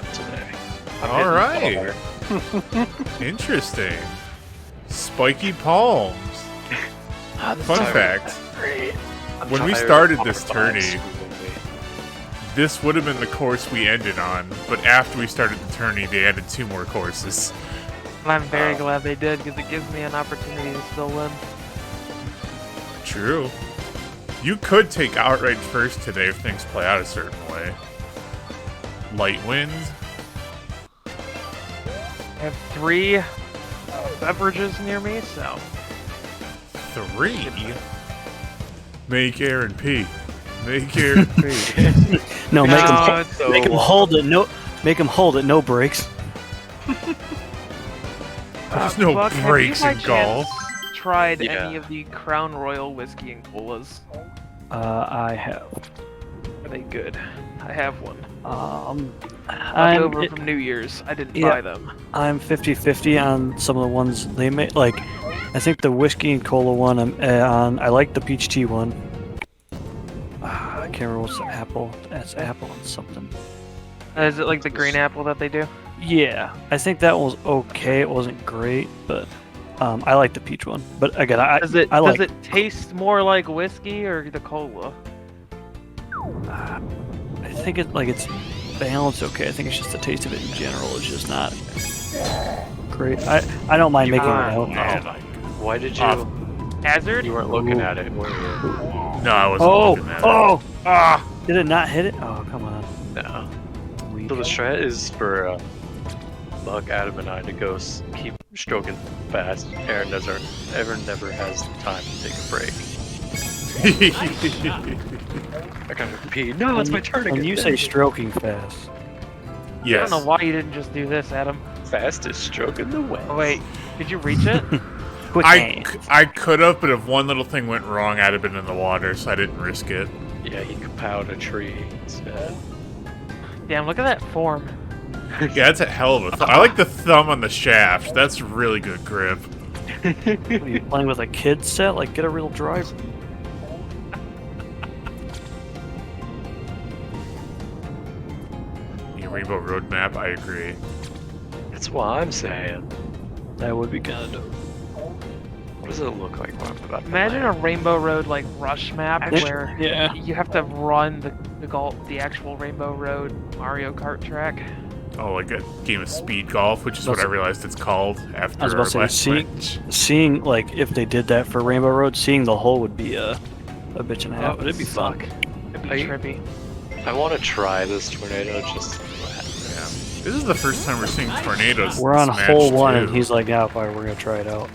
up today. All right. Interesting. Spiky palms. Fun fact. When we started this tourney, this would have been the course we ended on, but after we started the tourney, they added 2 more courses. I'm very glad they did, because it gives me an opportunity to still win. True. You could take outright first today if things play out a certain way. Light wind. I have 3 beverages near me, so... 3? Make Aaron pee. Make Aaron pee. No, make him it's so make him hold it. No, make him hold it. No breaks. There's no Buck, breaks have you in by golf. chance tried any of the Crown Royal whiskey and colas? I have. Are they good? I have one. I'm Over from New Year's. I didn't buy them. I'm 50-50 on some of the ones they make. Like, I think the whiskey and cola one I'm on. I like the peach tea one. I can't remember what's the apple. That's apple and something. Is it like the green apple that they do? Yeah, I think that one was okay. It wasn't great, but I like the peach one. But again, Does it taste more like whiskey or the cola? I think it's balanced okay. I think it's just the taste of it in general is just not great. I don't mind making it out. Why did you? Hazard? You weren't looking at it, were you? No, I wasn't looking at it. Ah! Did it not hit it? Oh, come on. No. Weak. So the strat is for Buck, Adam, and I to go keep stroking fast. Aaron never has the time to take a break. I gotta pee. No, it's my turn again. When you say stroking fast, Yes. I don't know why you didn't just do this, Adam. Fastest stroke in the West. Oh, wait, did you reach it? quick I could have, but if one little thing went wrong, I'd have been in the water, so I didn't risk it. Yeah, he kapowed a tree instead. Damn, look at that form. Yeah, that's a hell of a I like the thumb on the shaft. That's really good grip. What, are you playing with a kid set? Like, get a real driver. Yeah, Rainbow Road map, I agree. That's what I'm saying. That would be kind of dope. What does it look like when I'm about to Imagine a land? Rainbow Road like rush map Actually, where yeah. you have to run the actual Rainbow Road Mario Kart track. Oh, like a game of speed golf, which is what I realized it's called after I was our about to last say, match. seeing like if they did that for Rainbow Road, seeing the hole would be a bitch and a half, but it'd be fun. It'd be trippy. I want to try this tornado just. Yeah. This is the first time we're seeing tornadoes. We're on Smash hole 1, and 2. he's like, "Yeah, fine, we're gonna try it out."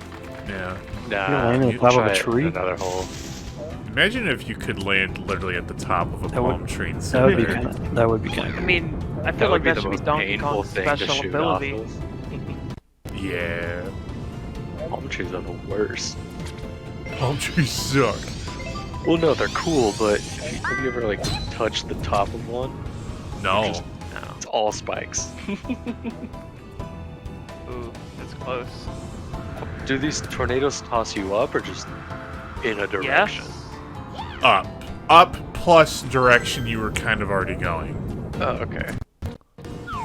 Yeah. Nah, land on the you top of a try it tree? in another hole. Imagine if you could land literally at the top of a That would- palm tree and sit That would be there. kind of. That would be kind I of. mean, I That feel would like be that the should be most Donkey painful Kong's thing to special shoot off ability. of. Yeah. Palm trees are the worst. Palm trees suck. Well, no, they're cool, but have you ever like touched the top of one? No. It's all spikes. Ooh, that's close. Do these tornadoes toss you up or just in a direction? Yes. Up. Up plus direction you were kind of already going. Oh, okay.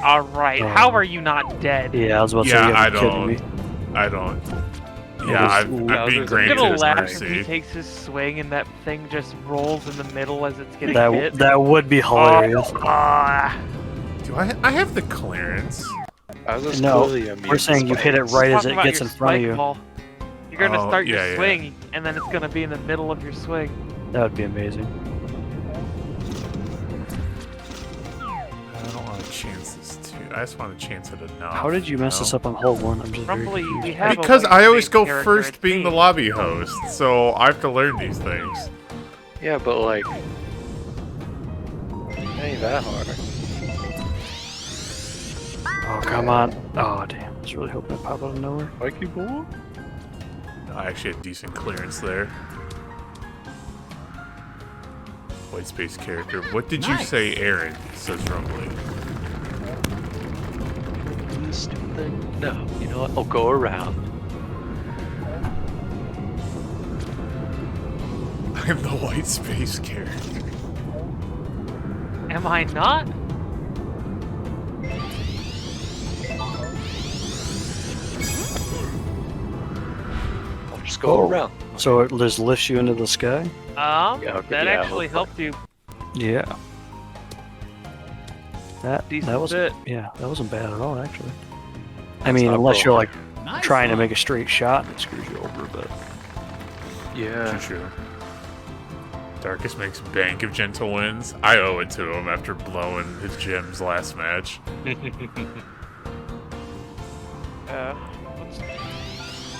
All right. How are you not dead? Yeah, I was about to say, Yeah, you I gotta be kidding me. I don't. It Yeah, was- I'm Yeah, being there's a I'm granted gonna his laugh if he mercy. takes his swing and that thing just rolls in the middle as it's getting That hit. that would be hilarious. Do I have the clearance? I was just No, clearly immune we're to saying you hit it spikes. right as Talking it about gets your in front of spike you. ball. You're gonna Oh, start your yeah, yeah. swing, and then it's gonna be in the middle of your swing. That would be amazing. I don't want to chance this too. I just want to chance it enough. How did you mess this up on hole 1? I'm just very Rumbly, confused. we have Because a I always go character first at being the team. lobby host, so I have to learn these things. Yeah, but like, it ain't that hard. Oh, come on. Oh, damn. I was really hoping to pop out of nowhere. Spiky ball? I actually had decent clearance there. White space character. What did you say, Aaron? Says Rumbly. Do this stupid thing? No. You know what? I'll go around. I'm the white space character. Am I not? go Oh. around. So it just lifts you into the sky? Yeah, That yeah, actually hopefully. helped you Yeah. That decent was bit. yeah, that wasn't bad at all actually. I That's mean, not unless you're like Nice trying to one. make a straight shot and it screws you over, but Yeah. True. Darkus makes bank of gentle wins. I owe it to him after blowing his gems last match.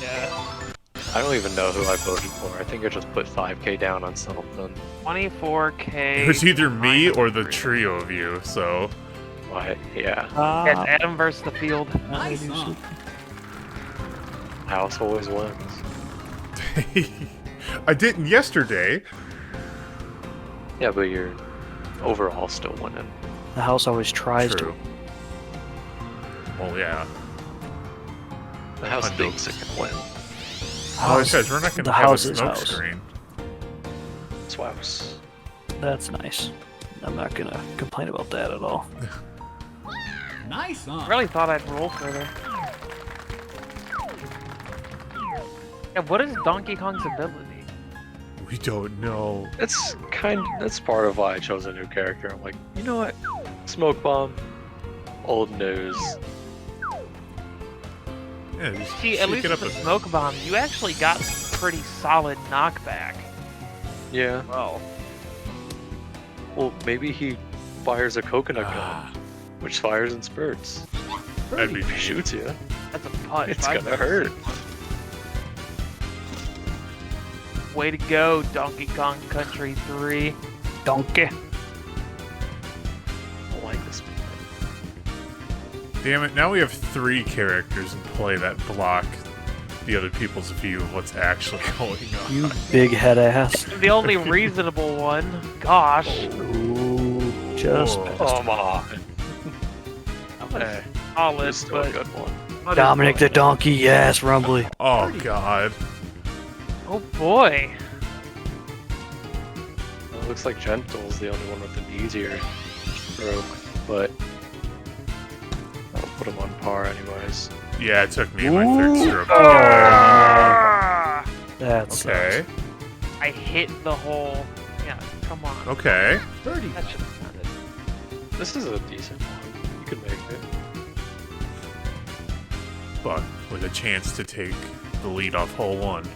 Yeah. I don't even know who I voted for. I think I just put 5k down on something. 24k. It was either me or the 900. trio of you, so... Why? Yeah. Yeah, it's Adam versus the field. Nice one. House always wins. I didn't yesterday. Yeah, but you're overall still winning. the house always tries True. Well, yeah. The house Hundo. thinks it can win. Oh, it says we're not going the to have a house is smoke house. screen. Swaps. to. That's nice. I'm not gonna complain about that at all. Nice I on. really thought I'd roll further. Yeah, what is Donkey Kong's ability? We don't know. That's part of why I chose a new character. I'm like, you know what? Smoke bomb. Old news. Yeah, just See, at shake least it with up the a- smoke bomb, you actually got some pretty solid knockback. Yeah. Well, Well, maybe he fires a coconut gun, which fires in spurts. That'd be If he neat. shoots you, that's a punch. it's gonna hurt. Way to go, Donkey Kong Country 3. Donkey. I don't like this. Damn it, now we have 3 characters in play that block the other people's view of what's actually going on. You big head ass. The only reasonable one. Gosh. Ooh, just Whoa. Come on. Hey, solid, It's still a but good one. but Dominic the it's- donkey, yes, Rumbly. Oh, God. Oh boy. It looks like Gentle's the only one with an easier stroke, but I'll put him on par anyways. Yeah, it took me my third stroke. Ah! That's Okay, I hit the hole. Yeah, come on. okay. Birdie. That should have sounded. This is a decent one. You can make it. But with a chance to take the lead off hole 1.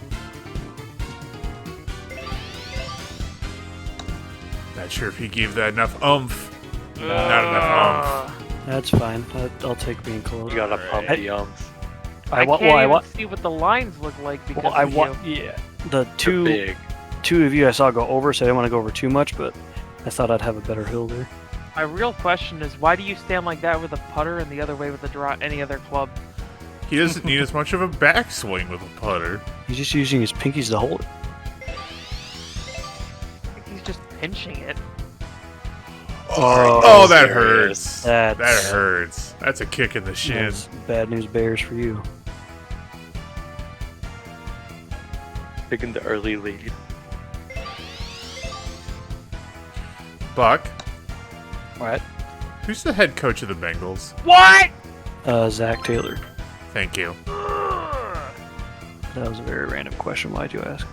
Not sure if he gave that enough oomph. Not enough That's fine. I'll take being close. You gotta pump Alright. the umph. I wa- can't well, I even wa- see what the lines look like because Well, I of want. you. Yeah, the They're two big. of you I saw go over, so I didn't want to go over too much, but I thought I'd have a better hill there. My real question is, why do you stand like that with a putter and the other way with a draw? Any other club? He doesn't need as much of a backswing with a putter. He's just using his pinkies to hold it. I think he's just pinching it. Oh, that serious. hurts. That That's hurts. That's a kick in the shin. that's bad news bears for you. Taking the early lead. Buck, What? who's the head coach of the Bengals? What? Zach Taylor. Thank you. That was a very random question. Why'd you ask?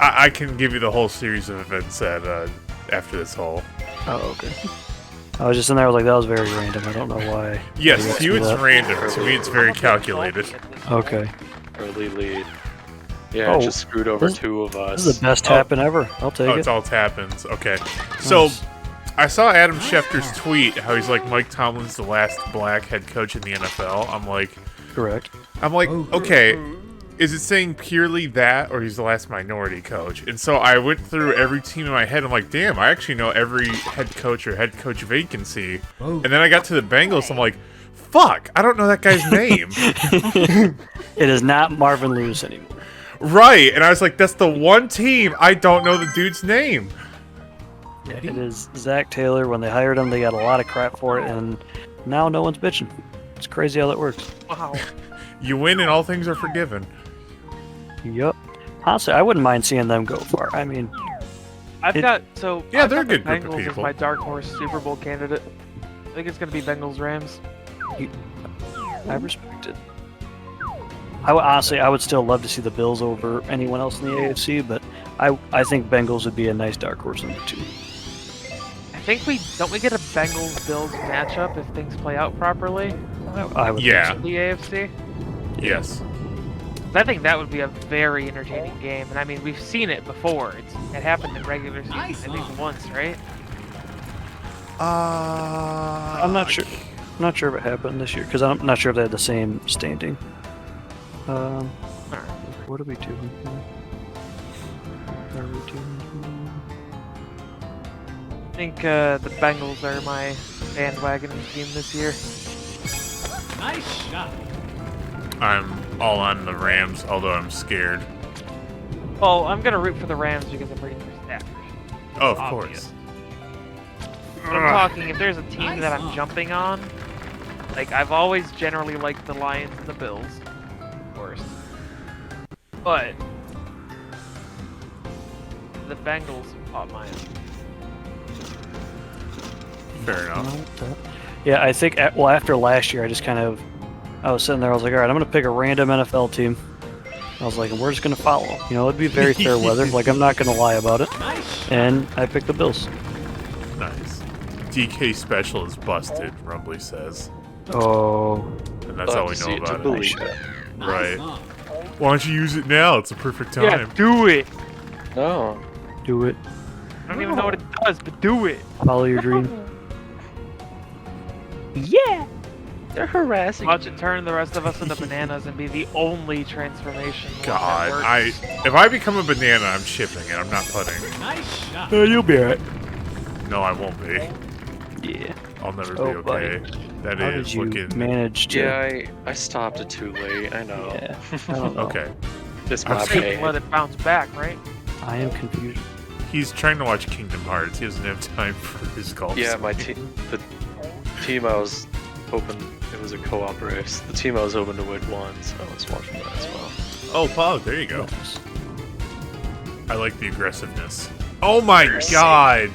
I can give you the whole series of events after this hole. Oh, okay. I was just in there. I was like, that was very random. I don't know why. Yes, Why to you you asked it's me random. To me, it's very calculated. that. Okay. Early lead. Yeah, Oh, it just screwed over this- 2 of us. This is the best happen ever. I'll take Oh, it. it's all tappins. Okay. So, Nice. I saw Adam Schefter's tweet how he's like, Mike Tomlin's the last black head coach in the NFL. I'm like, Correct. okay, is it saying purely that, or he's the last minority coach? And so I went through every team in my head. I'm like, damn, I actually know every head coach or head coach vacancy. And then I got to the Bengals. I'm like, fuck, I don't know that guy's name. It is not Marvin Lewis anymore. Right. And I was like, that's the one team I don't know the dude's name. It is Zach Taylor. When they hired him, they got a lot of crap for it, and now no one's bitching. It's crazy how that works. Wow. You win and all things are forgiven. Yup. Honestly, I wouldn't mind seeing them go far. I mean, I've It- got so. Yeah, I've they're a got the good group of Bengals as people. my dark horse Super Bowl candidate. I think it's gonna be Bengals Rams. I respect it. Honestly, I would still love to see the Bills over anyone else in the AFC, but I think Bengals would be a nice dark horse number 2. I think we get a Bengals-Bills matchup if things play out properly I would Yeah. in the AFC. Yes. I think that would be a very entertaining game, and I mean we've seen it before. It happened in regular season, I think once, right? I'm not sure. I'm not sure if it happened this year because I'm not sure if they had the same standing. What are we doing here? I think the Bengals are my bandwagon team this year. Nice shot. I'm all on the Rams, although I'm scared. Well, I'm gonna root for the Rams because I'm rooting for Stafford. Oh, of Obvious. course. But I'm talking if there's a team that I'm jumping on, like I've always generally liked the Lions and the Bills, of course. But the Bengals caught my eye. Fair enough. Yeah, I think after last year, I was sitting there. I was like, all right, I'm gonna pick a random NFL team. I was like, and we're just gonna follow. You know, it'd be very fair weather. Like, I'm not gonna lie about it. And I picked the Bills. Nice. DK special is busted, Rumbly says. Oh, And that's all we know about it. Believe it. Right. Why don't you use it now? It's a perfect time. Yeah, do it. No. do it. I don't even know what it does, but do it. Follow your dream. Yeah. They're harassing. Watch it turn the rest of us into bananas and be the only transformation. that God, works. if I become a banana, I'm shipping it. I'm not putting. Nice shot. You'll be alright. No, I won't be. Yeah. I'll never be Oh, okay. That How is did you looking. manage to? Yeah, I stopped it too late. I know. Yeah, I don't know. Okay. It's I'm my saying- You can bad. let it bounce back, right? I am confused. He's trying to watch Kingdom Hearts. He doesn't have time for his golf. Yeah, swing. my team. The team I was hoping it was a co-op race. The team I was hoping to win won, so I was watching that as well. Oh, Pog, there you go. Nice. I like the aggressiveness. Oh my Mercy. God!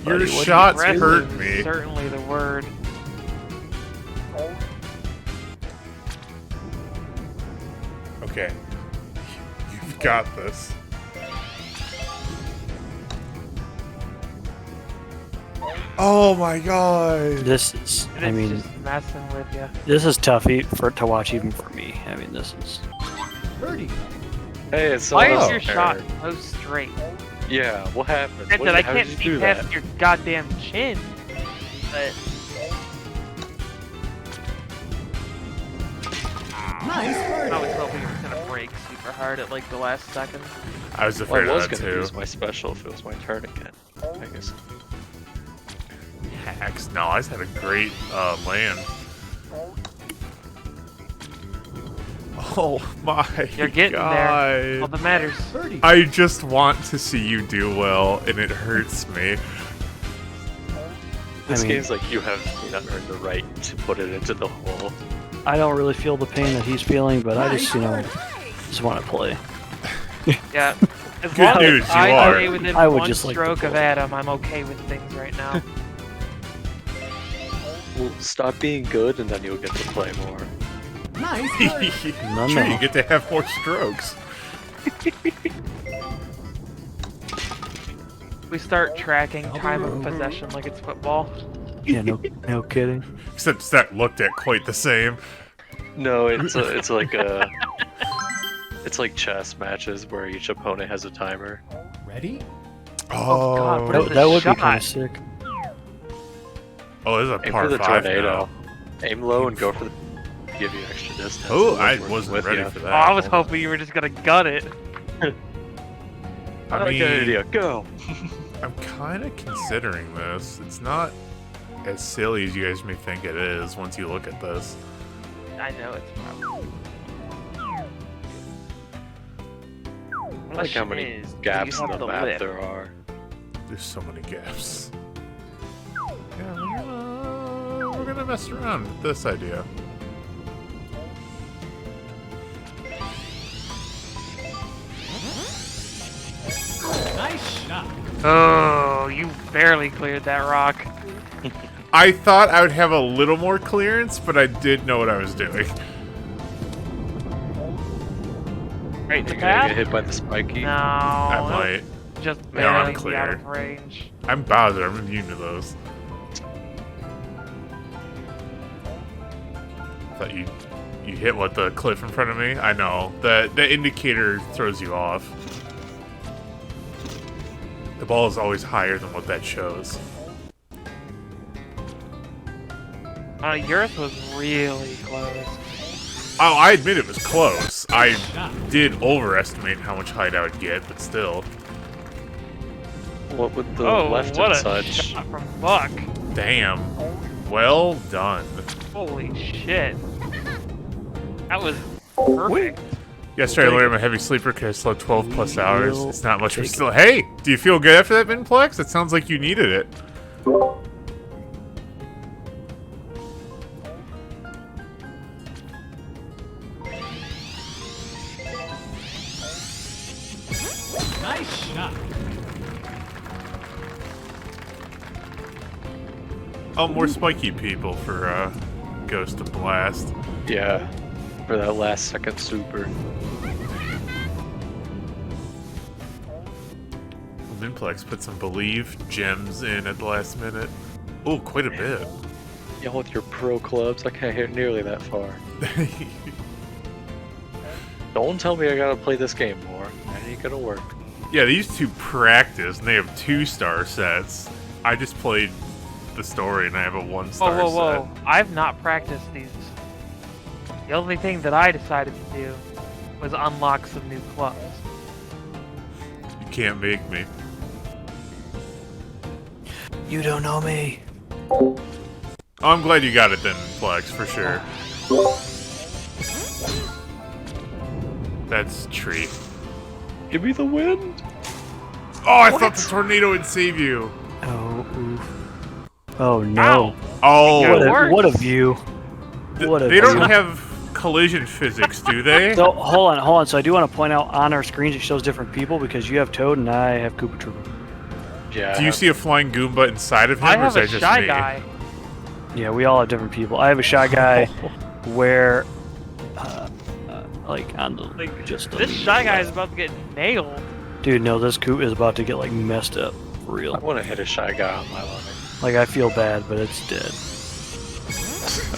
Your Buddy, what shots Aggressive hurt is me. Certainly the word. Okay. You've got this. Oh my God! This is. And I it's mean, just messing with you. this is tough to watch even for me. I mean, this is. Birdie. Hey, it's Why all is about your shot Aaron. so straight? Yeah, what happened? Granted, What- I how can't did you see do past that? your goddamn chin, but Nice birdie. I was hoping it was gonna break super hard at like the last second. I was Well, afraid I was of that gonna too. use my special if it was my turn again. I guess. Hacks. No, I just had a great land. Oh my You're getting God. there. All that matters. Birdie. I just want to see you do well, and it hurts me. This mean- game's like you have not earned the right to put it into the hole. I don't really feel the pain that he's feeling, but I just, just want to play. Yeah. As Good long news, as you I are. stay within I would one just like to stroke of play. Adam, I'm okay with things right now. Well, stop being good and then you'll get to play more. Nice birdie. No, Sure, no. you get to have more strokes. We start tracking time of possession like it's football. Yeah, no kidding. Except it's not looked at quite the same. No, it's like chess matches where each opponent has a timer. Ready? Oh, God, what is That would be shot? kind of sick. Oh, this is a Aim par for the 5 tornado. now. Aim low and go for the. Give you extra distance. Oh, and I work wasn't with ready you. for Oh, that. I was hoping you were just gonna gut it. I I like mean, that idea. Go. I'm kind of considering this. It's not as silly as you guys may think it is once you look at this. I know it's probably. I like how many Question is, do gaps you in have the the map lip? there are. There's so many gaps. Yeah, we're gonna mess around with this idea. Nice shot. Oh, you barely cleared that rock. I thought I would have a little more clearance, but I did know what I was doing. Right, the You're gonna path? get hit by the spiky. No. I it might. was Just No, I'm barely clear. out of range. I'm Bowser. I'm immune to those. I thought you hit what, the cliff in front of me? I know. The indicator throws you off. The ball is always higher than what that shows. Yours was really close. Oh, I admit it was close. I did overestimate how much height I would get, but still. What with the Oh, left what and a such? shot from Buck. Damn. Well done. Holy shit. That was perfect. Yesterday I learned I'm a heavy sleeper because I slept 12 plus hours. Real It's not much, but big. still. Hey, do you feel good after that Minplex? It sounds like you needed it. Nice shot. Oh, more spiky people for Ghost of Blast. Yeah, for that last second super. Minplex put some Believe gems in at the last minute. Oh, quite a bit. Yeah, with your pro clubs, I can't hit nearly that far. Don't tell me I gotta play this game more. That ain't gonna work. Yeah, these two practice, and they have 2-star sets. I just played the story, and I have a 1-star Whoa, whoa, whoa. I've not practiced these. The only thing that I decided to do was unlock some new clubs. set. You can't make me. You don't know me. Oh, I'm glad you got it then, Flex, for sure. That's tree. Give me the wind! Oh, I thought the tornado would save you. Oh, oof. Oh no. Oh, Yeah, it works. What a view. What a they don't view. have collision physics, do they? So, hold on. So I do want to point out on our screens it shows different people because you have Toad and I have Koopa Troopa. Yeah. Do you see a flying Goomba inside of him, I or is have a that just shy me? guy. Yeah, we all have different people. I have a Shy Guy where, like, on the, Like, just the This shy guy is about to get nailed. Dude, no, this Coop is about to get, like, messed up. For I real. wanna hit a shy guy on my line. Like, I feel bad, but it's dead.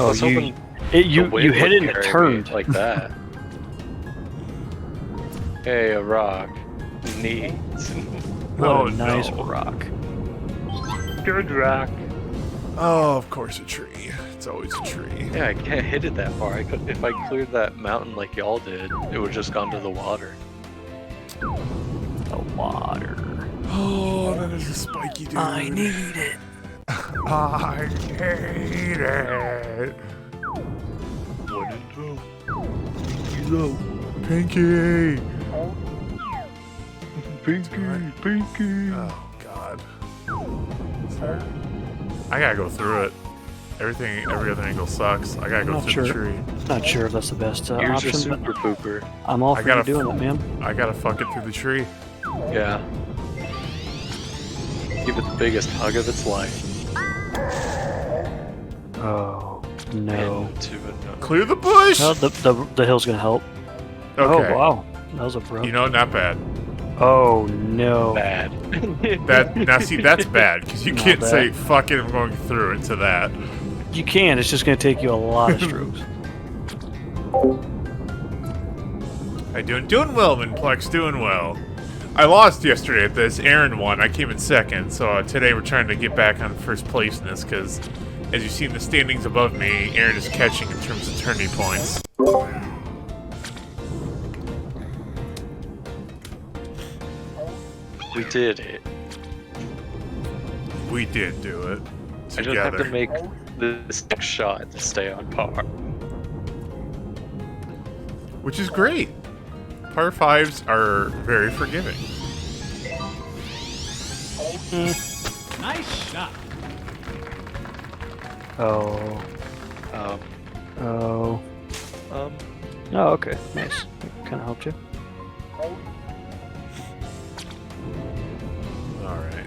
I Oh, was hoping you the wind you hit would it and it carry me turned. like that. Hey, a rock. Neat. What Oh, a nice no. rock. Good rock. Oh, of course, a tree. It's always a tree. Yeah, I can't hit it that far. If I cleared that mountain like y'all did, it would just gone to the water. The water. Oh, that is a spiky dude. I need it. I hate it. What did you Pinky. Pinky. Oh God. I gotta go through it. Every other angle sucks. I gotta go Not through sure. the tree. Not sure if that's the best Here's option, a super but pooper. I'm all I for gotta you doing it, man. I gotta fuck it through the tree. Yeah. Give it the biggest hug of its life. Oh no. Into a Clear the bush. No, the hill's gonna help. Okay. Oh wow, that was a bro. You know, not bad. Oh no. bad. Now see, that's bad because you Not can't bad. say "fuck it," I'm going through it to that. You can. It's just gonna take you a lot of strokes. I doing well, Minplex, doing well. I lost yesterday at this. Aaron won. I came in second. So today we're trying to get back on first place in this because, as you see in the standings above me, Aaron is catching in terms of tourney points. We did it. We did do it I just have together. to make this next shot to stay on par. Which is great. Par 5s are very forgiving. Nice shot. Oh. Um, Oh. um, Oh, okay. Nice. Kind of helped you. Alright.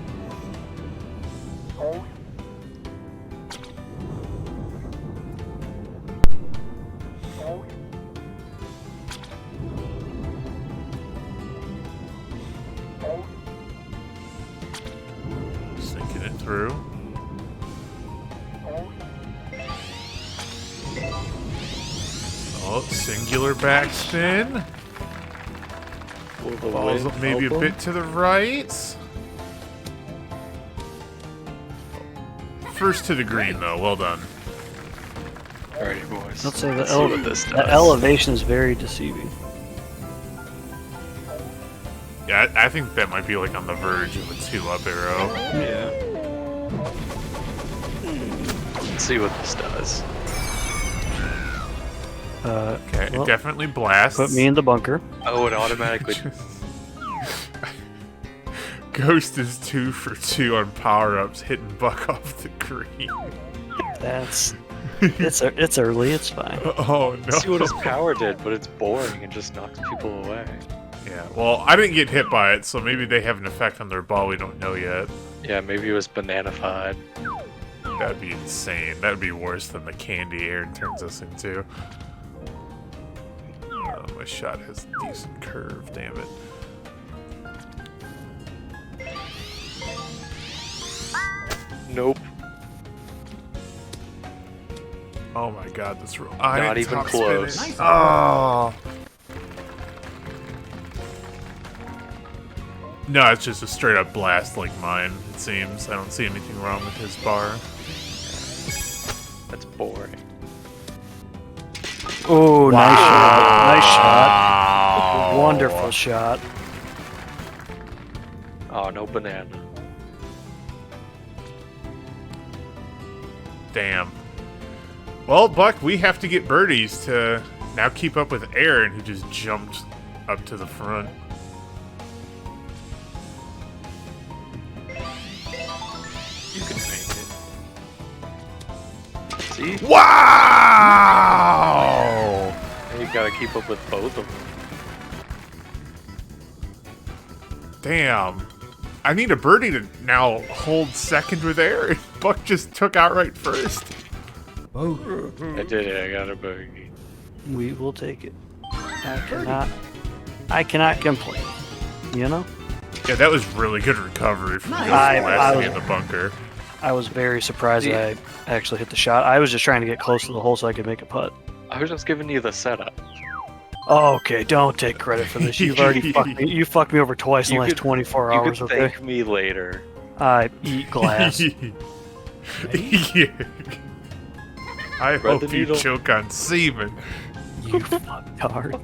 Oh, singular backspin. Will the Balls wind maybe a help bit him? to the right. First to the green, though. Well done. Alrighty, boys. Let's say Let's see what this the does. elevation is very deceiving. Yeah, I think that might be like on the verge of a 2-up arrow. Yeah. Let's see what this does. Okay, Well, it definitely blasts. put me in the bunker. Oh, it automatically. Ghost is 2 for 2 on power-ups, hitting Buck off the green. That's it's early. It's fine. Oh no! See what his power did, but it's boring and just knocks people away. Yeah, well, I didn't get hit by it, so maybe they have an effect on their ball we don't know yet. Yeah, maybe it was banana-fied. That'd be insane. That'd be worse than the candy Aaron turns us into. My shot has a decent curve, damn it. Nope. Oh my god, that's real. Not even close. Nice. Oh. No, it's just a straight up blast like mine, it seems. I don't see anything wrong with his bar. That's boring. Oh, nice shot! Nice shot! Wow. Wonderful shot. Oh, no banana. Damn. Well, Buck, we have to get birdies to now keep up with Aaron, who just jumped up to the front. You can make it. See? Wow! You gotta keep up with both of them. Damn. I need a birdie to now hold second with Aaron. Buck just took outright first. Bogey. I did it, I got a bogey. We will take it. I cannot complain. You know? Yeah, that was really good recovery from Nice. Ghost I blasting was- in the bunker. I was very surprised that I actually hit the shot. I was just trying to get close to the hole so I could make a putt. I was just giving you the setup. Oh, okay, don't take credit for this. You've already fucked me. You fucked me over twice in the You last could- 24 You hours, can okay? thank me later. I eat glass. Yeah. I Thread hope the you needle. choke on semen. You fucktard. What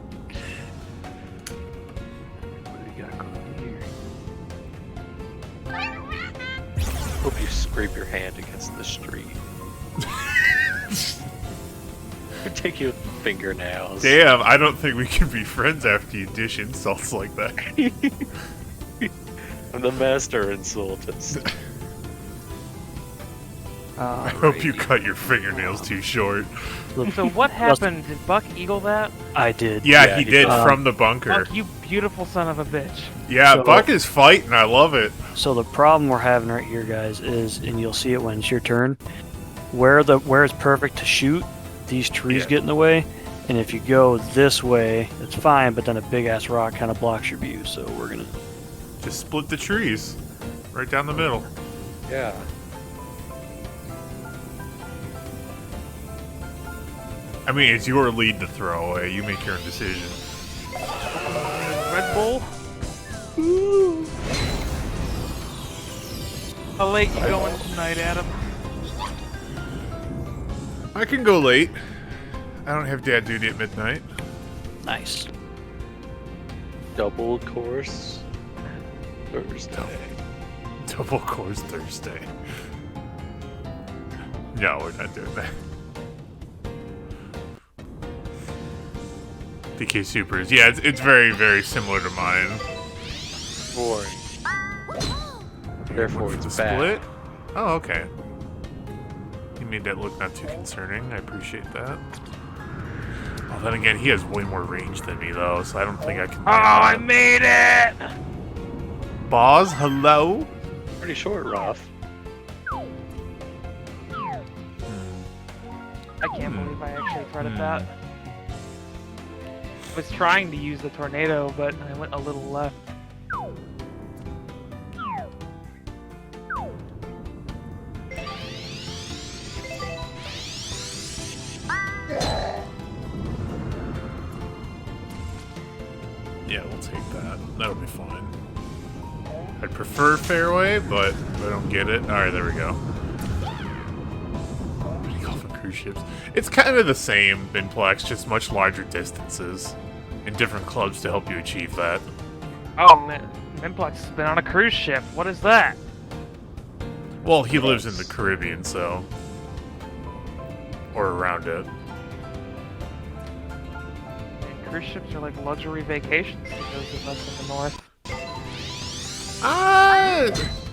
do we got going here? Hope you scrape your hand against the street. Could take you with fingernails. Damn, I don't think we can be friends after you dish insults like that. I'm the master insultist. I hope you cut your fingernails too short. So what happened? Did Buck eagle that? I did. Yeah, Yeah, he he did did. from the bunker. Buck, you beautiful son of a bitch. Yeah, So- Buck is fighting. I love it. So the problem we're having right here, guys, is, and you'll see it when it's your turn, where it's perfect to shoot, these trees Yeah. get in the way, and if you go this way, it's fine, but then a big ass rock kind of blocks your view. So we're gonna. Just split the trees right down the middle. Yeah. I mean, it's your lead to throw away. You make your own decision. Red Bull. How late you going tonight, Adam? I can go late. I don't have dad duty at midnight. Nice. Double course Thursday. Double course Thursday. No, we're not doing that. DK Supers. Yeah, it's very, very similar to mine. Boring. Therefore, Went for it's the bad. split. Oh, okay. You made that look not too concerning. I appreciate that. Well, then again, he has way more range than me, though, so I don't think I can. Oh, I made it! Boz, hello? Pretty short, Ruff. I can't believe I actually threaded that. I was trying to use the tornado, but I went a little left. take that. That'll be fine. I'd prefer fairway, but if I don't get it... Alright, there we go. What do you call for cruise ships? It's kind of the same in Plex, just much larger distances. And different clubs to help you achieve that. Oh man, Minplex has been on a cruise ship. What is that? Well, he lives in the Caribbean, so... Or around it. Cruise ships are like luxury vacations to those of us in the north.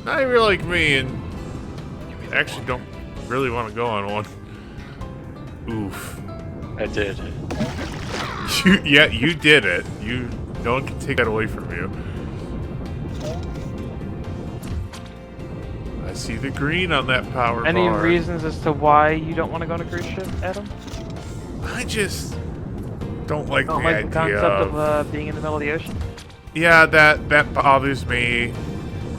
Not even like me, and actually don't really want to go on one. Oof. I did. Yeah, you did it. No one can take that away from you. I see the green on that power Any bar. reasons as to why you don't want to go on a cruise ship, Adam? I just don't like Don't the like idea the concept of being in the middle of the ocean? Yeah, that bothers me.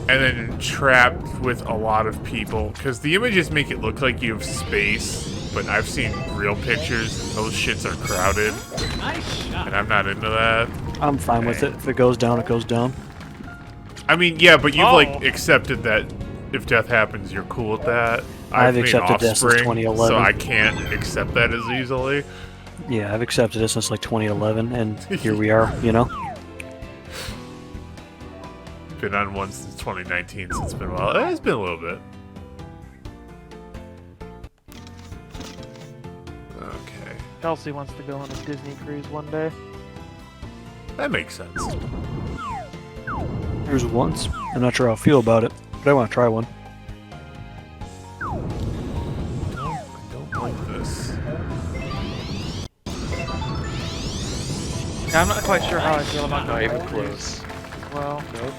And then trapped with a lot of people. Because the images make it look like you have space. But I've seen real pictures, and those shits are crowded. And I'm not into that. I'm fine with it. If it goes down, it goes down. I mean, yeah, but you've, like, accepted that if death happens, you're cool with that. I've made accepted that since Offspring, 2011. so I can't accept that as easily. Yeah, I've accepted it since like 2011, and here we are, you know? Been on one since 2019, so it's been a while. It's been a little bit. Okay. Kelsey wants to go on a Disney cruise one day. That makes sense. There's once. I'm not sure how I feel about it, but I want to try one. I don't like this. Yeah, I'm not quite sure how I feel about Not going even on a cruise. close. Well, Nope.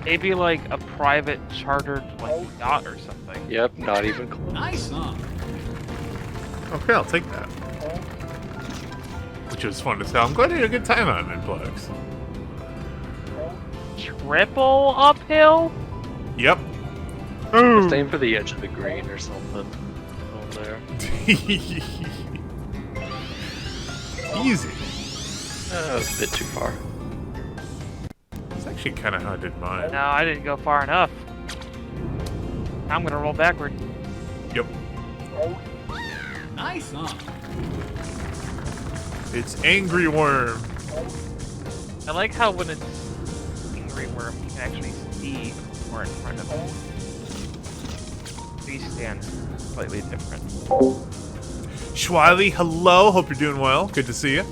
maybe like a private chartered like yacht or something. Yep, not even close. Nice, huh? Okay, I'll take that. Which was fun as hell. I'm glad you had a good time on Minplex. Triple uphill? Yep. Just aim for the edge of the green or something. Over there. Easy. A bit too far. It's actually kind of how I did mine. No, I didn't go far enough. I'm gonna roll backward. Yep. Nice, huh? It's Angry Worm. I like how when it's angry worm, you can actually see more in front of it. These stand slightly different. Schwiley, hello. Hope you're doing well. Good to see you.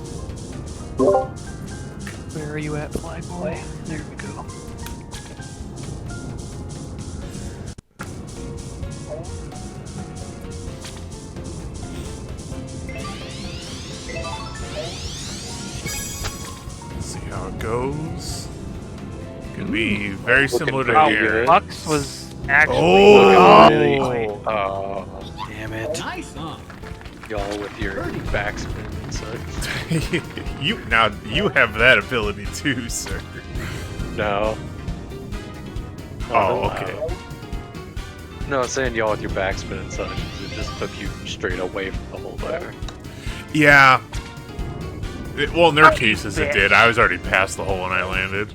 Where are you at, Flyboy? There we go. Let's see how it goes. Could be very similar to pretty here. good. Lux was actually Oh! really Oh, Damn it. Nice, huh? y'all with your backspin and such. you have that ability too, sir. No. Oh, okay. No, I'm saying y'all with your backspin and such. It just took you straight away from the hole there. Yeah. Well, in their cases, it bitch. did. I was already past the hole when I landed.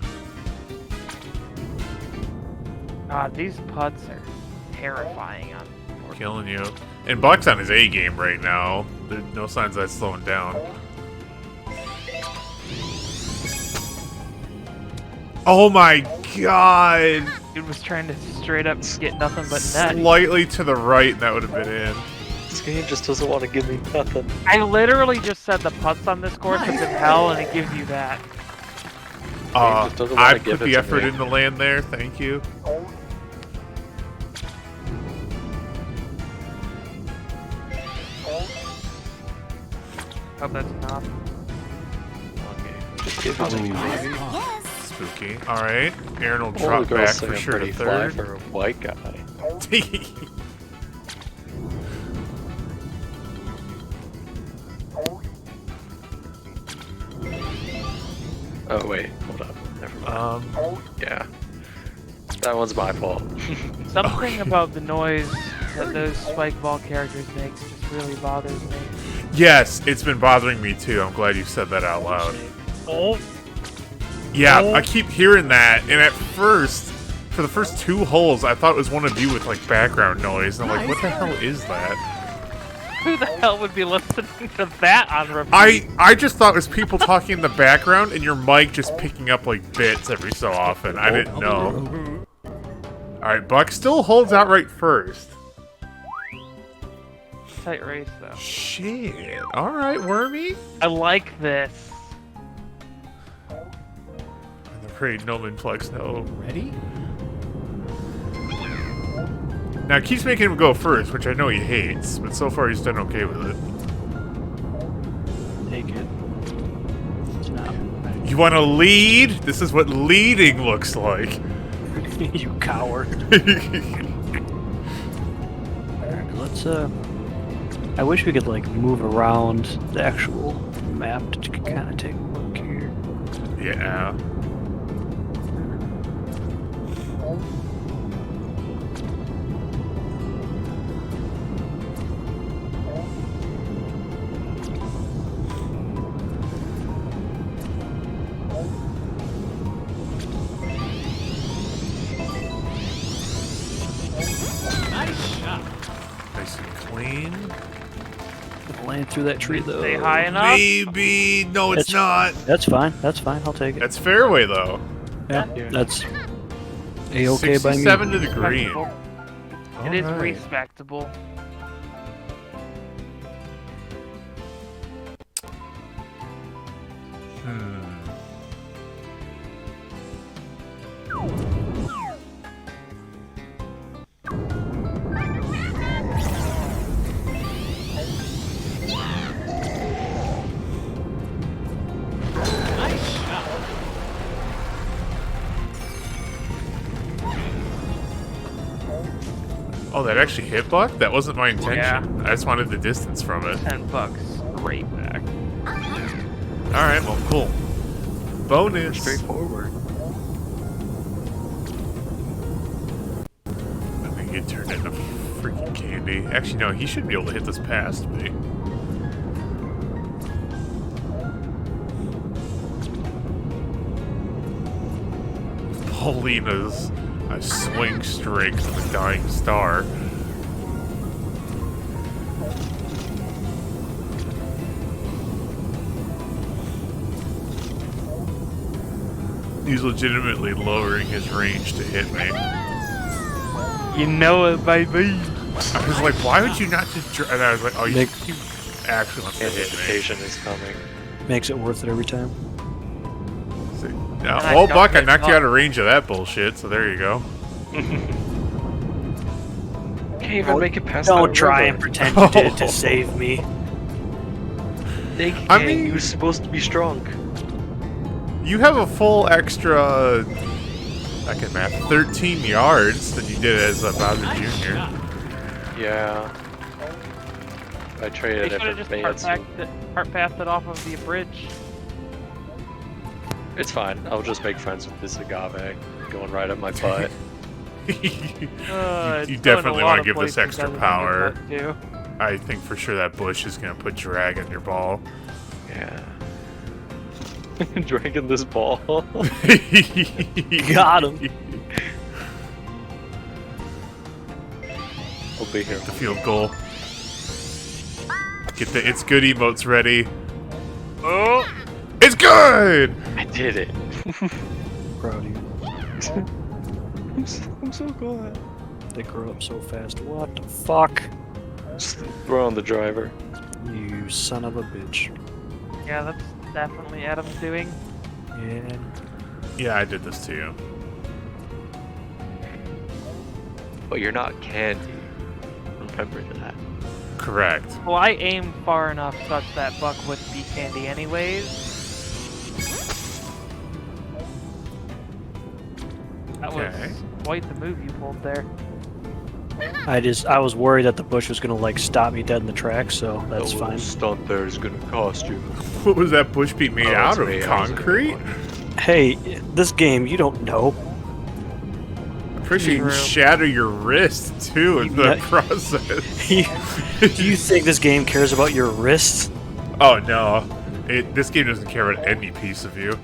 God, these putts are terrifying on Killing you. And Buck's on his A game right now. There's no signs that's slowing down. Oh my god! Dude was trying to straight up get nothing but net. Slightly to the right, and that would have been in. This game just doesn't want to give me nothing. I literally just said the putts on this course have been hell, and it gives you that. just doesn't wanna I give put it the to effort me. in to land there. Thank you. Hope that's not. Okay, just give it to me, baby. Spooky. All right, Aaron will All the drop girls back say for I'm sure pretty to fly third. for a white guy. Oh wait, hold up. Never mind. Yeah. That one's my fault. Something about the noise that those spike ball characters make just really bothers me. Yes, it's been bothering me too. I'm glad you said that out loud. Oh. Yeah, I keep hearing that, and at first, for the first 2 holes, I thought it was one of you with, like, background noise, and I'm like, what the hell is that? Who the hell would be listening to that on repeat? I just thought it was people talking in the background, and your mic just picking up, like, bits every so often. I didn't know. Alright, Buck still holds out right first. Tight race, though. Shit. Alright, Wormy. I like this. I'm afraid Nomenplex, no. Ready? Now, it keeps making him go first, which I know he hates, but so far he's done okay with it. Take it. It's not. You want to lead? This is what leading looks like. You coward. Alright, let's I wish we could like move around the actual map to kind of take a look here. Yeah. Nice shot. Nice and clean. Gonna land through that tree though. Stay high enough. Maybe. No, it's not. That's fine. That's fine. I'll take it. That's fairway, though. Yeah, that's a-okay by me. 67 to the green. Respectable. It is Alright. respectable. Nice shot. Oh, that actually hit Buck? That wasn't my intention. Yeah. I just wanted the distance from it. $10 right back. Alright, well, cool. Bonus. Straightforward. I'm gonna get turned into freaking candy. Actually, no, he should be able to hit this past me. Paulina's a swing straight to the dying star. He's legitimately lowering his range to hit me. You know it, baby. I was like, why would you not just... And I was like, oh, you Nick. actually wants to hit me. Anticipation is coming. Makes it worth it every time. Now, And I oh, don't Buck, I get knocked you caught. out of range of that bullshit, so there you go. Can't even make it past Don't that try river. and pretend you did it to save me. They I can't. mean- You're supposed to be strong. You have a full extra, I can math, 13 yards than you did as a Bowser Nice Jr. shot. Yeah. I They traded should have it just for part Bayetsu. pathed it off of the bridge. It's fine. I'll just make friends with this agave going right up my butt. You It's definitely going a lot want to of give this places extra other than power. the butt, too. I think for sure that bush is going to put drag on your ball. Yeah. Dragging this ball. Got him. I'll be here. The field goal. Get the it's good emotes ready. Oh! It's good! I did it. Proud of you. I'm so glad. They grow up so fast. What the fuck? Just throw on the driver. You son of a bitch. Yeah, that's definitely Adam's doing. Yeah. Yeah, I did this to you. But you're not candy. Remember that. Correct. Well, I aimed far enough such that Buck wouldn't be candy anyways. That Okay. was quite the move you pulled there. I was worried that the bush was gonna like stop me dead in the tracks, so that's The fine. little stunt there is gonna cost you. What was that bush beat made Oh, out it's of? me. I was Concrete? Hey, this game, you don't know. I'm pretty sure you can True. shatter your wrist too in the Yeah. process. Do you think this game cares about your wrists? Oh no. This game doesn't care about any piece of you.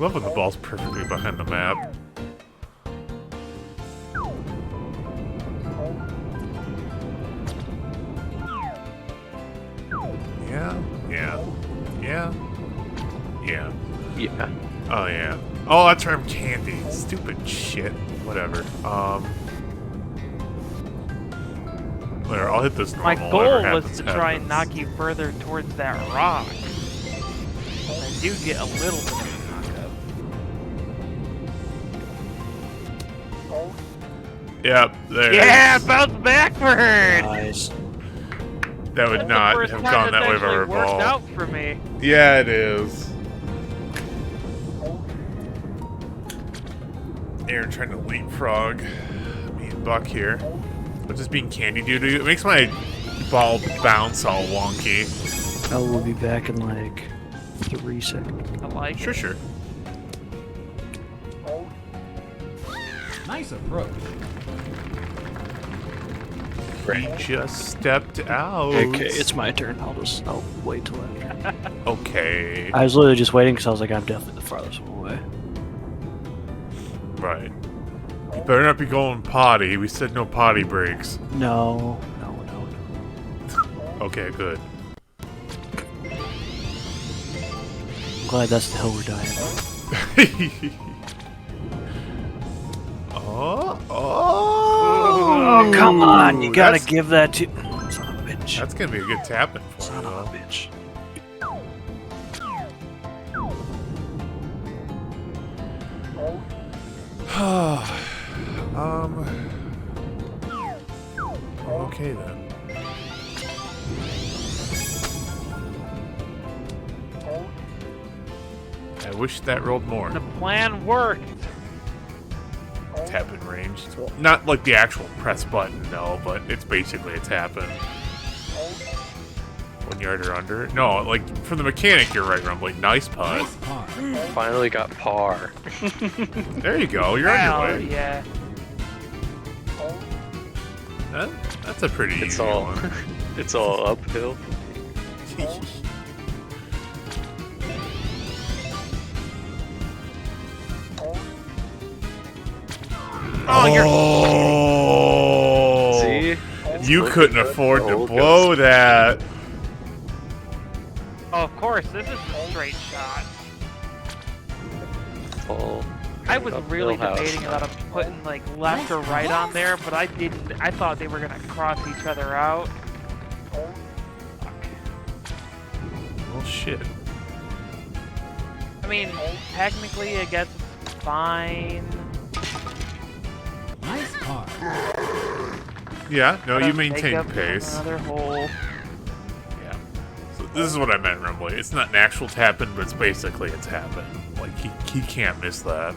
Love when the ball's perfectly behind the map. Yeah. Oh yeah. Oh, that's right, I'm candy. Stupid shit. Whatever. There, I'll hit this My normal. goal Whatever was happens, to try and happens. knock you further towards that rock. I do get a little bit of a knockup. Yep, there. Yeah, bounce backward! Nice. That would That's not the first have time gone that's that way if I actually were a worked ball. out for me. Yeah, it is. Aaron trying to leapfrog me and Buck here. But just being candy doo doo, it makes my ball bounce all wonky. I will be back in like 3 seconds. I like Sure, it. sure. Nice approach. He just stepped out. Okay, it's my turn. I'll wait till after. Okay. I was literally just waiting because I was like, I'm definitely the farthest one away. Right. You better not be going potty. We said no potty breaks. No. Okay, good. I'm glad that's the hill we're dying on. Oh, Come on, you gotta that's- give that to. Son of a bitch. That's gonna be a good tapping for Son you, of a though. bitch. Okay then. I wish that rolled more. The plan worked. Tap in range. Not like the actual press button, no, but it's basically a tap in. 1 yard or under. No, like from the mechanic, you're right, Rumbly. Nice putt. Nice par. Finally got par. There you go. You're on Well, your way. yeah. That's a pretty It's easy all one. it's all uphill. Oh, you're. Oh, See? It's you looking couldn't good. afford to Oh, blow that. Oh, of course, this is a straight shot. Fall. I was Uphill really house. debating about putting like left or right on there, but I didn't. I thought they were gonna cross each other out. Well, shit. I mean, technically, I guess it's fine. Nice par. Yeah, no, But you I'm maintain taking up pace. Another hole. Yeah. So this is what I meant, Rumbly. It's not an actual tap in, but it's basically a tap in. Like, he can't miss that.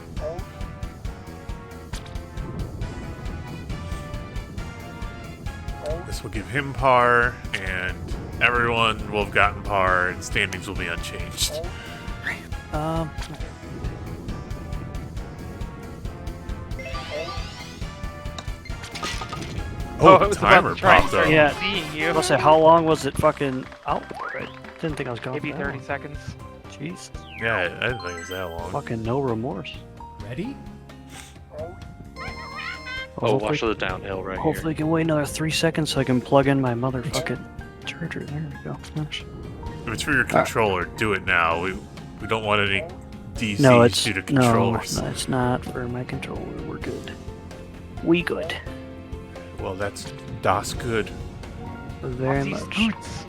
This will give him par, and everyone will have gotten par, and standings will be unchanged. Um, Oh, I the was about timer to try and popped start up. Yeah. seeing you. I'll say, how long was it fucking out? I didn't think I was going Maybe that 30 long. seconds. Jeez. Yeah, I didn't think it was that long. Fucking no remorse. Ready? Oh, Hopefully- watch the downhill right Hopefully I can wait another 3 seconds so I can plug in my motherfucking charger. There we go. Gosh. If it's for your controller, do it now. We don't want any DCs No, it's due to no, controllers. it's not for my controller. We're good. We good. Well, that's good. Very These much. boots.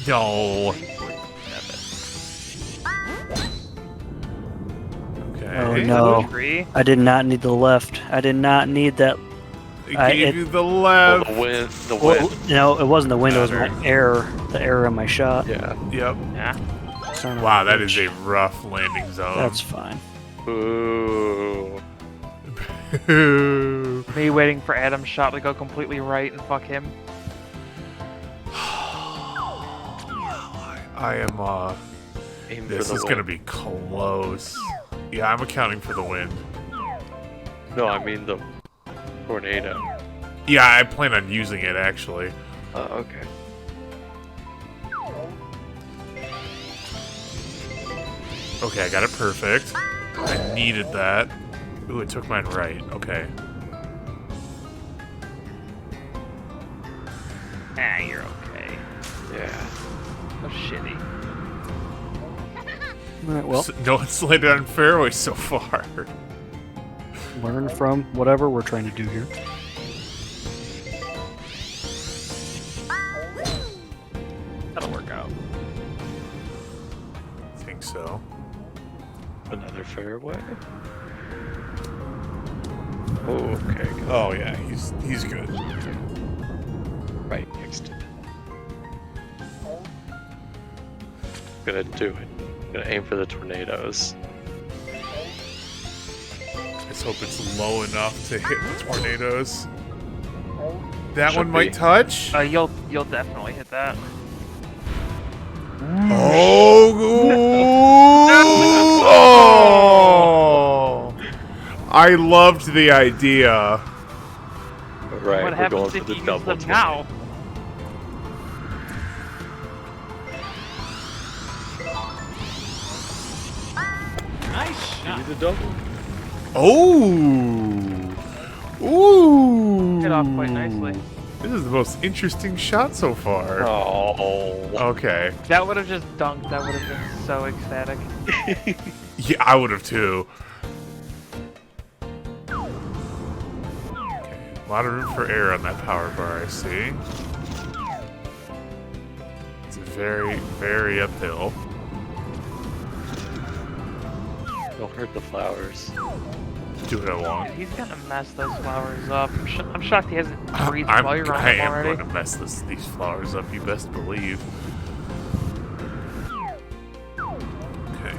No. Okay. Oh, no. Agree. I did not need the left. I did not need that. It I- gave it- you the Well, left. the wind. The Well, wind. no, it wasn't the wind. It was my Matter. error. The error on my shot. Yeah. Yep. Yeah. Son of Wow, a that is bitch. a rough landing zone. That's fine. Ooh. Me waiting for Adam's shot to go completely right and fuck him. I am, Aim this for the is gonna wind. be close. Yeah, I'm accounting for the wind. No, I mean the tornado. Yeah, I plan on using it, actually. Okay. Okay, I got it perfect. I needed that. Ooh, it took mine right. Okay. Ah, you're okay. Yeah. Oh, shitty. Alright, well, No one's landed on fairway so far. learn from whatever we're trying to do here. That'll work out. I think so. Another fairway. Oh, okay. Good. Oh yeah, he's good. Right next to it. Gonna do it. Gonna aim for the tornadoes. Let's hope it's low enough to hit the tornadoes. That Should one might be. touch. You'll definitely hit that. Oh! I loved the idea. Right, What we're going happens for if the you use double them tornado. now? Nice Give me shot. the double. Oh! Ooh! Hit off quite nicely. This is the most interesting shot so far. Oh. Okay. That would have just dunked. That would have been so ecstatic. Yeah, I would have too. Okay. A lot of room for air on that power bar, I see. It's very, very uphill. Don't hurt the flowers. Do what I want. He's gonna mess those flowers up. I'm shocked he hasn't breathed I fire on am them already. going to mess these flowers up, you best believe. Okay,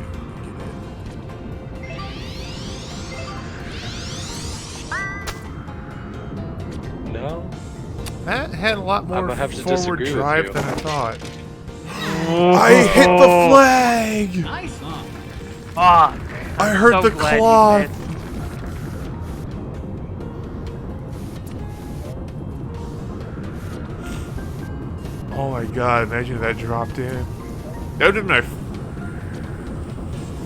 No? that had a lot I'm more gonna have to forward disagree with drive you. than I thought. I hit the flag! Nice on. Fuck. I heard So the glad you cloth! did. Oh my god, imagine if that dropped in. That would have been my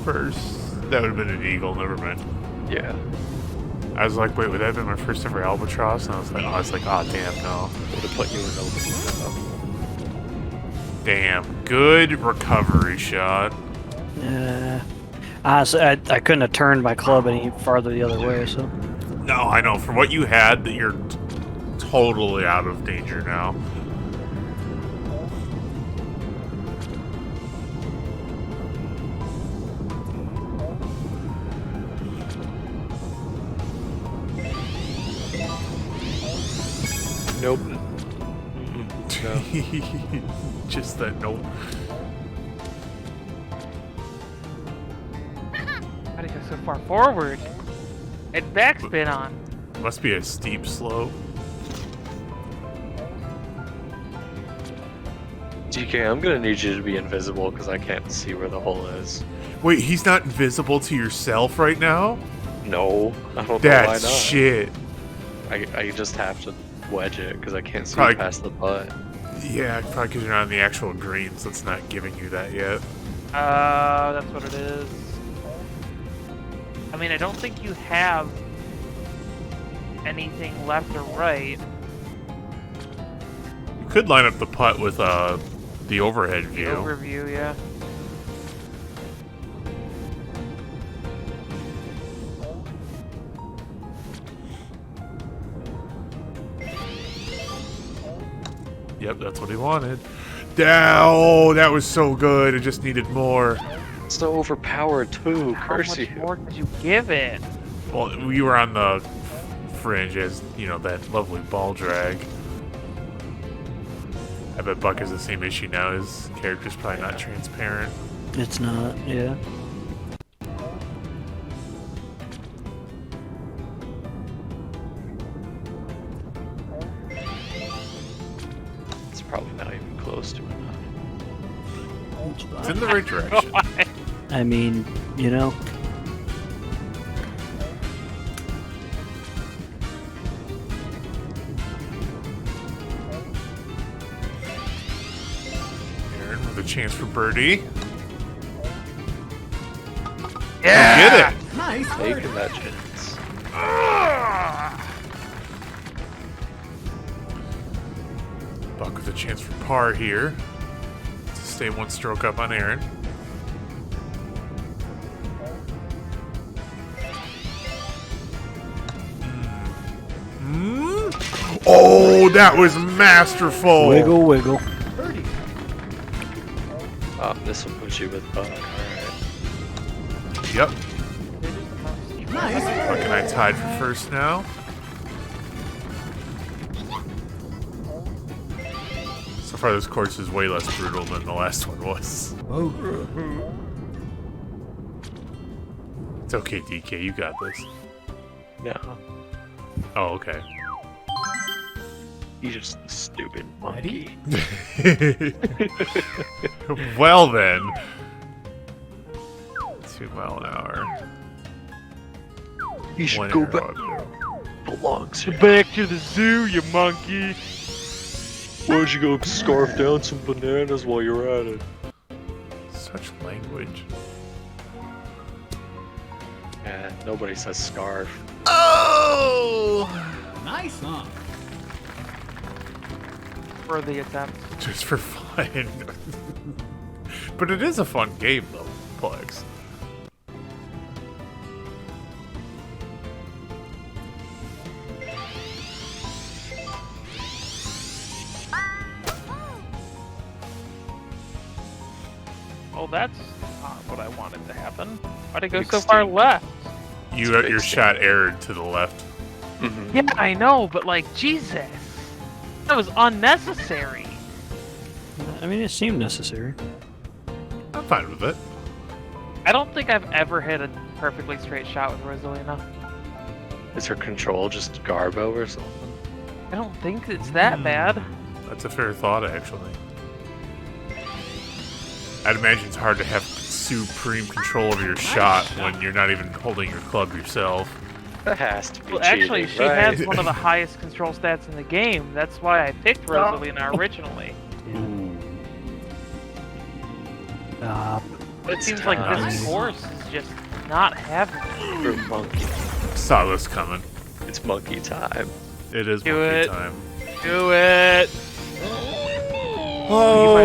first. That would have been an eagle, never mind. Yeah. I was like, wait, would that have been my first ever albatross? And I was like, oh damn, no. Would have put you in the Damn, good recovery shot. Honestly, I couldn't have turned my club any farther the other way, so. No, I know, for what you had, that you're totally out of danger now. Nope. Just that nope. How did he go so far forward? And backspin on. Must be a steep slope. DK, I'm gonna need you to be invisible because I can't see where the hole is. Wait, he's not invisible to yourself right now? No, I don't know why not. That's shit. I just have to wedge it because I can't see Probably- past the putt. Yeah, probably because you're not on the actual green, so it's not giving you that yet. That's what it is. I mean, I don't think you have anything left or right. You could line up the putt with the overhead view. Overview, yeah. Yep, that's what he wanted. Oh, that was so good. It just needed more. It's so overpowered too. How Curse much you. more could you give it? Well, we were on the fringe as, you know, that lovely ball drag. I bet Buck has the same issue now. His character's probably not transparent. It's not, yeah. It's probably not even close to enough. It's in the right direction. I mean, you know. Aaron with a chance for birdie. Yeah! Go get Nice Taking birdie. that chance. it. Buck with a chance for par here. To stay one stroke up on Aaron. Oh, that was masterful. Wiggle, wiggle. Birdie. Oh, this will put you with Buck. Alright. Yep. Nice Buck birdie. and I tied for first now. So far, this course is way less brutal than the last one was. Whoa. It's okay, DK. You got this. No, Oh, okay. you just stupid monkey. Well then. 2 mile an hour. You should 1 go arrow back. uphill. Belongs here. Back to the zoo, you monkey! Why don't you go scarf down some bananas while you're at it? Such language. Yeah, nobody says scarf. Oh! Nice, huh? For the attempt. Just for fun. But it is a fun game, though, Plex. Oh, that's not what I wanted to happen. Why'd it go so 16. far left? You It's a your big shot erred to the left. Mm-hmm. Yeah, I know, but like, Jesus! That was unnecessary! I mean, it seemed necessary. I'm fine with it. I don't think I've ever hit a perfectly straight shot with Rosalina. Is her control just Garbo or something? I don't think it's that bad. That's a fair thought, actually. I'd imagine it's hard to have supreme control of your shot when you're not even holding your club yourself. That has to be Well, actually, cheating, she right? has one of the highest control stats in the game. That's why I picked Rosalina originally. But it It's seems like time this course is just not having it. for monkey. Saw this coming. It's monkey time. It is Do monkey it. time. Do it! Oh! I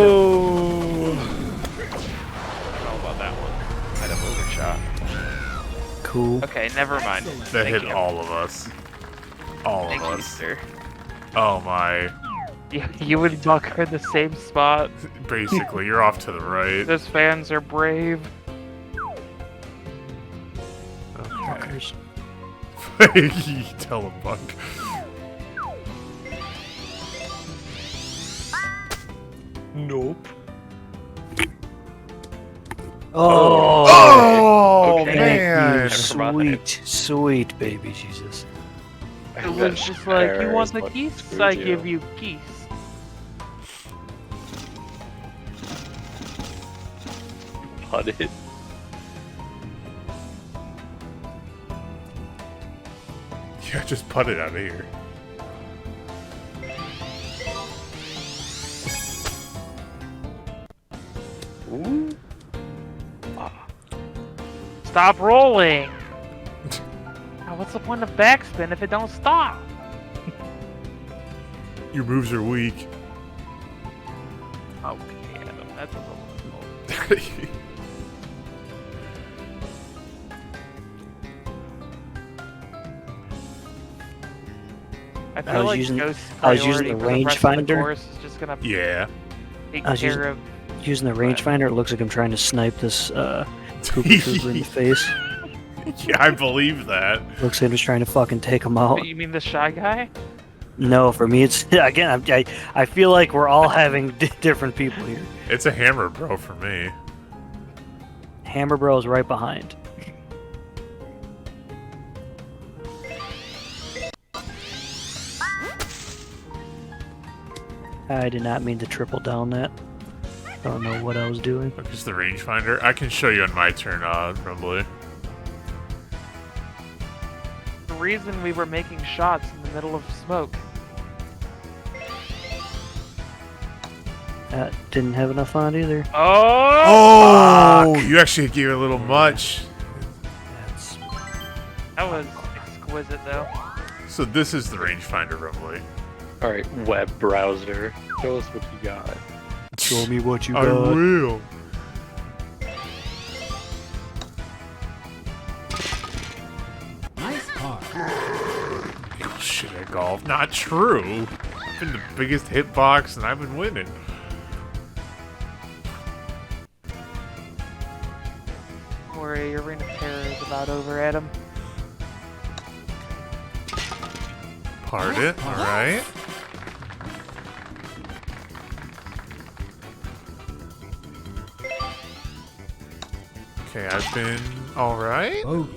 don't know about that one. Might have overshot. Cool. Okay, never mind. Excellent. That Thank hit you. all of us. All Thank of you, us. sir. Oh my. You and Buck are in the same spot. Basically, you're off to the right. Those fans are brave. Okay. Fuckers. You tell him, Buck. Nope. Oh, Oh, Okay. man! sweet, sweet baby Jesus. It was just like, you want the geese? I give you geese. Put it. Yeah, just put it out of here. Ooh. Stop rolling! Now, what's the point of backspin if it don't stop? Your moves are weak. Okay, Adam, that's a little difficult. I feel was like using- Ghost's I was using priority the for the rest of the rangefinder. course is just gonna Yeah. take I was care using- of. Using the rangefinder, it looks like I'm trying to snipe this Koopa Trooper in the face. Yeah, I believe that. Looks like I'm just trying to fucking take him out. You mean the shy guy? No, for me, it's again. I feel like we're all having different people here. It's a hammer, bro, for me. Hammer Bro's right behind. I did not mean to triple down that. I don't know what I was doing. Just the rangefinder. I can show you on my turn, Rumbly. The reason we were making shots in the middle of smoke. Didn't have enough on it either. Oh! Oh, you actually gave it a little much. That was exquisite, though. So this is the rangefinder, roughly. Alright, web browser. Show us what you got. Show me what you I got. will. Nice car. Oh, shit at golf. Not true. I've been the biggest hitbox and I've been winning. Don't worry, your reign of terror is about over, Adam. Part it. Alright. Okay, I've been alright. Oh,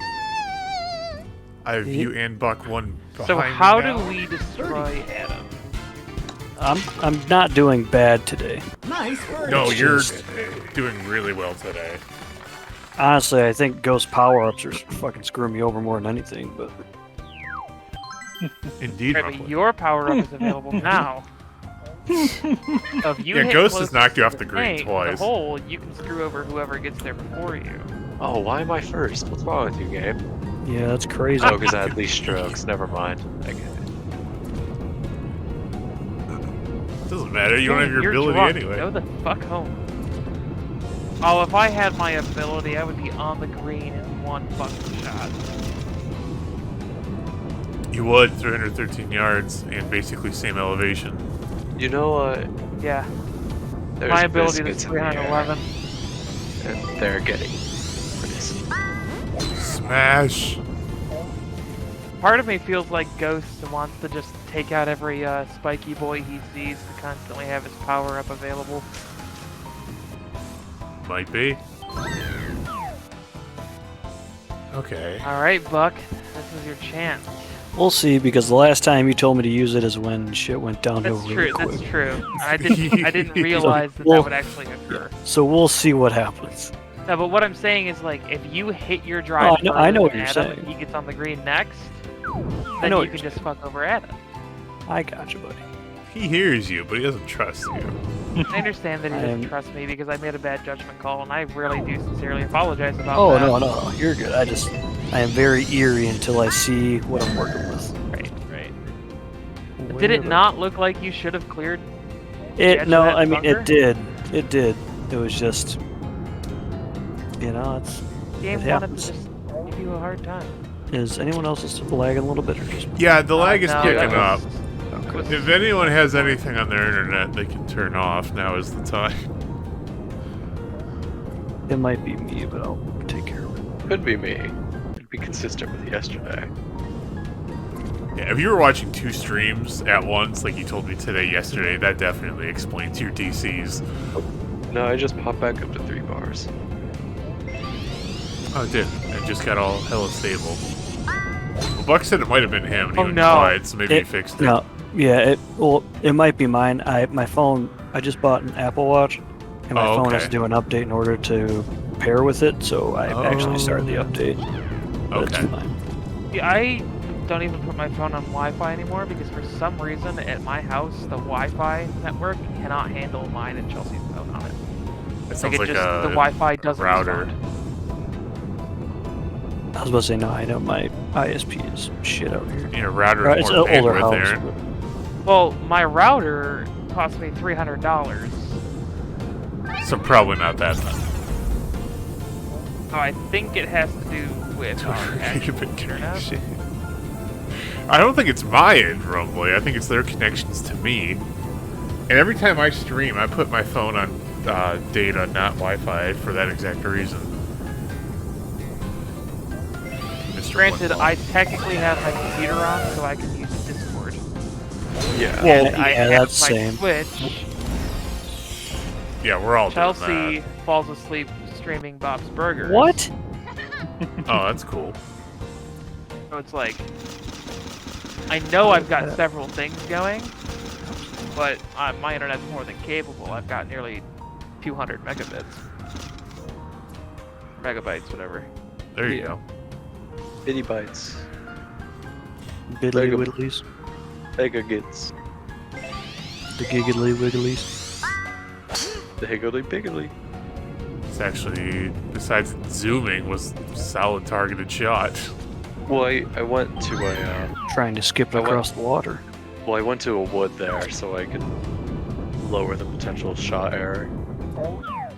I have you and Buck one behind So me how now. do we destroy Adam? I'm not doing bad today. nice birdie. No, you're Just- doing really well today. Honestly, I think ghost power-ups are fucking screwing me over more than anything, but Indeed, Right, Rumbly. but your power-up is available now. So if you Yeah, hit Ghost has closest knocked you to off the green tank, twice. The hole, you can screw over whoever gets there before you. Oh, why am I first? What's wrong with you, Gabe? yeah, that's crazy. Oh, because I had least strokes. Never mind. I get it. Doesn't matter. You don't have your You're ability drunk. anyway. Go the fuck home. Oh, if I had my ability, I would be on the green in one fucking shot. You would 313 yards and basically same elevation. You know what? Yeah, There's my ability is biscuits in the air, 311. and they're getting crisp. Smash. Part of me feels like Ghost wants to just take out every spiky boy he sees to constantly have his power-up available. Might be. Okay. Alright, Buck, this is your chance. We'll see, because the last time you told me to use it is when shit went downhill That's really true, quick. that's true. I didn't realize that Well, that would actually occur. So we'll see what happens. No, but what I'm saying is, like, if you hit your drive I know what further you're than Adam saying. and he gets on the green next, I then know you what can you're just fuck over Adam. I got you, buddy. He hears you, but he doesn't trust you. I understand that he doesn't I'm- trust me because I made a bad judgment call, and I really do sincerely apologize about Oh, that. no, you're good. I am very eerie until I see what I'm working with. Right, right. But did it not look like you should have cleared? the edge of No, that I mean, bunker? it did. It did. It was just, it's. Game It wanted happens. to just give you a hard time. Is anyone else is lagging a little bit or just? Yeah, the lag is No, picking that up. was- Okay. If anyone has anything on their internet they can turn off, now is the time. It might be me, but I'll take care of it. Could be me. It'd be consistent with yesterday. Yeah, if you were watching two streams at once, like you told me today, yesterday, that definitely explains your DCs. No, I just popped back up to 3 bars. Oh, it did. It just got all hella stable. Well, Buck said it might have been him, and he Oh, went no. quiet, so maybe he fixed it. No, yeah, it might be mine. My phone. I just bought an Apple Watch, and my Oh, phone has okay. to do an update in order to pair with it. So I actually started the update. But Okay. It's fine. Yeah, I don't even put my phone on Wi-Fi anymore because for some reason at my house the Wi-Fi network cannot handle mine and Chelsea's phone on it. That sounds like it just, a the Wi-Fi doesn't router. respond. I was about to say no. I know my ISP is shit out here. You know, router Right, is it's an more older bandwidth, house. Aaron. Well, my router cost me $300. So probably not that then. So I think it has to do with our actual Gigabit internet. connection. I don't think it's my end, Rumbly. I think it's their connections to me. And every time I stream, I put my phone on data, not Wi-Fi, for that exact reason. Mr. Granted, One I technically have my computer on, so I can use Discord. Yeah. Well, And I yeah, have that's my same. Switch. Yeah, we're all Chelsea doing falls asleep streaming Bob's Burgers. What? that. Oh, that's cool. So it's like, I know I've got several things going, but my internet's more than capable. I've got nearly 200 megabits. Megabytes, whatever. There you go. Bitty bites. Biddly Mega- widdlies. Mega gets. The giggly wigglies. The higgledy piggledy. It's actually, besides zooming, was a solid targeted shot. Well, I went to a Trying to skip I went- across the water. well, I went to a wood there so I could lower the potential shot error.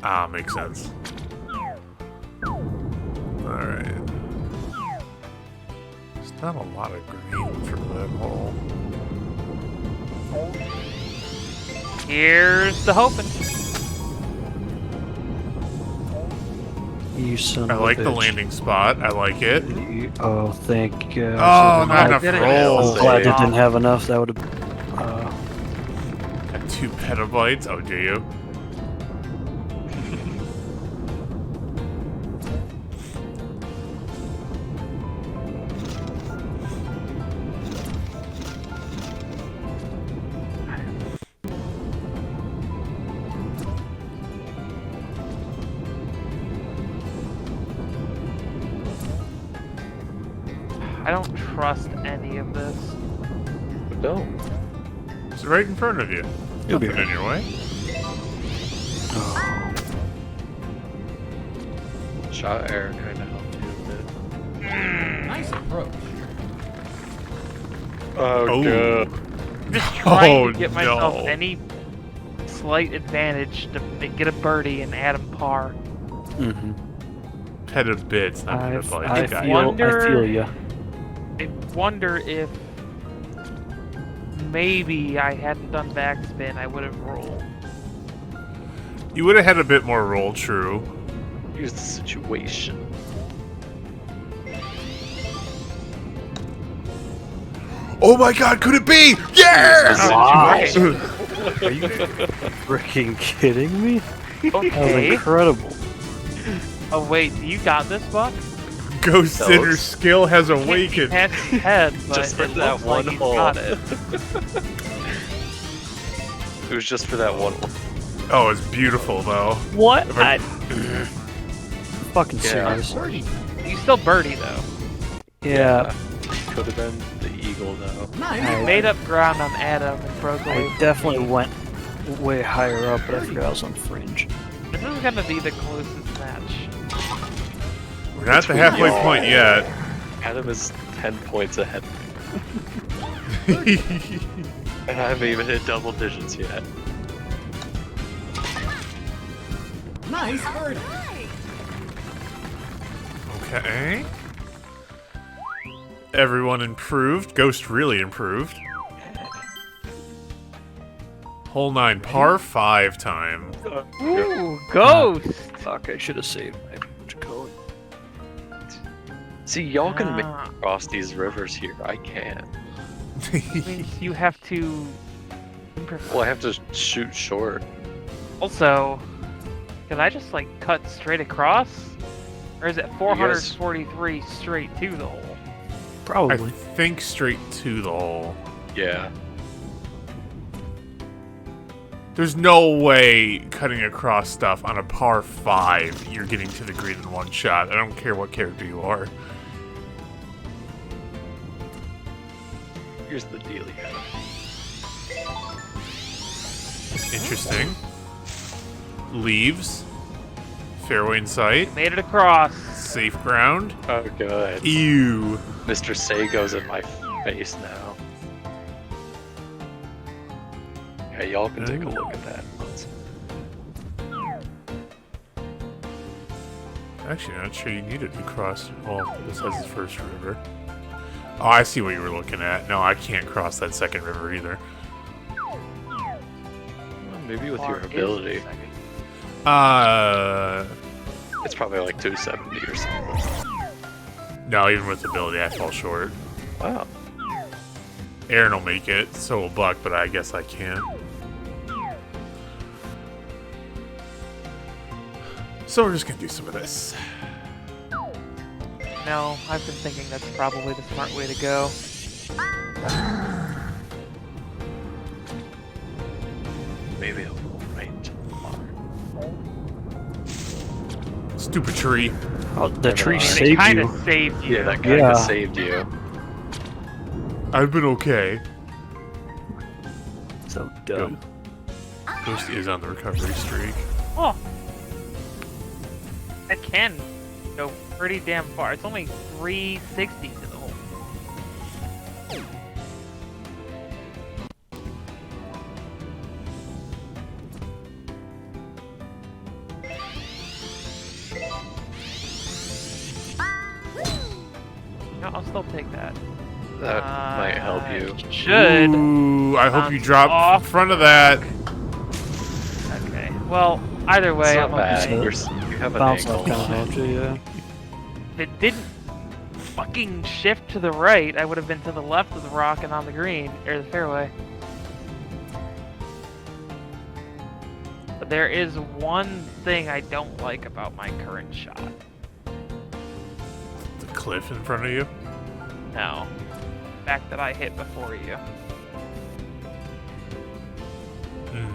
Ah, makes sense. Alright. There's not a lot of green for that hole. Here's the hoping. You son I of a like the bitch. landing spot. I like it. Oh, thank you. Oh, not enough did it. rolls. I'm glad Save. it didn't have enough. That would have. Got 2 petabytes. Oh, do you? I don't trust any of this. No. It's right in front of you. You'll be Nothing right. in your way. Oh, Shot error kind of helped you a bit. Nice approach. Oh, Oh. God. I'm just trying Oh, to get myself no. any slight advantage to get a birdie and add him par. mm-hmm. Petabits, not I petabytes. Got you. wonder- feel ya. I wonder if maybe I hadn't done backspin, I would have rolled. You would have had a bit more roll, true. Here's the situation. Oh my god, could it be? Yeah! Wow. Okay. Are you freaking kidding me? That was Okay. incredible. Oh wait, you got this, Buck? Ghost That Sinner was- skill has Can't be awakened. past his head, but Just for it that looks like one he's hole. got it. It was just for that one. Oh, it's beautiful though. What? If I- Fucking Yeah. serious. Birdie. You still birdie though. Yeah, Could have been the eagle though. Nice. I- Made up ground on Adam and broke away. I from definitely me. went way higher up, but I forgot I was on fringe. This is gonna be the closest match. We're not at the halfway y'all. point yet. Adam is 10 points ahead. And I haven't even hit double digits yet. Nice birdie. Okay. Everyone improved. Ghost really improved. Hole 9, par 5 time. Ooh, ghost! Fuck, I should have saved my code. See, y'all can make Ah. cross these rivers here. I can't. Means you have to improvise. Well, I have to shoot short. Also, can I just like cut straight across? Or is it 443 straight to the hole? I Probably. think straight to the hole. Yeah. There's no way cutting across stuff on a par 5 you're getting to the green in one shot. I don't care what character you are. Here's the dealio. Interesting. Leaves. Fairway in sight. Made it across. Safe ground. Oh, good. Ew. Mr. Sago's in my face now. Yeah, y'all can take a Ooh. look at that. Actually, not sure you needed to cross. Well, this has the first river. Oh, I see what you were looking at. No, I can't cross that second river either. Well, maybe with Or your is ability. the second. It's probably like 270 or something. No, even with ability, I fall short. Wow. Aaron will make it, so will Buck, but I guess I can't. So we're just gonna do some of this. No, I've been thinking that's probably the smart way to go. Maybe I'll go right to the bar. Stupid tree. Oh, the tree It It saved kind you. of saved you. Yeah, that kind Yeah. of saved you. I've been okay. So dumb. Ghost is on the recovery streak. Oh, that can go pretty damn far. It's only 360 to the hole. still take that. That might help you. Should. Ooh, I hope you Bounce drop off. in front of that. Okay. Well, either way, It's I'm not bad. okay. You have an Bounce angle. off kind of helped you, yeah. If it didn't fucking shift to the right, I would have been to the left of the rock and on the green, or the fairway. But there is one thing I don't like about my current shot. The cliff in front of you. No. The fact that I hit before you. Hmm.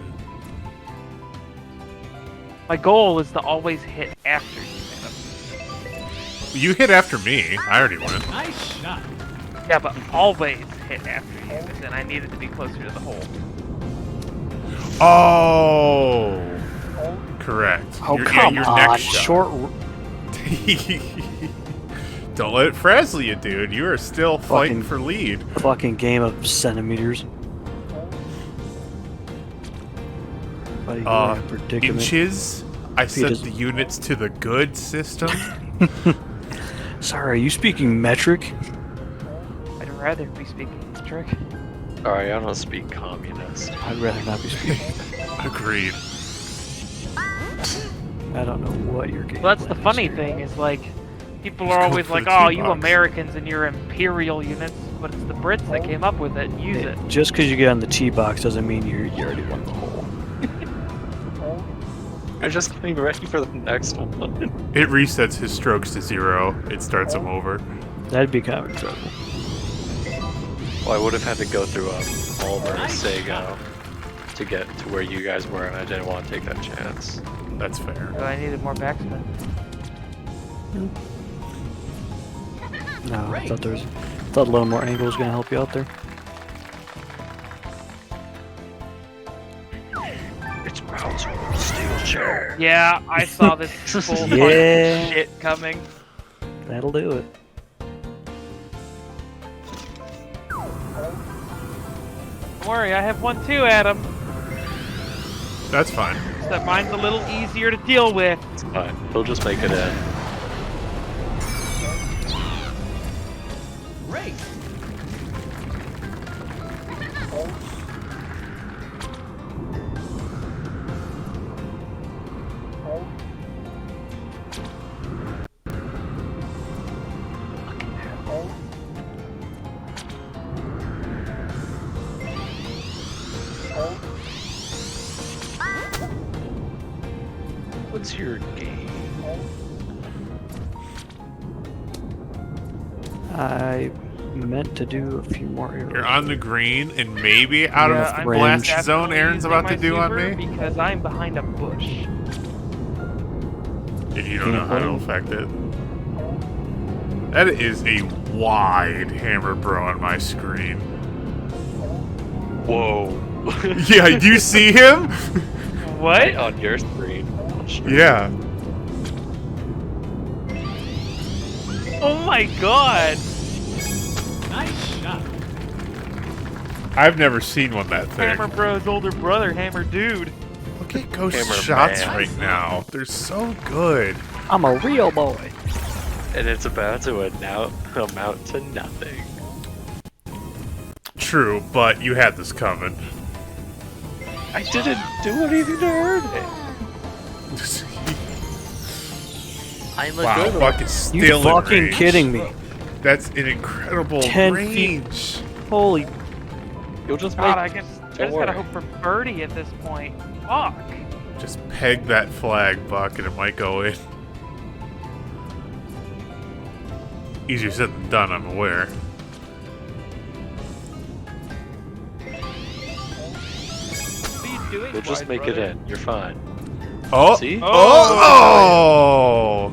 My goal is to always hit after you hit him. You hit after me. I already went. Nice shot. Yeah, but always hit after you, and then I needed to be closer to the hole. Oh, correct. Oh, Your- come your on. next shot. Short. Don't let it frazzle you, dude. You are still fighting Fucking- for lead. Fucking game of centimeters. Buddy, you're in a predicament. Inches. I set does- the units to the good system. Sorry, are you speaking metric? I'd rather be speaking trick. Sorry, I don't speak communist. I'd rather not be speaking. Agreed. I don't know what your game. Well, that's the plan is funny here. thing is like, people Just are go always for like, the "Oh, tee you box." Americans and your imperial units," but it's the Brits that came up with it and use it. Just because you get on the tee box doesn't mean you already won the hole. I'm just getting ready for the next one. It resets his strokes to 0. It starts him over. That'd be kind of incredible. Well, I would have had to go through Palmer, Sago to get to where you guys were, and I didn't want to take that chance. That's fair. So I needed more backspin. No, I thought a little more angle was gonna help you out there. It's Bowser, steel chair. Yeah, I saw this full fucking Yeah. shit coming. That'll do it. Don't worry, I have one too, Adam. That's fine. Except mine's a little easier to deal with. It's fine. He'll just make it in. Great. What's your game? I meant to do a few more arrows. You're on the green and maybe out Yeah, of the I'm blast definitely zone Aaron's using about my to do on super me. because I'm behind a bush. If you don't know how to affect it. That is a wide hammer bro on my screen. Whoa. Yeah, do you see him? What? On your screen. Yeah. Oh my god! Nice shot. I've never seen one that thick. Hammer Bro's older brother, Hammer Dude. Look at Ghost Hammer shots man. right now. They're so good. I'm a real boy. And it's about to amount to nothing. True, but you had this coming. I didn't do anything to earn it. I'm a Wow, good one. Buck is still You in fucking range. kidding me? That's an incredible 10 range. feet. Holy. You'll just make. God, I just gotta worry. hope for birdie at this point. Fuck. Just peg that flag, Buck, and it might go in. Easier said than done, I'm aware. What are you doing? You'll just wide make brother? it in. You're fine. Oh! See? Oh!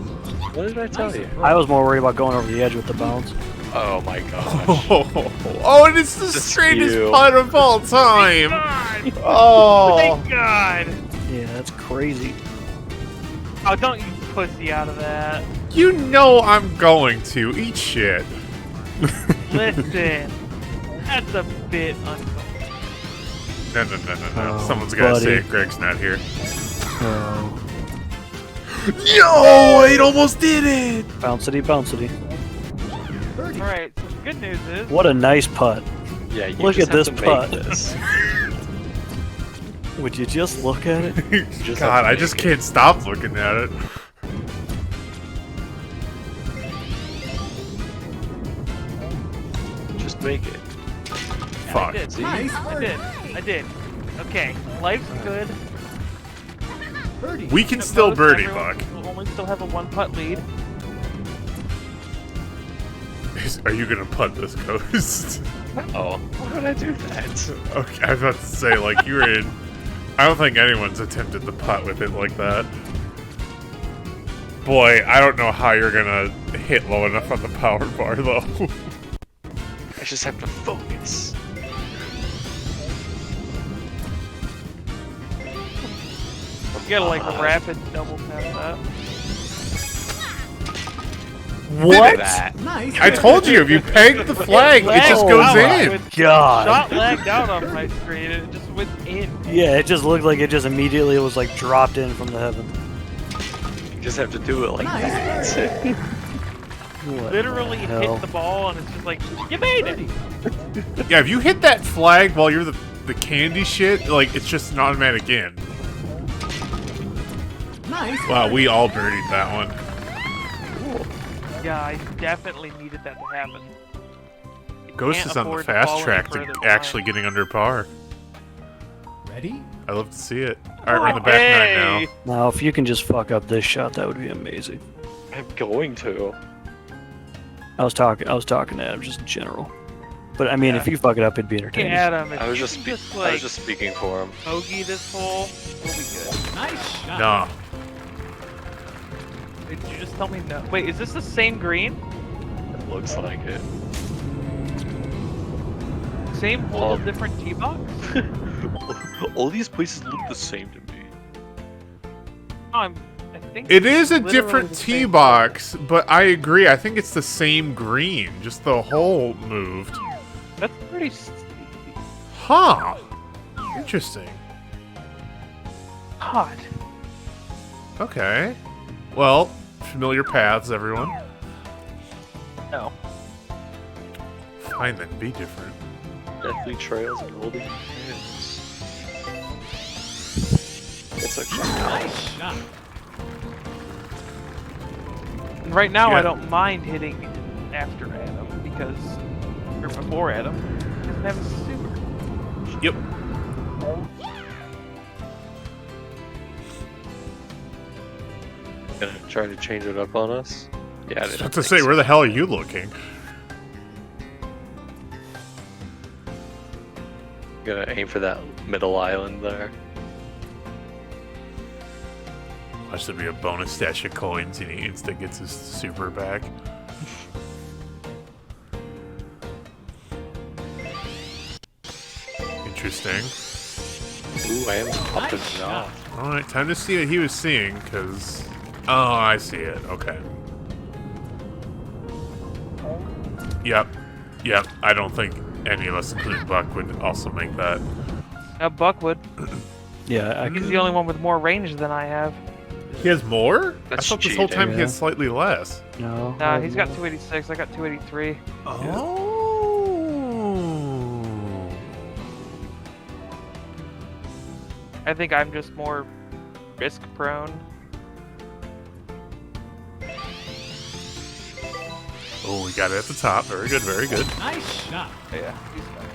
What did I tell you? I was more worried about going over the edge with the bounce. Oh my gosh. Oh, and it's the Just straightest you. putt of all time! God! Oh! Thank God! Yeah, that's crazy. Oh, don't you pussy out of that. You know I'm going to. Eat shit. Listen, that's a bit uncomfortable. No. Oh, Someone's gotta buddy. say it. Greg's not here. Oh. Yo! It almost did it! Bouncity, bouncity. Birdie. Alright, good news is... What a nice putt. Yeah, you Look just at this have to putt. make this. Would you just look at it? Just God, have to I make just it. can't stop looking at it. Just make it. Fuck. I did. See? I did. Okay, life's good. Birdie. We can At still most, birdie, everyone Buck. will only still have a 1-putt lead. Are you gonna putt this Ghost? Oh, why would I do that? Okay, I was about to say, like, you're in. I don't think anyone's attempted to putt with it like that. Boy, I don't know how you're gonna hit low enough on the power bar, though. I just have to focus. You gotta like rapid double tap that. What? That. Nice. I told you, if you peg the flag, it just goes in. God. Shot lagged out on my screen and it just went in. Yeah, it just looked like it just immediately was like dropped in from the heaven. You just have to do it like Nice. that. What Literally the hell? hit the ball and it's just like, you made it! Yeah, if you hit that flag while you're the candy shit, like, it's just an automatic in. Nice. Wow, we all birdied that one. Yeah, I definitely needed that to happen. Ghost Can't is on the afford to fast fall any track to further actually behind. getting under par. Ready? I love to see it. Alright, we're on the back nine Hey! now. Now, if you can just fuck up this shot, that would be amazing. I'm going to. I was talking to Adam just in general. But I mean, if you fuck it up, it'd be Okay, entertaining. Adam, if I was you just, can I was just speaking for him. bogey this hole, we'll be good. Nice shot. No. Did you just tell me no? Wait, is this the same green? It looks like it. Same hole, different tee box? All these places look the same to me. Oh, I think It is a literally different the tee same box, but I agree. I think it's the same green, just the hole moved. hole. That's pretty. Huh. Interesting. Hot. Okay. Well, familiar paths, everyone. No. Fine then, be different. Deathly trails and golden hills. It's a Nice shot. And right now, Yeah. I don't mind hitting after Adam because, or before Adam, he doesn't have a super. Yep. gonna try to change it up on us. Yeah, I I was didn't about to think say, so. where the hell are you looking? Gonna aim for that middle island there. Watch there be a bonus stash of coins and he insta gets his super back. Interesting. Ooh, I am up and Nice down. Alright, time to see what he was seeing, because... Oh, I see it. Okay. Yep. Yep. I don't think any of us, including Buck, would also make that. Buck would. Yeah, I He's can. the only one with more range than I have. He has more? That's I thought this whole cheating. time he had slightly less. No. Nah, he's got 286. I got 283. Oh. I think I'm just more risk prone. Oh, we got it at the top. Very good, very good. Nice shot. Yeah, he's fine.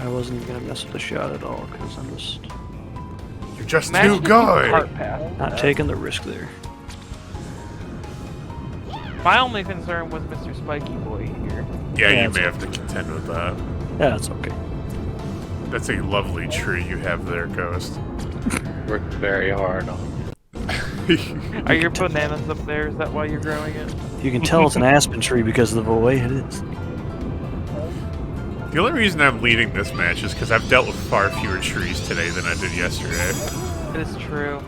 I wasn't gonna mess with the shot at all because I'm just You're just Imagine too if you good. cart path. not taking the risk there. My only concern was Mr. Spiky Boy here. Yeah, you it's may have to contend with that. Yeah, that's okay. That's a lovely tree you have there, Ghost. Worked very hard on Are your bananas up there? Is that why you're growing it? You can tell it's an aspen tree because of the way it is. The only reason I'm leading this match is because I've dealt with far fewer trees today than I did yesterday. It is true.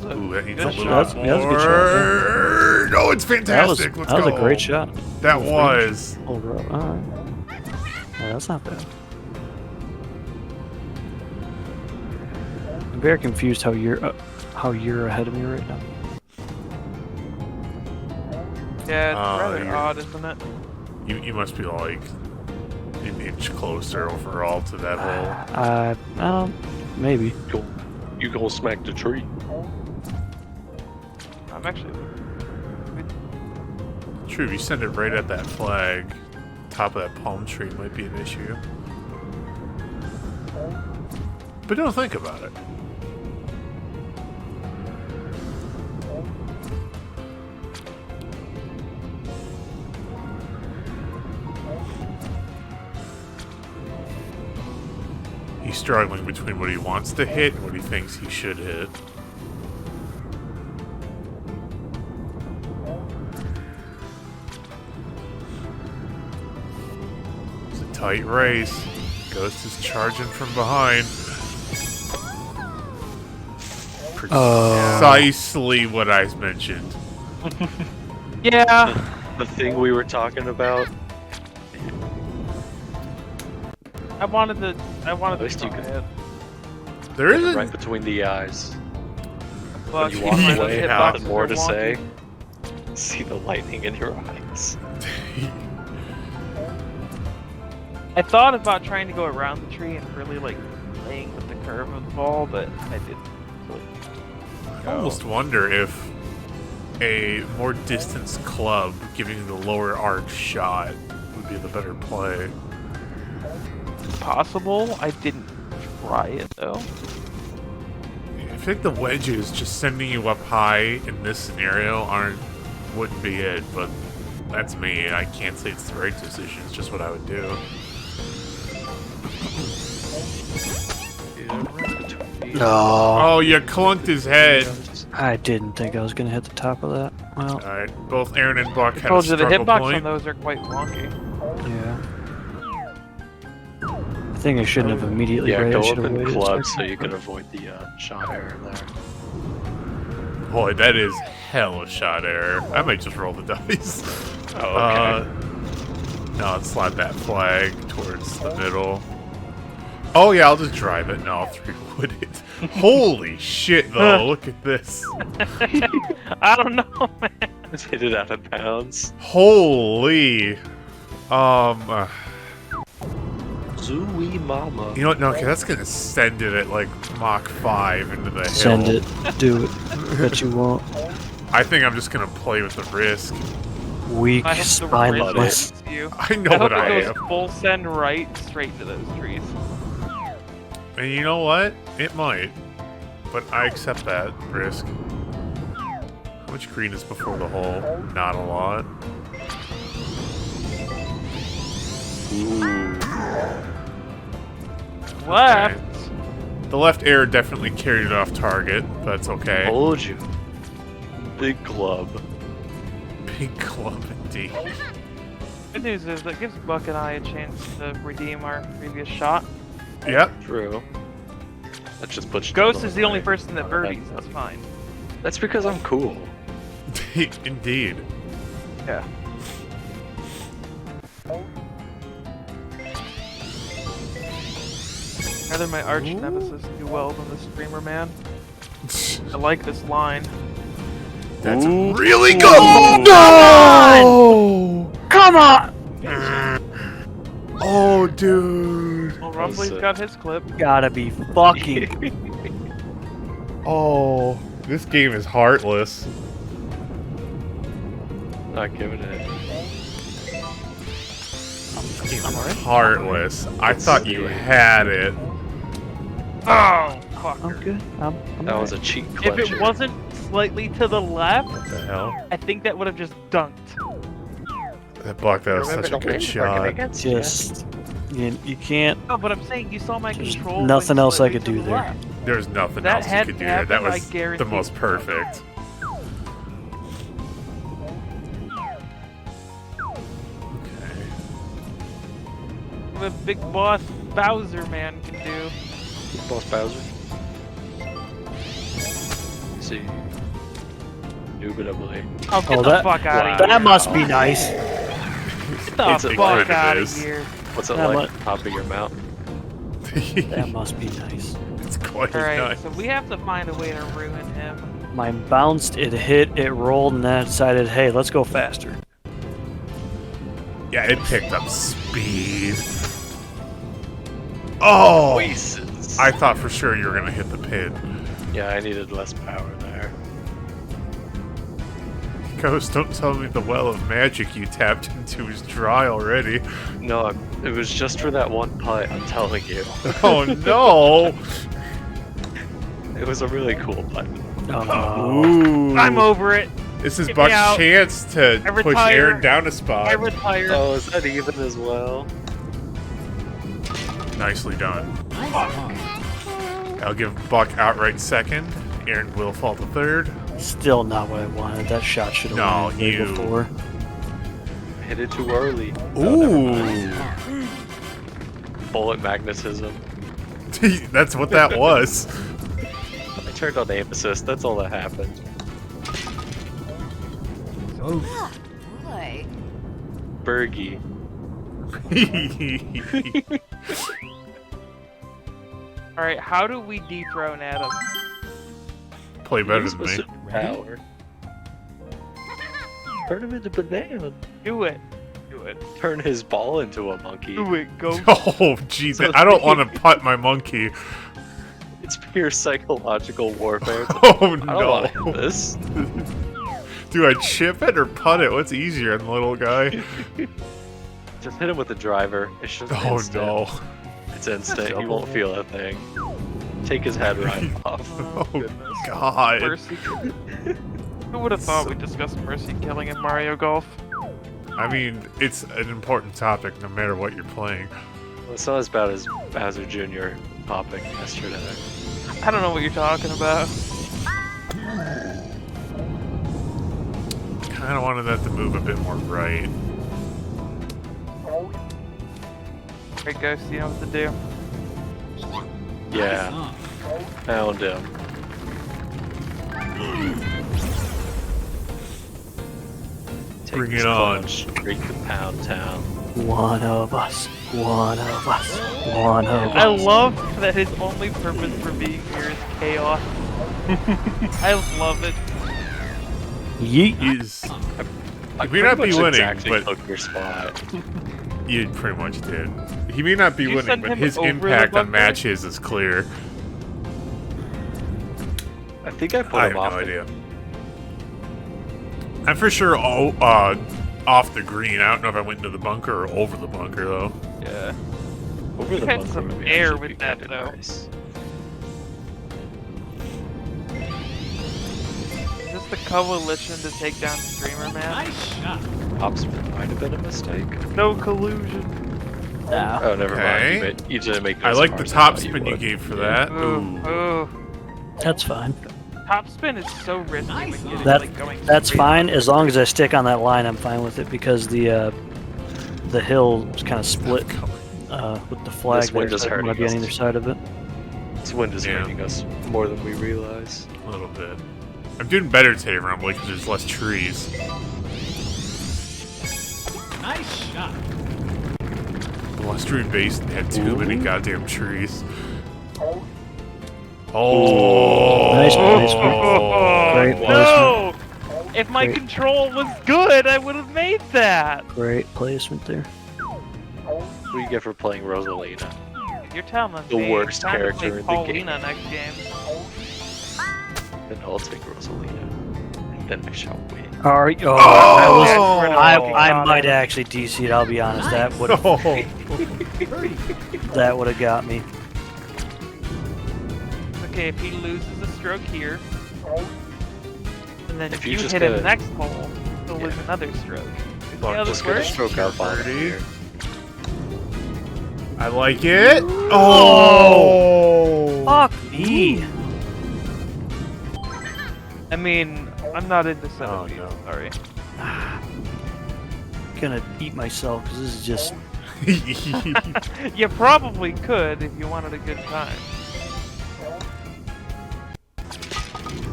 Ooh, that needs a Good little shot. more. That was a good shot, No, it's fantastic. That Let's was go. a great shot. That was. Overall, alright. Yeah, that's not bad. I'm very confused how you're ahead of me right now. Yeah, Yeah, it's rather you're- odd, isn't it? You must be like an inch closer overall to that hole. Maybe. You gonna smack the tree. I'm actually. True, if you send it right at that flag, top of that palm tree might be an issue. But don't think about it. He's struggling between what he wants to hit and what he thinks he should hit. It's a tight race. Ghost is charging from behind. Precisely what I mentioned. Yeah. The thing we were talking about. I wanted to least you try could- it. There isn't. Right between the eyes. But You you walk find away, out nothing more to say. See the lightning in your eyes. I thought about trying to go around the tree and really like playing with the curve of the ball, but I didn't. I almost wonder if a more distance club giving the lower arc shot would be the better play. Possible. I didn't try it though. I think the wedges just sending you up high in this scenario wouldn't be it, but that's me. I can't say it's the right decision. It's just what I would do. No. Oh, you clunked his head. I didn't think I was gonna hit the top of that. Well, Alright, both Aaron and Buck I had a told you the struggle hitbox point. on those are quite wonky. yeah. I think I shouldn't have immediately Yeah, read go it. up Should have in waited. club so you can avoid the shot error there. Boy, that is hella shot error. I might just roll the dice. Oh, okay. No, let's slide that flag towards the middle. Oh yeah, I'll just drive it. No, I'll three-wood it. Holy shit, though! Look at this. I don't know, man. Just hit it out of bounds. Holy. Zooey mama. You know what? No, okay, that's gonna send it at like Mach 5 into the hill. Send it. Do it. Bet you won't. I think I'm just gonna play with the risk. Weak, I hope the spineless. wrist hits you. I know I hope what I it am. goes full send right straight into those trees. And you know what? It might. But I accept that risk. How much green is before the hole? Not a lot. Ooh. Left. The left air definitely carried it off target. That's okay. Told you. Big club. Big club indeed. Good news is that gives Buck and I a chance to redeem our previous shot. Yep. True. That just puts you Ghost down is the only way. person that birdies. That's fine. That's because I'm cool. Indeed. Yeah. Rather my arch nemesis do well than the streamer man. I like this line. That's Ooh. really good. No! Come on! Oh, dude. Well, Rumbly's got his clip. Gotta be fucking. Oh, this game is heartless. Not giving it. This game is heartless. I thought you had it. Oh, I'm fucker. good. I'm That was a cheat clutcher. If it wasn't slightly to the left, What the hell? I think that would have just dunked. That Buck, that was such a good shot. just. You can't. No, but I'm saying you saw my There's control. nothing going else I slightly could to do the there. left. There's nothing That else you had could to do there. That happen, I was guarantee the most you. perfect. Okay. What Big Boss Bowser man can do. Boss Bowser. See. Indubitably. Oh, get Oh, the that- fuck out wow. of here. That must be nice. Get the It's a fuck good out of is. here. What's it That like? Top of your mouth. That must be nice. It's quite Alright, nice. so we have to find a way to ruin him. Mine bounced, it hit, it rolled, and then I decided, hey, let's go faster. Yeah, it picked up speed. Oh! Voices. I thought for sure you were gonna hit the pin. Yeah, I needed less power there. Ghost, don't tell me the well of magic you tapped into is dry already. No, it was just for that one putt, I'm telling you. Oh no! It was a really cool putt. Ooh. I'm over it. This is Get me Buck's out. chance to I push retire. Aaron down a spot. I retired. Oh, is that even as well? Nicely done. Nice one. I'll give Buck outright second. Aaron will fall to third. Still not what I wanted. That shot should have No, went way you- before. Hit it too early. Ooh! Bullet magnetism. That's what that was. I turned on aim assist, that's all that happened. So Boy. Bergie. All right, how do we dethrone Adam? Play better Use than my me. superpower. Turn him into banana. Do it. Do it. Turn his ball into a monkey. Do it. Go. Oh, jeez. I don't want to putt my monkey. It's pure psychological warfare. It's like, Oh, I don't want to no. hit this. Do I chip it or putt it? What's easier on the little guy? Just hit him with the driver. It's just Oh, instant. no. It's instant. He won't feel a thing. Take his head right off. Oh, God. Mercy. Who would have thought we discussed mercy killing in Mario Golf? I mean, it's an important topic no matter what you're playing. It's not as bad as Bowser Jr. popping yesterday. I don't know what you're talking about. Kind of wanted that to move a bit more right. Alright, Ghost, you know what to do. Yeah, Nice on. found him. Take Bring this it on. punch Straight to Pound Town. One of us. One of us. One of I us. love that his only purpose for being here is chaos. I love it. Yeet. He's, I He may not pretty be much winning, exactly but- took your spot. you pretty much did. He may not be Did you winning, send but him his over the impact on bunker? matches is clear. I think I put I him have off. no the- idea. I'm for sure off the green. I don't know if I went into the bunker or over the bunker, though. Yeah. Over the had bunker some would be air actually with be that, kinda though. nice. Is this the coalition to take down Streamer Man? Nice shot. Topspin might have been a mistake. No collusion. Nah. Oh, never Okay. mind. You didn't make I those like the cars top thought you spin you would. gave for that. Ooh. Ooh. Ooh. That's fine. Top spin is so risky when getting That- like going That's straight fine up. as long as I stick on that line. I'm fine with it because the hill is kind of split with the flag. This wind there, is so I can hurting be on us. either side of it. This wind is Yeah. hurting us more than we realize. A little bit. I'm doing better today, Rumble, because there's less trees. Nice shot. The last tree base had too many goddamn trees. Oh! Nice placement. Great placement. No! If my Great. control was good, I would have made that. Great placement there. What do you get for playing Rosalina? You're telling The me worst it's time to character play in the Paulina next game. Then I'll take Rosalina. And then I shall win. Are you? Oh, I might actually DC'd. I'll be honest. That would Oh. that would have got me. Okay, if he loses a stroke here, and then If if you you just hit get him a- next hole, he'll lose Yeah. another stroke. See Fuck, how this Just get a works? stroke out ball Birdie. here. I like it. Oh! Fuck me. I mean, I'm not into Oh, centipede. no. Sorry. Gonna eat myself because this is just. You probably could if you wanted a good time.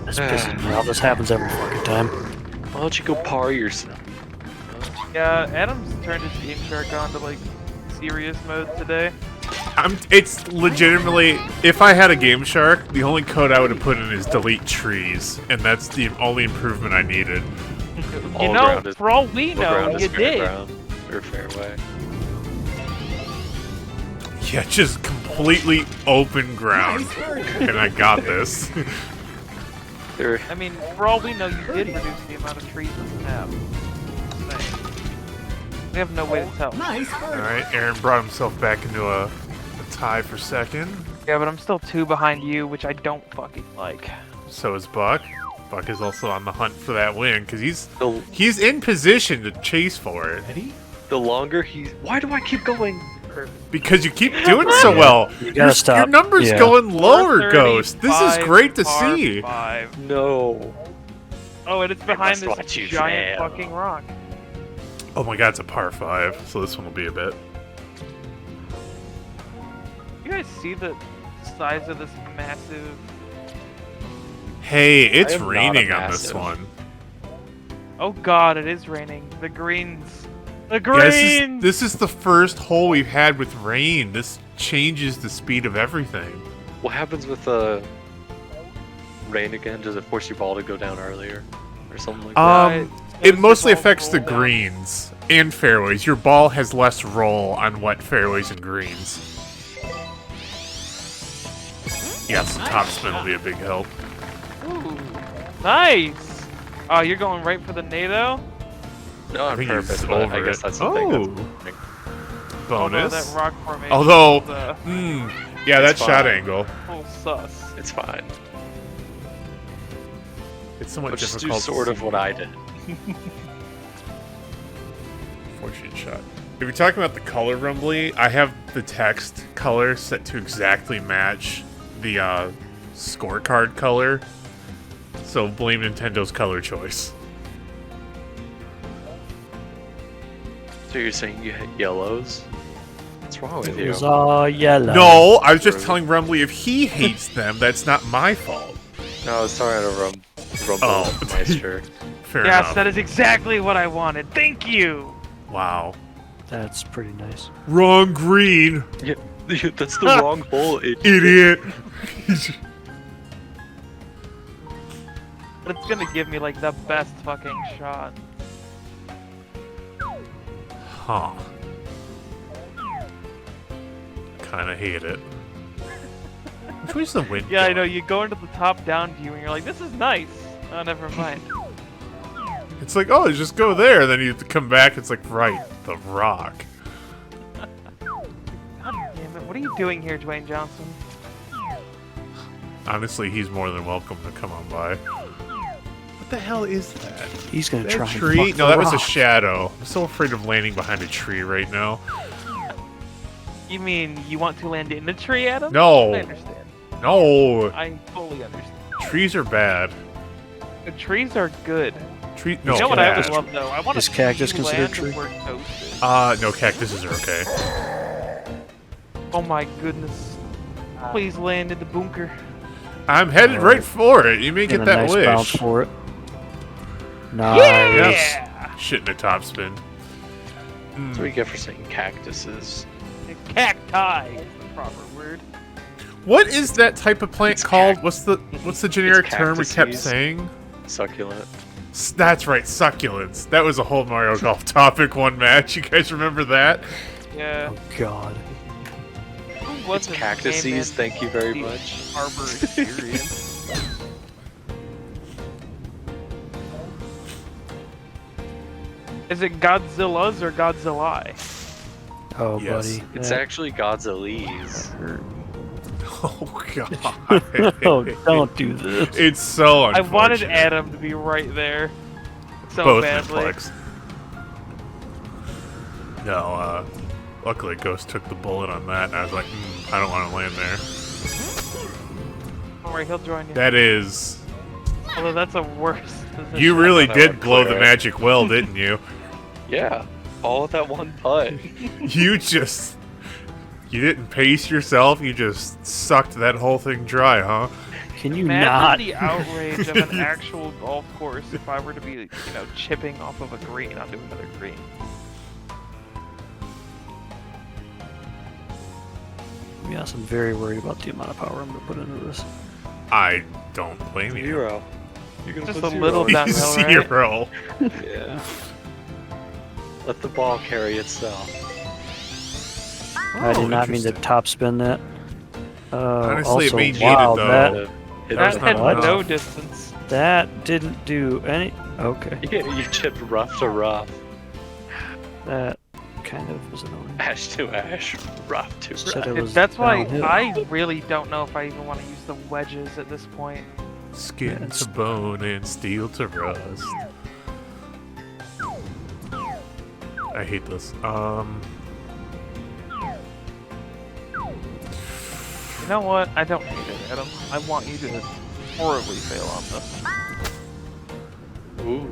This pisses me off. This happens every fucking time. Why don't you go par yourself? Yeah, Adam's turned his Game Shark on to like serious mode today. It's legitimately, if I had a Game Shark, the only code I would have put in is delete trees, and that's the only improvement I needed. You know, for all we know, you did. Ground. or fairway. Yeah, just completely open ground. And I got this. There, I mean, for all we know, you did reduce the amount of trees in the map. We have no way to tell. Nice birdie. Alright, Aaron brought himself back into a tie for second. Yeah, but I'm still 2 behind you, which I don't fucking like. So is Buck. Buck is also on the hunt for that win because the, he's in position to chase for it. Ready? the longer he... Why do I keep going? Because you keep doing so well. You gotta stop. Your number's Yeah. going lower, Ghost. This is 435 great to par see. 5. No. Oh, and it's behind must this watch you giant fail. fucking rock. Oh my god, it's a par 5, so this one will be a bit. You guys see the size of this massive... Hey, it's I am not a raining on this massive. one. Oh god, it is raining. The greens. The Yeah, greens! this is the first hole we've had with rain. This changes the speed of everything. What happens with rain again? Does it force your ball to go down earlier? Or something like that? Yeah, It mostly all affects the roll down. greens and fairways. Your ball has less roll on wet fairways and greens. Yeah, some top spin will be a big help. Ooh, nice! Oh, you're going right for the NATO? No, I on think he's purpose, but I over guess it. that's the thing. Oh. That's Although Bonus. that rock formation Although, is, yeah, that It's shot fine. angle. full sus. it's fine. It's somewhat But just do difficult. sort to of see. what I did. Fortunate shot. If you're talking about the color rumbly, I have the text color set to exactly match the scorecard color. So blame Nintendo's color choice. So you're saying you hit yellows? What's wrong with It you? was all yellow. No, I was just telling Rumbly if he hates them, that's not my fault. No, I was talking to Rumble Oh. Meister. Fair Yes, enough. that is exactly what I wanted. Thank you! Wow. That's pretty nice. Wrong green, Yeah, that's the wrong hole. idiot. But it's gonna give me like the best fucking shot. Huh. Kinda hate it. Which way's the wind Yeah, I going? know, you go into the top-down view and you're like, this is nice. Oh, never mind. It's like, oh, just go there. Then you have to come back. It's like, right, the rock. God damn it, what are you doing here, Dwayne Johnson? Honestly, he's more than welcome to come on by. What the hell is that? He's gonna That try and tree? fuck No, the that was a rock. shadow. I'm so afraid of landing behind a tree right now. You mean you want to land in the tree, Adam? No. I understand. No, I fully understand. trees are bad. The trees are good. No, You know what I would bad. love though? I want Is to cactus considered a tree? Where toast is. No, cactuses are okay. Oh my goodness. Please land in the bunker. I'm headed right for it. You may Get get a that nice wish. bounce for it. Nice. Yeah! Shit in a topspin. That's what you get for saying cactuses. Cacti is the proper word. What is that type of plant It's called? What's the generic term we kept cactuses. saying? Succulent. That's right, succulents. That was a whole Mario Golf topic one match. You guys remember that? Yeah. Oh god. Who It's wasn't cactuses, Game Man thank you very the much. Harbor experience. Is it Godzilla's or Godzilla? Oh Yes. buddy. It's That actually Godzilla's. hurt. Oh god. Oh, don't do this. It's so I unfortunate. wanted Adam to be right there. So Both badly. Midplex. No, luckily Ghost took the bullet on that, and I was like, I don't want to land there. Don't worry, he'll join you. That is... Although that's a worse position. You really that did would blow the clear it. magic well, didn't you? Yeah, all with that one putt. You just... You didn't pace yourself, you just sucked that whole thing dry, huh? Can you Imagine not? the outrage of an actual golf course if I were to be, chipping off of a green onto another green. Yes, I'm very worried about the amount of power I'm gonna put into this. I don't blame you. Zero. You're gonna Just put a little zero. downhill, right? Zero. Yeah. Let the ball carry itself. I did not mean to interesting. top spin that. Honestly, it also, may need wow, it, though. Hit That That's it had not no enough. distance. that didn't do any. Okay, Yeah, you chipped rough to rough, that kind of was annoying. ash to ash, rough to Said rough. it was That's why downhill. I really don't know if I even want to use the wedges at this point. Skin Yes. to bone and steel to rust. I hate this. You know what? I don't need it, Adam. I want you to horribly fail on this. Ooh.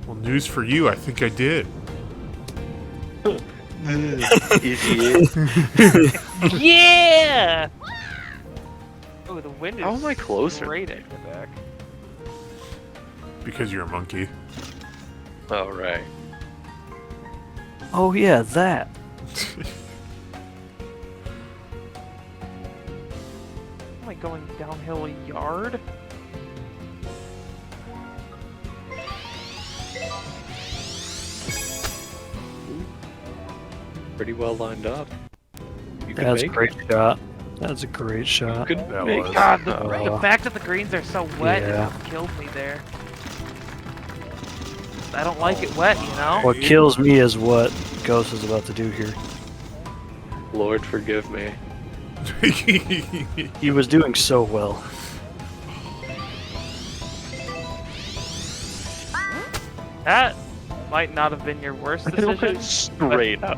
Well, news for you. I think I did. Idiot. Yeah! Oh, the wind is How am I closer? great at the back. Because you're a monkey. Oh, right. Oh yeah, that. Am I going downhill a yard? Pretty well lined up. You can That's a make great shot. That's a great shot. You could That make was. God, the Oh. fact that the greens are so wet Yeah. killed me there. I don't like it wet, you know? What kills me is what Ghost is about to do here. Lord forgive me. He was doing so well. That might not have been your worst decision. Straight up.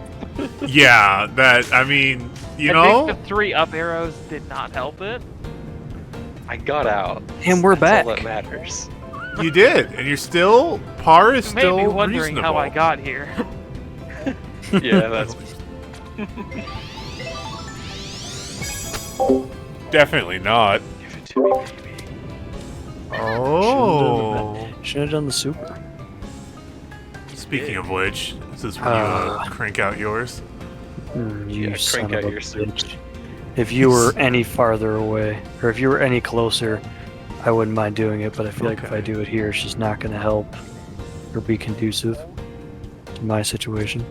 Yeah, that, I mean, you I know? think the 3 up arrows did not help it. I got out. And we're That's all back. that matters. You did, and you're still, par is It made still me wondering reasonable. how I got here. Yeah, that's Definitely not. give it to me, baby. Oh. Should have done the super. Speaking of which, this is when you crank out yours. You Yeah, son crank of out a your super. bitch. If you were any farther away, or if you were any closer, I wouldn't mind doing it, but I feel like if I Okay. do it here, it's just not going to help or be conducive to my situation.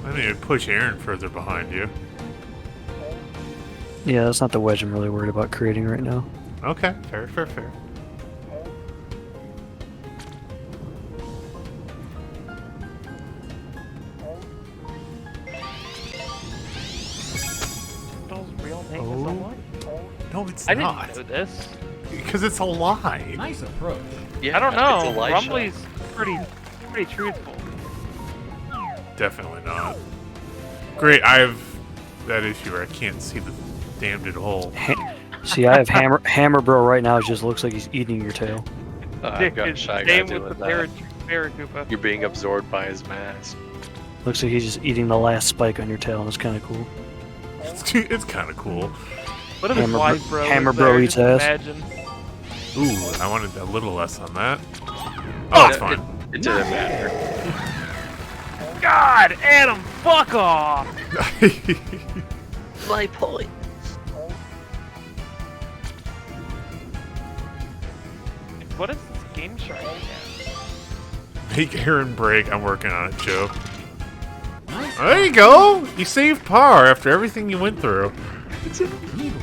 I need to push Aaron further behind you. Yeah, that's not the wedge I'm really worried about creating right now. Okay, fair, fair, fair. Bill's real name is Oh. a what? No, it's I not. didn't know this. Because it's a lie. Nice approach. Yeah, I don't it's know. Elisha. Rumbley's pretty truthful. Definitely not. Great, I have that issue where I can't see the damned hole. See, I have Hammer Bro right now. It just looks like he's eating your tail. I've got a shy guy Same doing with the that. Barracuda. You're being absorbed by his mask. Looks like he's just eating the last spike on your tail, and it's kind of cool. It's kind of cool. What if his Hammer wise Bro- bro Hammer was Bro there? eats Just ass. imagine. Ooh, I wanted a little less on that. Oh, it's fine. It didn't matter. God, Adam, fuck off! My point. What is this game shark again? Make Aaron break. I'm working on it, Joe. Nice. There you go. You saved par after everything you went through. Eagle.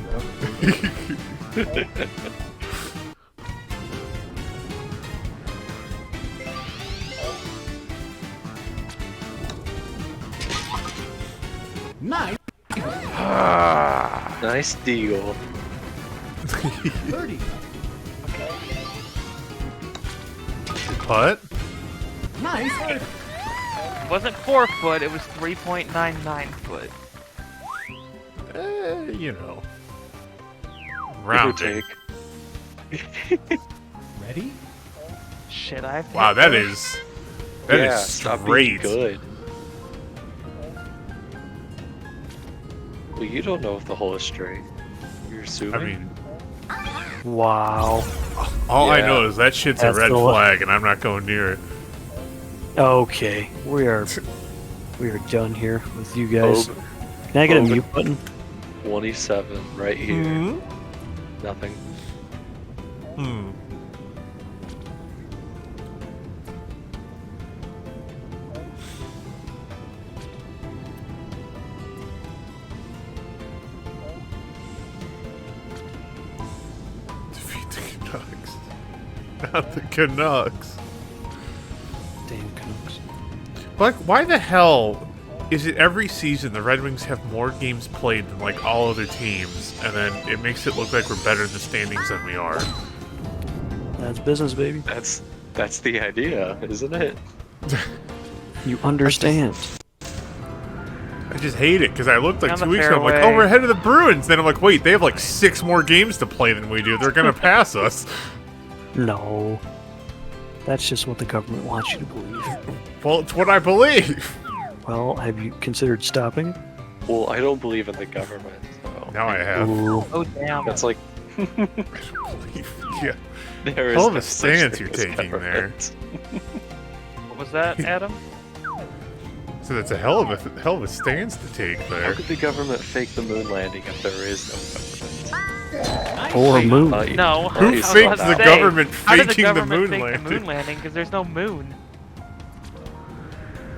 Nice. Nice deal. 30. Putt? Nice. It wasn't 4 foot, it was 3.99 foot. You know. Give or Rounding. take. Ready? Shit, I have to Wow, hit that those. is Yeah, stop being straight. good. Well, you don't know if the hole is straight. You're assuming. I mean, Wow. all I Yeah. know is that shit's That's a red the- flag, and I'm not going near it. Okay, we are done here with you guys. Over. Can I get a Over. mute button? 27 right here. Hmm. Nothing. the Canucks. Damn Canucks. Like, why the hell is it every season the Red Wings have more games played than like all other teams, and then it makes it look like we're better in the standings than we are? That's business, baby. That's the idea, isn't it? You understand. I just hate it because I looked like On 2 the weeks ago. I'm like, fairway. oh, we're ahead of the Bruins. Then I'm like, wait, they have like 6 more games to play than we do. They're gonna pass us. No. That's just what the government wants you to believe. Well, it's what I believe. Well, have you considered stopping it? Well, I don't believe in the government, so Now I have. Ooh. Oh damn. that's like Yeah. there is Hell of no a such stance thing you're as taking there. government. What was that, Adam? So that's a hell of a stance to take How there. could the government fake the moon landing if there is no government? Or Wait, moon. No. Who I was faked about to the say, government how did the faking the government moon fake landing? the moon landing? Because there's no moon.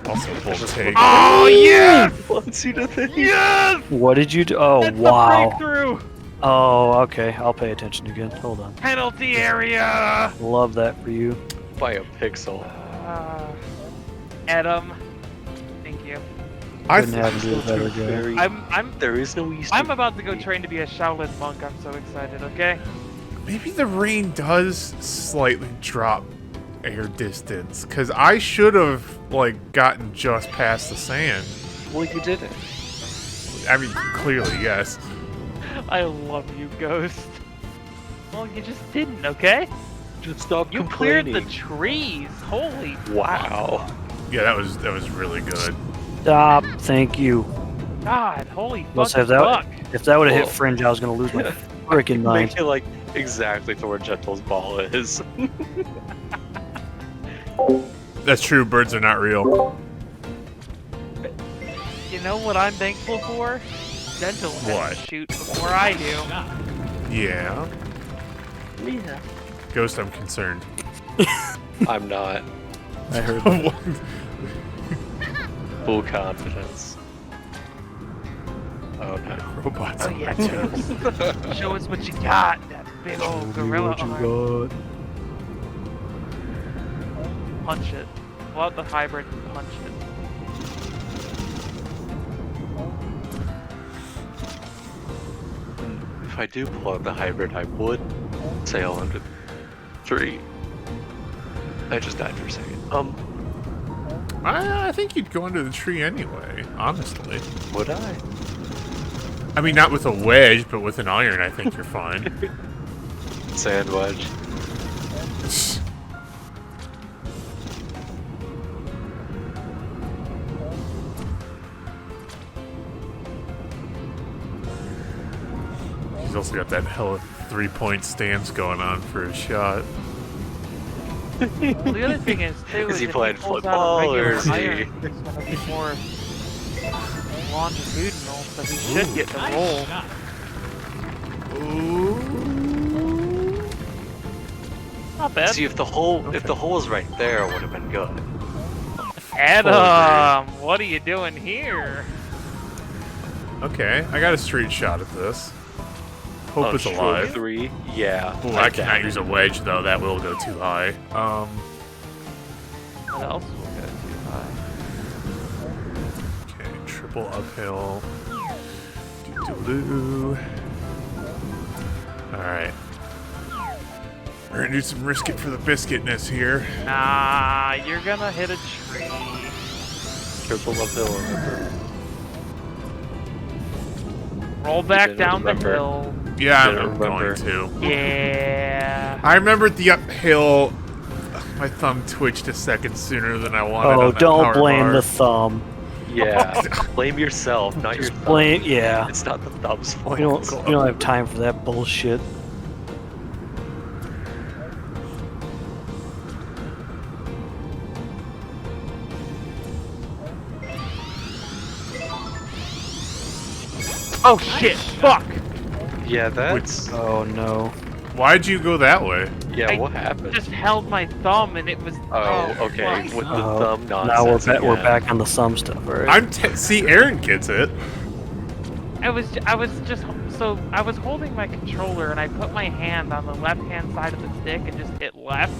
Also, bold take. Oh yeah! Wants you to think. Yes! What did you do? Oh, That's wow. the breakthrough. Oh, okay. I'll pay attention again. Hold on. Penalty area. Love that for you. By a pixel. Adam. Thank you. I Couldn't have him do it better, guy. Very- I'm There is no East. I'm about to go train to be a Shaolin monk. I'm so excited. Okay. Maybe the rain does slightly drop air distance, because I should have like gotten just past the sand. Well, you didn't. I mean, clearly, yes. I love you, Ghost. Well, you just didn't. Okay. Just stop You cleared complaining. the trees. Holy. Wow. Yeah, that was really good. Stop. Thank you. God. Holy Must fucking have that. fuck. If that would have hit Well- Fringe, I was going to lose my freaking mind. Make it like exactly for where Gentle's ball is. That's true. Birds are not real. You know what I'm thankful for? Gentle has What? to shoot before I do. Yeah. Yeah. Ghost, I'm concerned. I'm not. I heard that. Full confidence. Oh no. Robots Oh on yeah, my toes. Ghost. Show us what you got. That big old gorilla What you arm. got? Punch it. Pull out the hybrid and punch it. If I do pull out the hybrid, I would sail into 3. I just died for a second. I think you'd go under the tree anyway, honestly. Would I? I mean, not with a wedge, but with an iron, I think you're fine. Sand wedge. He's also got that hella 3-point stance going on for his shot. Well, the other thing is, too, Is he if playing pulls out a football, or regular is he- iron, it's gonna be more longitudinal, so he should get the roll. Not bad. See, if the hole is right there, it would have been good. Adam, what are you doing here? Okay, I got a straight shot at this. Hope On it's stroke alive. 3, yeah. Ooh, I cannot use a wedge though. That will go too high. What else will go too high? Okay, triple uphill. Doo-doo-doo. All right. We're gonna do some risk it for the biscuitness here. Nah, you're gonna hit a tree. Triple uphill, remember? Roll back didn't down the remember. hill. Yeah, Didn't I'm remember. going to. Yeah. I remembered the uphill. My thumb twitched a second sooner than I wanted. Oh, on that don't power blame bar. the thumb. Yeah. Blame yourself, not your thumb. Blame, yeah. It's not the thumb's fault. You don't have time for that bullshit. Oh shit! Fuck! Yeah, that's... Oh no. Why'd you go that way? Yeah, I what happened? Just held my thumb and it was. Oh, okay. fuck. With the Oh, thumb now nonsense we're again. back on the thumb stuff, alright? See, Aaron gets it. I was holding my controller and I put my hand on the left-hand side of the stick and just hit left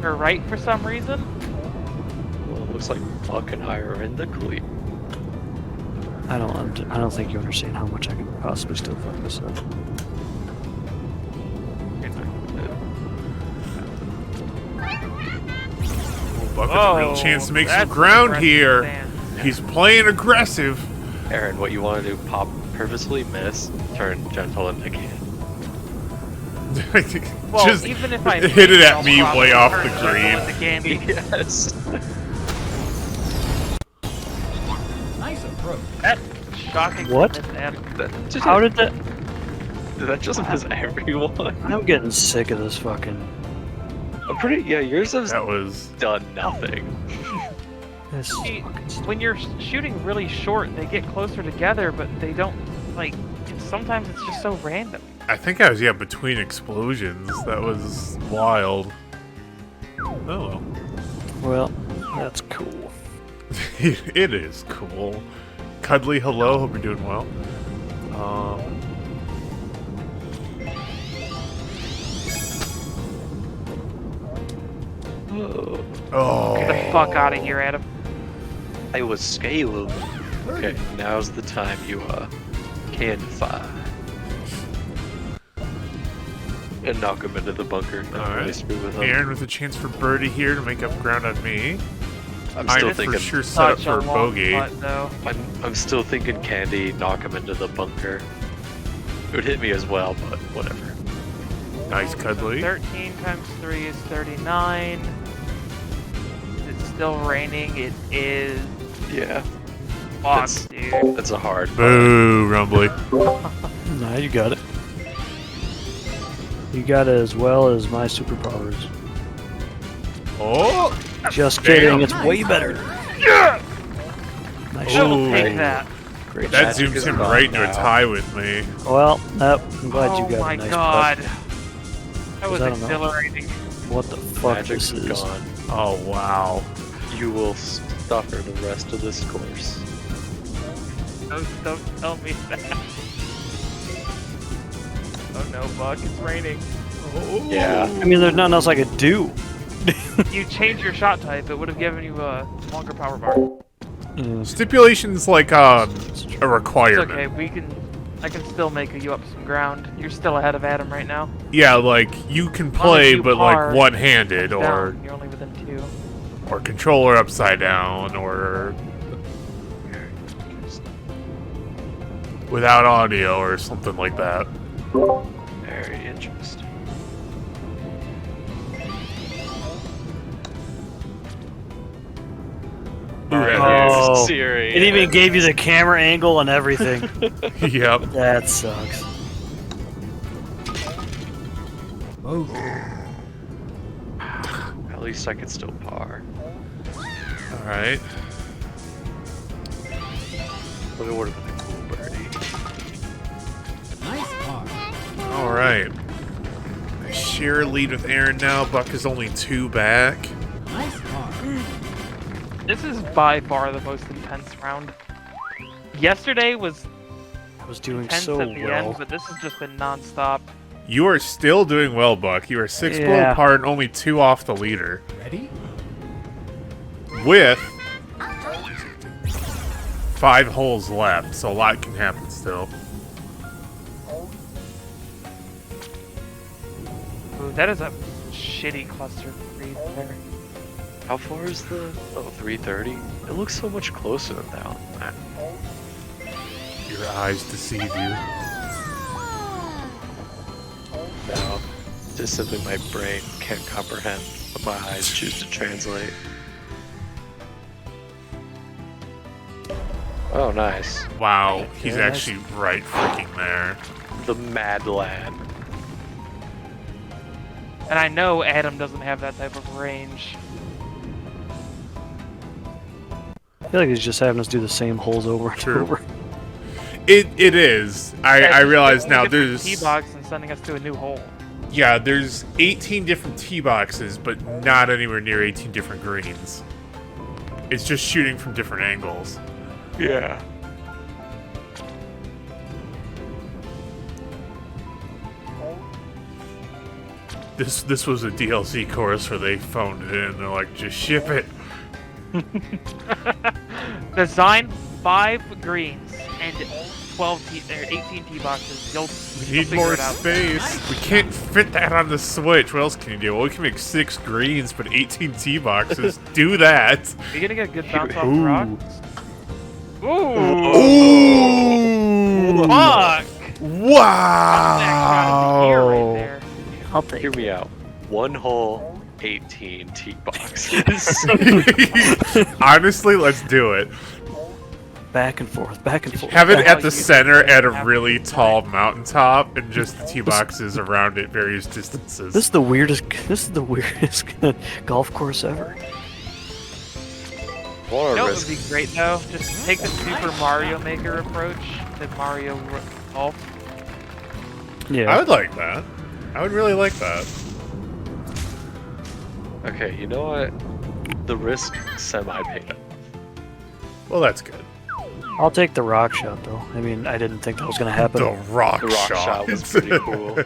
or right for some reason. Well, it looks like Buck and I are in the clear. I don't think you understand how much I can possibly still fuck this up. Buck has a real chance to make some that's ground aggressive here. stance. He's playing aggressive. Aaron, what you want to do? Pop, purposely miss, turn gentle and again. Well, Just even if I hit it miss, at I'll me probably way off turn the gentle green. into candy. Yes. Nice approach. That's shocking. What? That just, How did that? that just miss everyone? I'm getting sick of this fucking. I'm pretty. Yeah, yours has That was. done nothing. This See, fucking stupid. when you're shooting really short, they get closer together, but they don't, like, sometimes it's just so random. I think I was, between explosions. That was wild. Oh well. Well, that's cool. It is cool. Cuddly, hello. Hope you're doing well. Oh. Get the fuck out of here, Adam. I was scaling. Okay, now's the time you can fire. And knock him into the bunker. Not All really right. screw with him. Aaron with a chance for birdie here to make up ground on me. I'm I'm still for thinking. sure set up Such for a a long bogey. putt, though. I'm still thinking Candy. Knock him into the bunker. It would hit me as well, but whatever. Nice, Cuddly. 13 times 3 is 39. It's still raining. It is Yeah, fucked, dude. that's a hard. Boo, Rumbly. Nah, you got it. You got it as well as my superpowers. Oh! Just Damn. kidding, it's way better. Yeah! Nice Ooh. shot. We'll take that. Great That shot. Magic zooms is him gone right into a now. tie with me. Well, nope, I'm glad Oh you got my a nice god. putt. That was I don't know. exhilarating. What the fuck Magic's this is? gone. Oh, wow. You will suffer the rest of this course. Don't tell me that. Oh no, Buck, it's raining. Yeah. I mean, there's nothing else I could do. You change your shot type, it would have given you a longer power bar. Stipulation's like a It's requirement. okay, I can still make you up some ground. You're still ahead of Adam right now. Yeah, like you can long as play, you but par like one-handed or Down, you're only within 2. controller upside down or without audio or something like that. Very interesting. Oh, Siri. it even gave you the camera angle and everything. Yep. That sucks. Bogey. At least I could still par. All right. But it would have been a cool birdie. Nice par. All right. I share a lead with Aaron now. Buck is only 2 back. Nice par. This is by far the most intense round. Yesterday was I was doing intense so at the well. end, but this has just been non-stop. You are still doing well, Buck. You are 6 below Yeah. par and only 2 off the leader. Ready? With 5 holes left, so a lot can happen still. Ooh, that is a shitty cluster breeze there. How far is the 330? It looks so much closer now. Your eyes deceive you. No, just simply my brain can't comprehend what my eyes choose to translate. Oh, nice. Wow, he's Yeah, actually right freaking there. The Mad Lad. And I know Adam doesn't have that type of range. I feel like he's just having us do the same holes over and True. over. It is. I realize now there's Tee box and sending us to a new hole. yeah, there's 18 different tee boxes, but not anywhere near 18 different greens. It's just shooting from different angles. Yeah. This was a DLC course where they phoned it in. They're like, just ship it. Design 5 greens and 12 T or 18 T boxes. You'll We need more space. We can't fit that on the Switch. What else can you do? Well, we can make 6 greens, but 18 T boxes. Do that. You're gonna get a good bounce off the Ooh. rocks. Ooh. Ooh! Fuck. Wow! Right there. I'll take Hear it. me out. 1 hole, 18 tee boxes. Honestly, let's do it. Back and forth, back and forth. Have it That's at how the you center at a have really to tall mountaintop, and just the tee boxes around it various distances. This is the weirdest. This is the weirdest golf course ever. I wanna You know what risk would be great though? Just take the Super Mario Maker approach to Mario Golf. Yeah. I would like that. I would really like that. Okay, you know what? The risk semi-paid off. Well, that's good. I'll take the rock shot though. I mean, I didn't think that was gonna happen. The rock, The rock shot was pretty cool.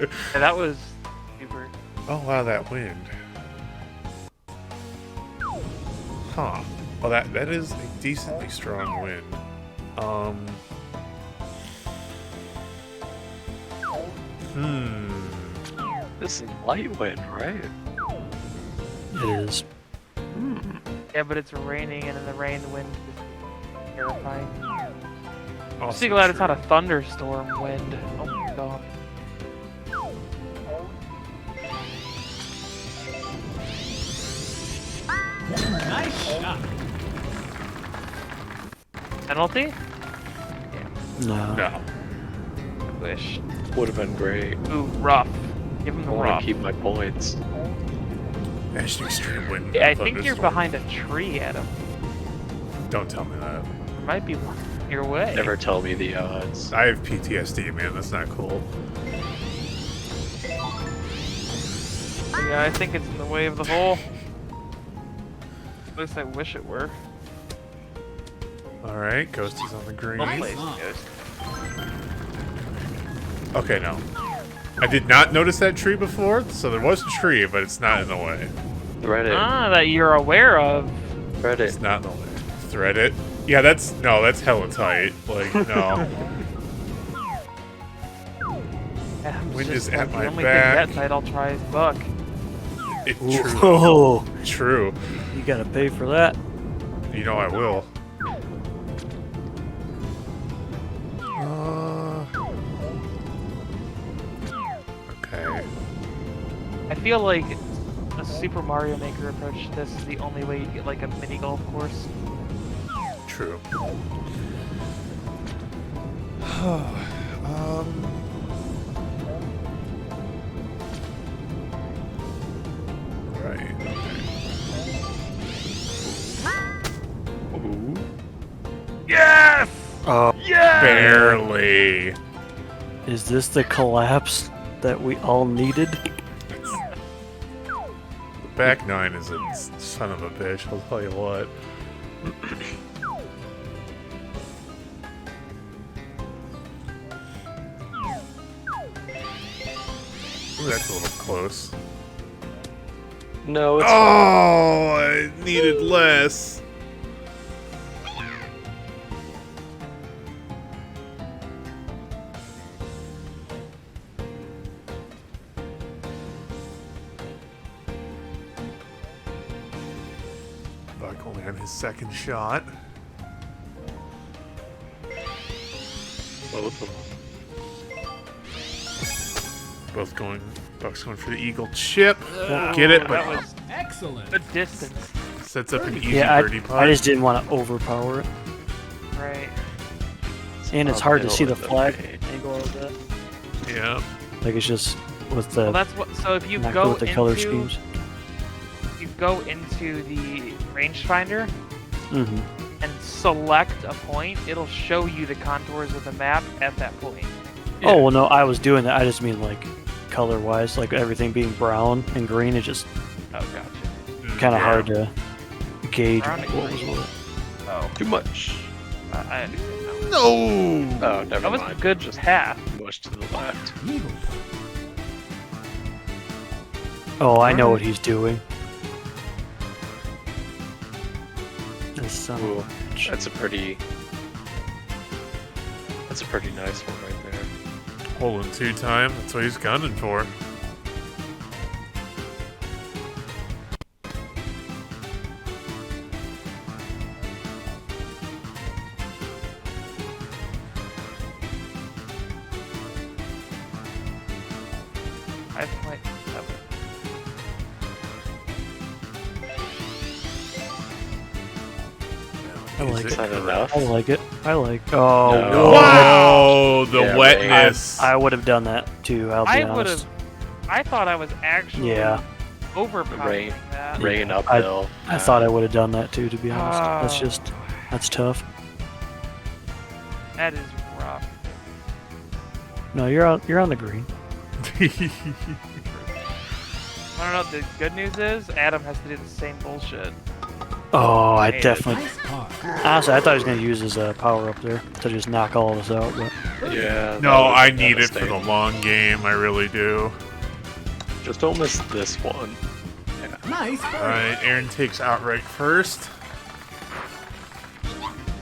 Yeah, that was super. Oh wow, that wind. Huh. Well, that is a decently strong wind. This is light wind, right? It is. Yeah, but it's raining and in the rain, the wind is terrifying. I'm Also so glad it's true. not a thunderstorm wind. Oh my god. Nice shot. Penalty? No. No. Wish. Would have been great. Ooh, rough. Give him I the want rough. to keep my points. That's an extreme wind. Yeah, I think you're thunderstorm. behind a tree, Adam. Don't tell me that. There might be one your way. Never tell me the odds. I have PTSD, man. That's not cool. Yeah, I think it's in the way of the hole. At least I wish it were. All right, Ghost is on the green. Well Nice played, one. Ghost. Okay, no. I did not notice that tree before, so there was a tree, but it's not in the way. Thread it. Ah, that you're aware of. Thread It's it. not in the way. Thread it. Yeah, that's hella tight. Like, no. Adam's Wind just is at like, my the only back. thing that tight I'll try is buck. True. Oh, True. you gotta pay for that. You know I will. Okay. I feel like a Super Mario Maker approach to this is the only way you get like a mini golf course. True. Right. Ooh. Yes! Oh, Yes! Barely. is this the collapse that we all needed? The back nine is a son of a bitch, I'll tell you what. Ooh, that's a little close. No, it's Oh, I needed less. Buck only on his second shot. both of them. Both going. Buck's going for the eagle chip. Won't get it, That but was Excellent. good distance. sets up an easy Yeah, birdie putt. I just didn't want to overpower it, Right. and it's Up hard to middle see the of flag page. angle of that. Yeah. Like it's just with the Well, that's what. So if you not go good with the color into schemes. you go into the rangefinder Mm-hmm. and select a point, it'll show you the contours of the map at that point. Oh well, no, I was doing that. I just mean like color-wise, like everything being brown and green. It just Oh, gotcha. kind of Yeah. hard to gauge Brown what and was green. what. Oh, Too much. I understand now. No. Oh, never That was mind. a good Just path. much to the left. Eagle. Oh, I know what he's doing. This son Ooh, of a bitch. that's a pretty nice one right there. Holding 2 time. That's what he's gunning for. I point 7. I like Is it. that enough? I like it. I like. Oh, No. whoa. Wow, the Yeah, wetness. I would have done that too. I'll be I would honest. have. I thought I was actually Yeah. overpowering that. Rain Yeah, uphill. I thought I would have done that too. To be honest, that's tough. That is rough. No, you're on the green. I don't know. The good news is Adam has to do the same bullshit. Oh, I Hey, definitely. Nice par. Honestly, I thought he was gonna use his power up there to just knock all of us out. But Yeah. that No, would've I been need it for the devastating. long game. I really do. Just don't miss this one. Nice birdie. Alright, Aaron takes outright first.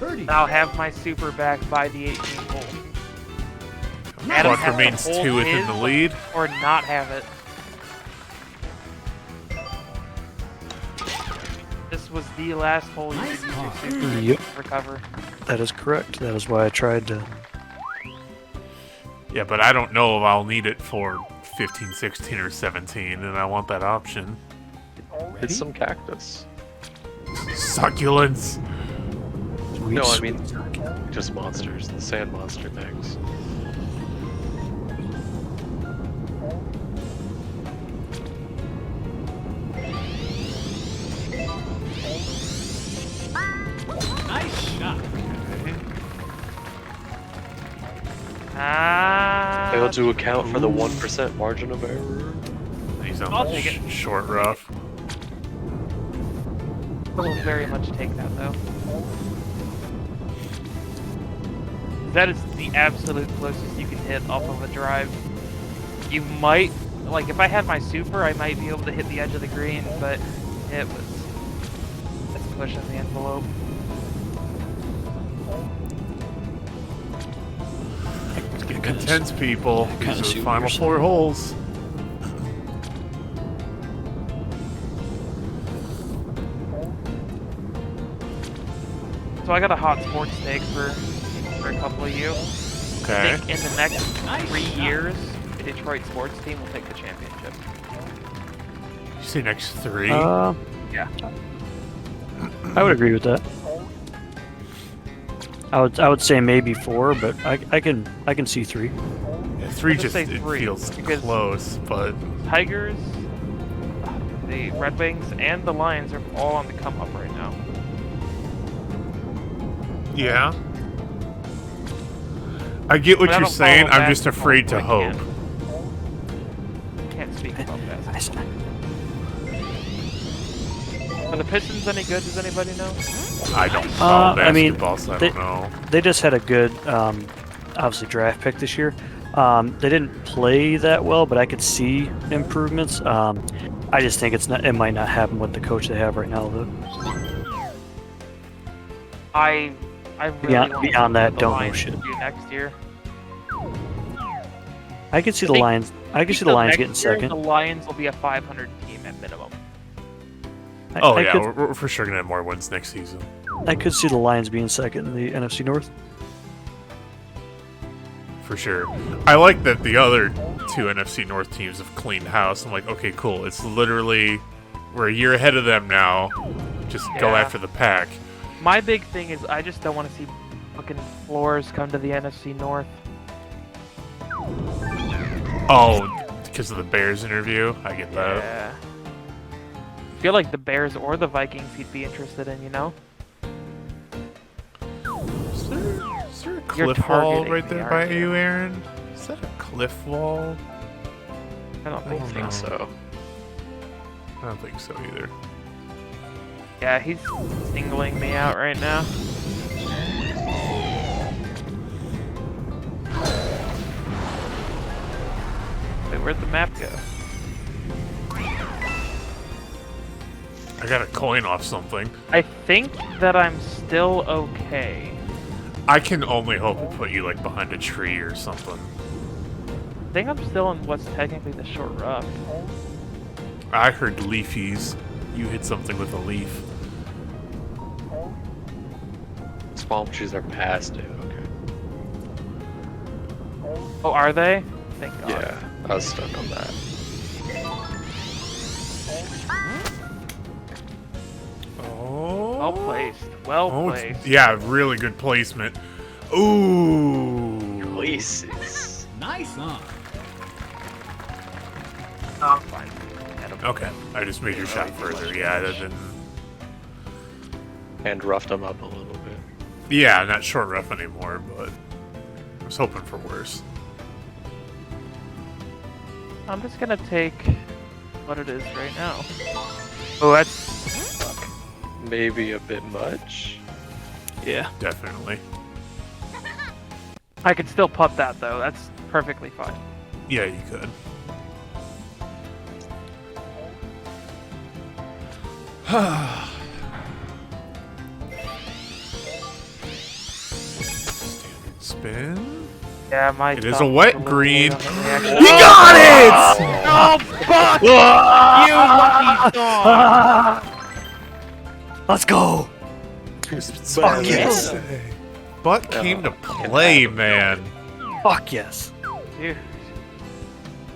Birdie. I'll have my super back by the 18th hole. Adam Buck has to remains hold 2 within his the lead. or not have it. This was the last hole you Nice could use par. your super Yep. to recover. that is correct. That is why I tried to. Yeah, but I don't know if I'll need it for 15, 16, or 17, and I want that option. Hit some cactus. Succulents. Sweet, No, I sweet mean succulent. just monsters, the sand monster things. Nice shot. Ah. Failed to account for the 1% margin of error. He's on I'll the take it. short rough. Will very much take that though. That is the absolute closest you can hit off of a drive. You might, like, if I had my super, I might be able to hit the edge of the green, but it was. That's pushing the envelope. It's getting Intense people. kinda These are see the what final you're 4 saying. holes. So I got a hot sports take for a couple of you. Okay. I think in the next Nice 3 shot. years, the Detroit sports team will take the championship. You say next 3? Yeah. I would agree with that. I would say maybe 4, but I can see 3. Yeah, 3 I'll just just say it 3, feels because- close, but Tigers, the Red Wings, and the Lions are all on the come up right now. yeah. I get what But I you're don't saying. follow I'm just basketball, afraid so to I hope. Can't speak about that. I said, Are the Pistons any good? Does anybody know? I don't follow I mean, basketball, so I they- don't know. they just had a good, obviously draft pick this year. They didn't play that well, but I could see improvements. I just think it might not happen with the coach they have right now, though. I really Beyond- want to beyond see that, what the don't know Lions shit. do next year. I could see the think- Lions. I could see the So Lions next getting year, second. The Lions will be a 500 team at minimum. Oh I yeah, could, we're for sure gonna have more wins next season. I could see the Lions being second in the NFC North. For sure. I like that the other 2 NFC North teams have cleaned house. I'm like, okay, cool. It's literally we're a year ahead of them now. Just go Yeah. after the pack. My big thing is I just don't want to see fucking floors come to the NFC North. Oh, because of the Bears interview. I get that. Yeah. I feel like the Bears or the Vikings he'd be interested in, you know? Is there a You're cliff wall targeting right me, there by aren't you? you, Aaron? Is that a cliff wall? I don't I think don't so. think so. I don't think so either. Yeah, he's singling me out right now. Wait, where'd the map go? I got a coin off something. I think that I'm still okay. I can only hope it put you like behind a tree or something. I think I'm still in what's technically the short rough. I heard leafies. You hit something with a leaf. Palm trees are past it. Okay. Oh, are they? Thank God. Yeah, I was stuck on that. Oh. Well placed. Well Oh, placed. yeah, really good placement. Ooh. Places. Nice, huh? I'm fine. Okay, I just made your shot further. Yeah, that didn't. And roughed them up a little bit. Yeah, not short rough anymore, but I was hoping for worse. I'm just gonna take what it is right now. Oh, that's... Fuck. Maybe a bit much. Yeah. Definitely. I could still putt that, though. That's perfectly fine. Yeah, you could. Standard spin. Yeah, my... It is a wet green. You You got it! Oh, fuck! You lucky dog! Let's go! Fuck yes. Butt came to play, man. Fuck yes. Dude.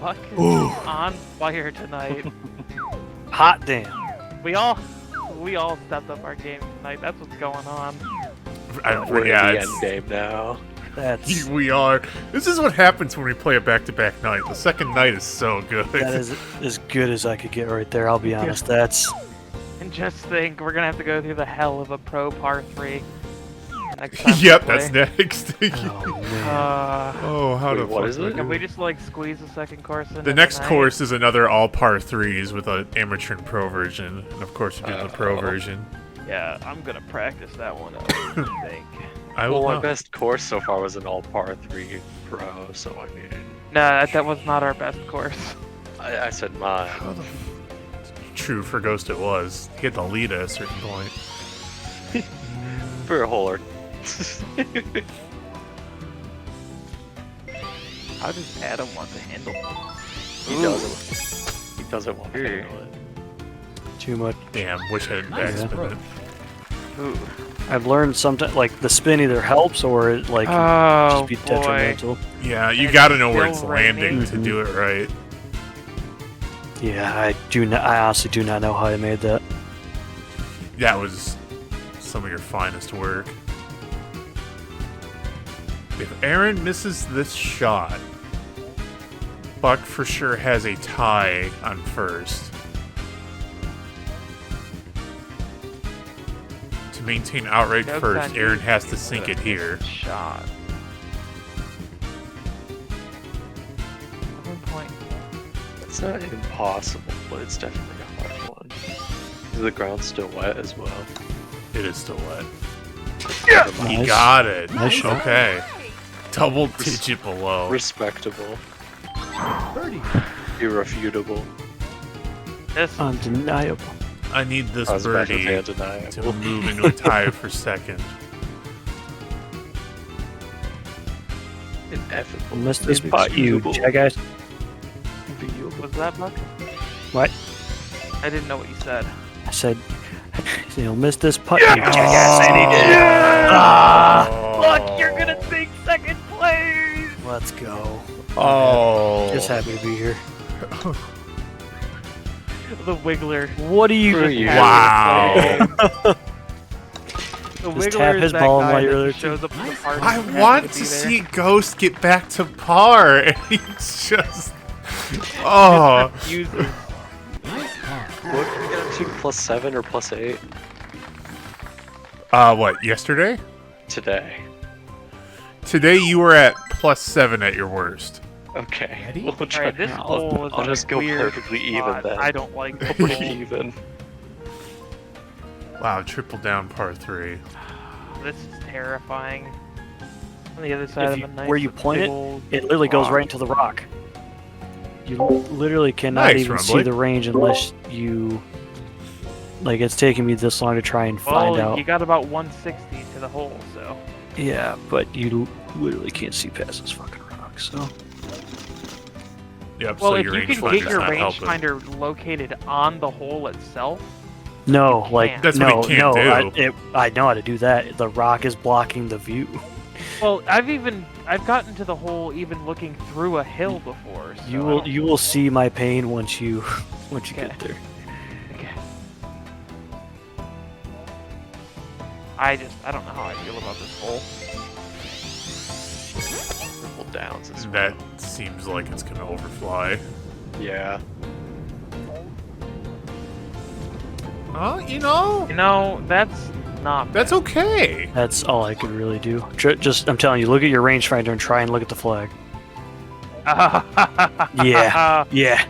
Fuck is Ooh. on fire tonight. Hot damn. We all stepped up our game tonight. That's what's going on. We're Yeah, in the it's- end game now. That's we are. This is what happens when we play a back-to-back night. The second night is so good. that is as good as I could get right there. I'll be honest. That's And just think, we're gonna have to go through the hell of a pro par 3 next time. Yep, we play. that's next. oh man. Oh, how Wait, to what is it? Can we just like squeeze the second course in? The next course is another all par threes with an amateur and pro version, and of course you do the pro version. Yeah, I'm gonna practice that one out, I think. I Well, will. my know. best course so far was an all par 3 pro, so I mean, No, that was not our best course. I said mine. How the True, for Ghost it was. He had the lead at a certain point. For a hole or How does Adam want to handle this? He doesn't want to handle it. Too much. Damn, wish I didn't Nice backspin approach. it. Ooh. I've learned sometimes like the spin either helps or it like can Oh just be boy. detrimental. Yeah, you And gotta know where still it's landing raining. to do it right. Yeah, I do not. I honestly do not know how I made that. That was some of your finest work. If Aaron misses this shot, Buck for sure has a tie on first. To maintain outright Joke's first, on Aaron you. has to sink it here. Shot. 1 point. It's not impossible, but it's definitely a hard one. The ground's still wet as well. It is still wet. He Nice. got it. Nice shot. Okay. Double digit below. Respectable. Birdie. Irrefutable. This Undeniable. I need this I was about to birdie say to undeniable. move into a tie for second. Ineffable. Missed this putt, you Inexcusable. jackass. was that Buck? What? I didn't know what you said. I said, you'll miss this putt, you jackass. And he did. Look, you're gonna take second place. Let's go. Oh. Just happy to be here. The Wiggler. What do you? Screw you. Wow. The Just Wiggler tap is his that ball guy while you're that there, shows up at the party. I and want happens to be there. see Ghost get back to par, and he's just. Oh. Uses. Nice par. What did we get up to? +7 or +8 What, yesterday? today? Today you were at +7 at your worst. Okay. Ready? We'll try. Alright, this hole is I'll in just a go weird perfectly even spot. then. I don't like this Pretty hole. even. Wow, triple down par 3. This is terrifying. On the other side If of you- a nice where you point big it, old It literally goes rock. right into the rock. You literally cannot Nice, even Rumbly. see the range unless you like it's taking me this long to try and find Well, out. you got about 160 to the hole, so. Yeah, but you literally can't see past this fucking rock. So Yep. Well, so if your you can rangefinder's get your not helping. rangefinder located on the hole itself, no, You like can't. That's no, what he can't no. do. I know how to do that. The rock is blocking the view. well, I've gotten to the hole even looking through a hill before. So You will see my pain once you Okay. get there. Okay. I don't know how I feel about this hole. Triple downs as well. That seems like it's gonna overfly. Yeah. You know, You know, that's not. that's okay. That's all I could really do. Just I'm telling you, look at your rangefinder and try and look at the flag. Yeah. Yeah,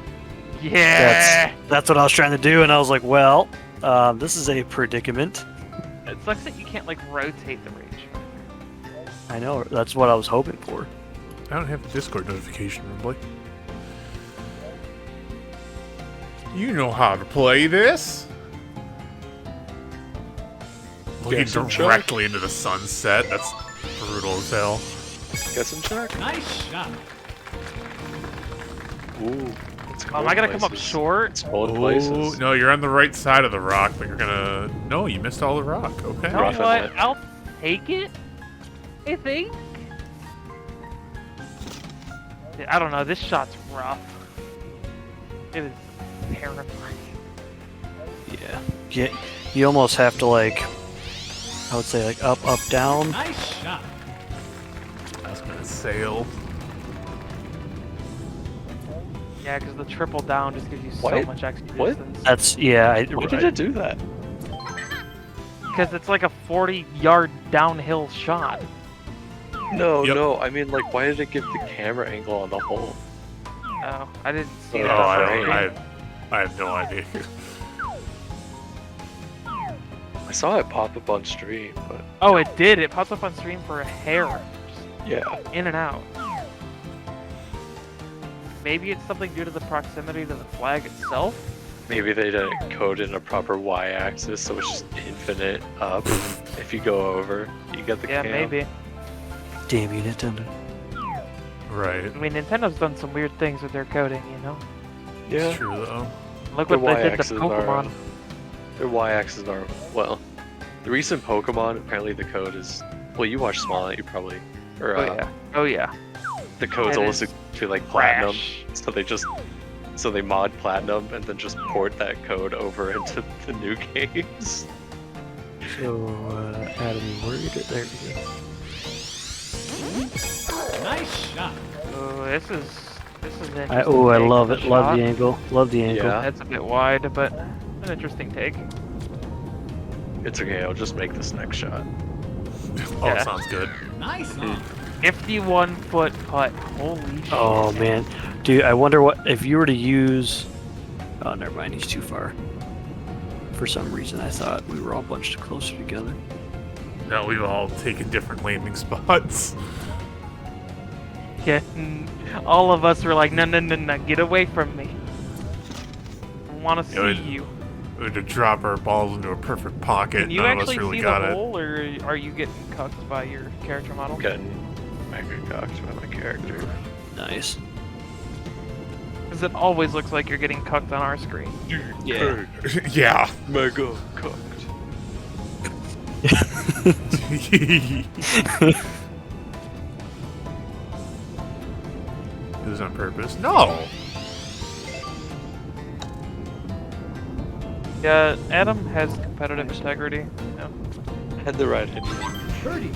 Yeah. that's what I was trying to do, and I was like, well, this is a predicament. It sucks that you can't like rotate the range. I know. That's what I was hoping for. I don't have a Discord notification, Rumbly. You know how to play this. Looking Get some directly into the sunset. That's brutal as hell. Get some check. Nice shot. Ooh. It's Am I gonna come up places. short? It's cold Oh, places. no, you're on the right side of the rock, but you're gonna... No, you missed all the rock. Okay. You know Rough what? it. I'll take it. I think. I don't know. This shot's rough. It is terrifying. Yeah, you almost have to like, I would say like up, down. Nice shot. I was gonna sail. Yeah, because the triple down just gives you so What? much extra What? distance. That's yeah. Why did it do that? Because it's like a 40-yard downhill shot. No, Yep. no. I mean, like, why did it give the camera angle on the hole? Oh, I didn't see Oh, that. I right. don't... I have no idea. I saw it pop up on stream, but Oh, it did. It popped up on stream for a hair. Just yeah. in and out. Maybe it's something due to the proximity to the flag itself. Maybe they didn't code in a proper y-axis, so it's just infinite up. If you go over, you get the Yeah, cam. maybe. Damn you, Nintendo. Right. I mean, Nintendo's done some weird things with their coding, you know? Yeah. It's true, though. Look Their what they did to y-axes are- Pokemon. Their y-axes are, well, the recent Pokemon, apparently the code is, well, you watch Smollett, you probably, or Oh yeah. Oh yeah. the code's It almost is to like platinum, Crash. so they mod platinum and then just port that code over into the new games. So, Adam, you worried? There we go. Nice shot. Oh, this is an I interesting love take it. on Love shot. the angle. Love the angle. Yeah. That's a bit wide, but an interesting take. It's okay, I'll just make this next shot. Oh, Yeah. sounds good. Nice on. 51-foot putt. Holy shit. Oh man, dude, I wonder what if you were to use. Oh, never mind. He's too far. For some reason, I thought we were all bunched closer together. Now we've all taken different landing spots. Yeah. All of us were like, no, get away from me. I want to Yeah, see it- you. We had to drop our balls into a perfect pocket. Can you None of us actually really see got the it. hole, or are you getting cucked by your character model? I'm getting mega cocked by my character. Nice. Because it always looks like you're getting cucked on our screen. Yeah. Yeah. Mega cocked. It was on purpose. No. Yeah, Adam has competitive integrity. Yeah. Had the right idea. Birdie.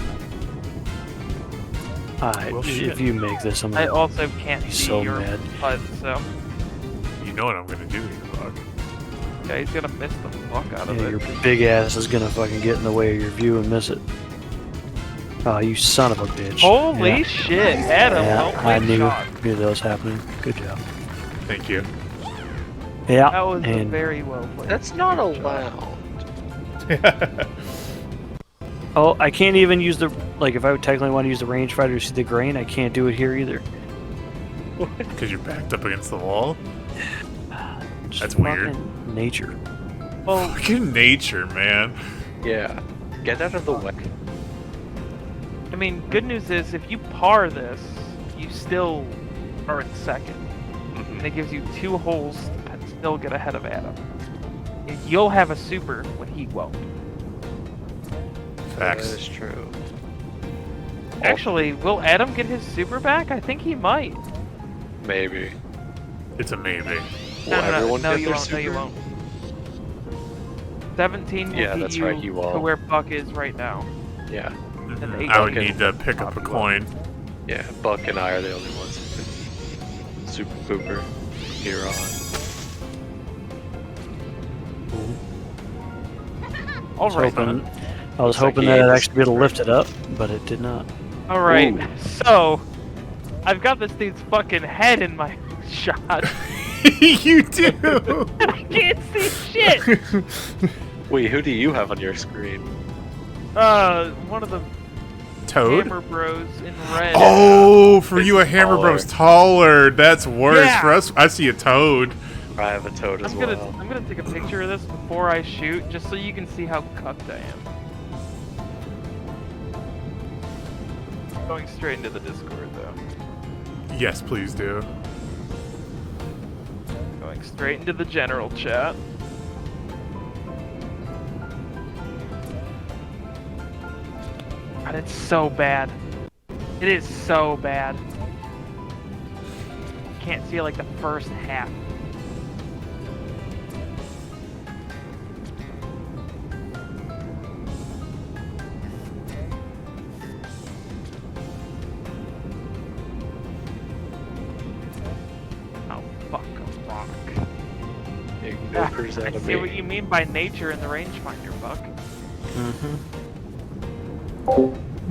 Well, shit. If you make this, I'm I gonna also can't be see so your mad. putt, so You know what I'm gonna do here, Buck. yeah, he's gonna miss the fuck out of Yeah, it. your big ass is gonna fucking get in the way of your view and miss it. Oh, you son of a bitch. Holy Yeah. shit, Adam! Yeah, well I played knew shot. that was happening. Good job. Thank you. Yeah, That was a and very well played. That's not Good shot. allowed. oh, I can't even use the like. If I would technically want to use the rangefinder to see the grain, I can't do it here either. Because you're backed up against the wall. Just That's weird. fucking Nature. Well, Fucking nature, man. Yeah. Get out of the way. I mean, good news is if you par this, you still are in second. And it gives you 2 holes to still get ahead of Adam. You'll have a super when he won't. That Facts. is true. Actually, will Adam get his super back? I think he might. Maybe. It's a maybe. Will everyone no, get you their won't. No, you super? won't. 17 will Yeah, get that's you right, you to won't. where Buck is right now. Yeah. And Mhm. 8 I would will need to pick up a Top coin. Yeah, Buck and I are the only ones who can super pooper here on. All right. I was Looks like hoping he that ate I'd the actually be able to super. lift it up, but it did not. All right. Ooh. So, I've got this dude's fucking head in my shot. You do. I can't see shit. Wait, who do you have on your screen? One of the Toad. Hammer Bros in red. Oh, for This you a is Hammer taller. Bros taller. That's worse. Yeah. For us, I see a Toad. I have a toad as I'm well. gonna take a picture of this before I shoot, just so you can see how cucked I am. Going straight into the Discord though. Yes, please do. Going straight into the general chat. God, it's so bad. It is so bad. Can't see like the first half. Oh, fuck a rock. Big Ah, milkers I out of see me. what you mean by nature in the rangefinder, Buck. Mm-hmm.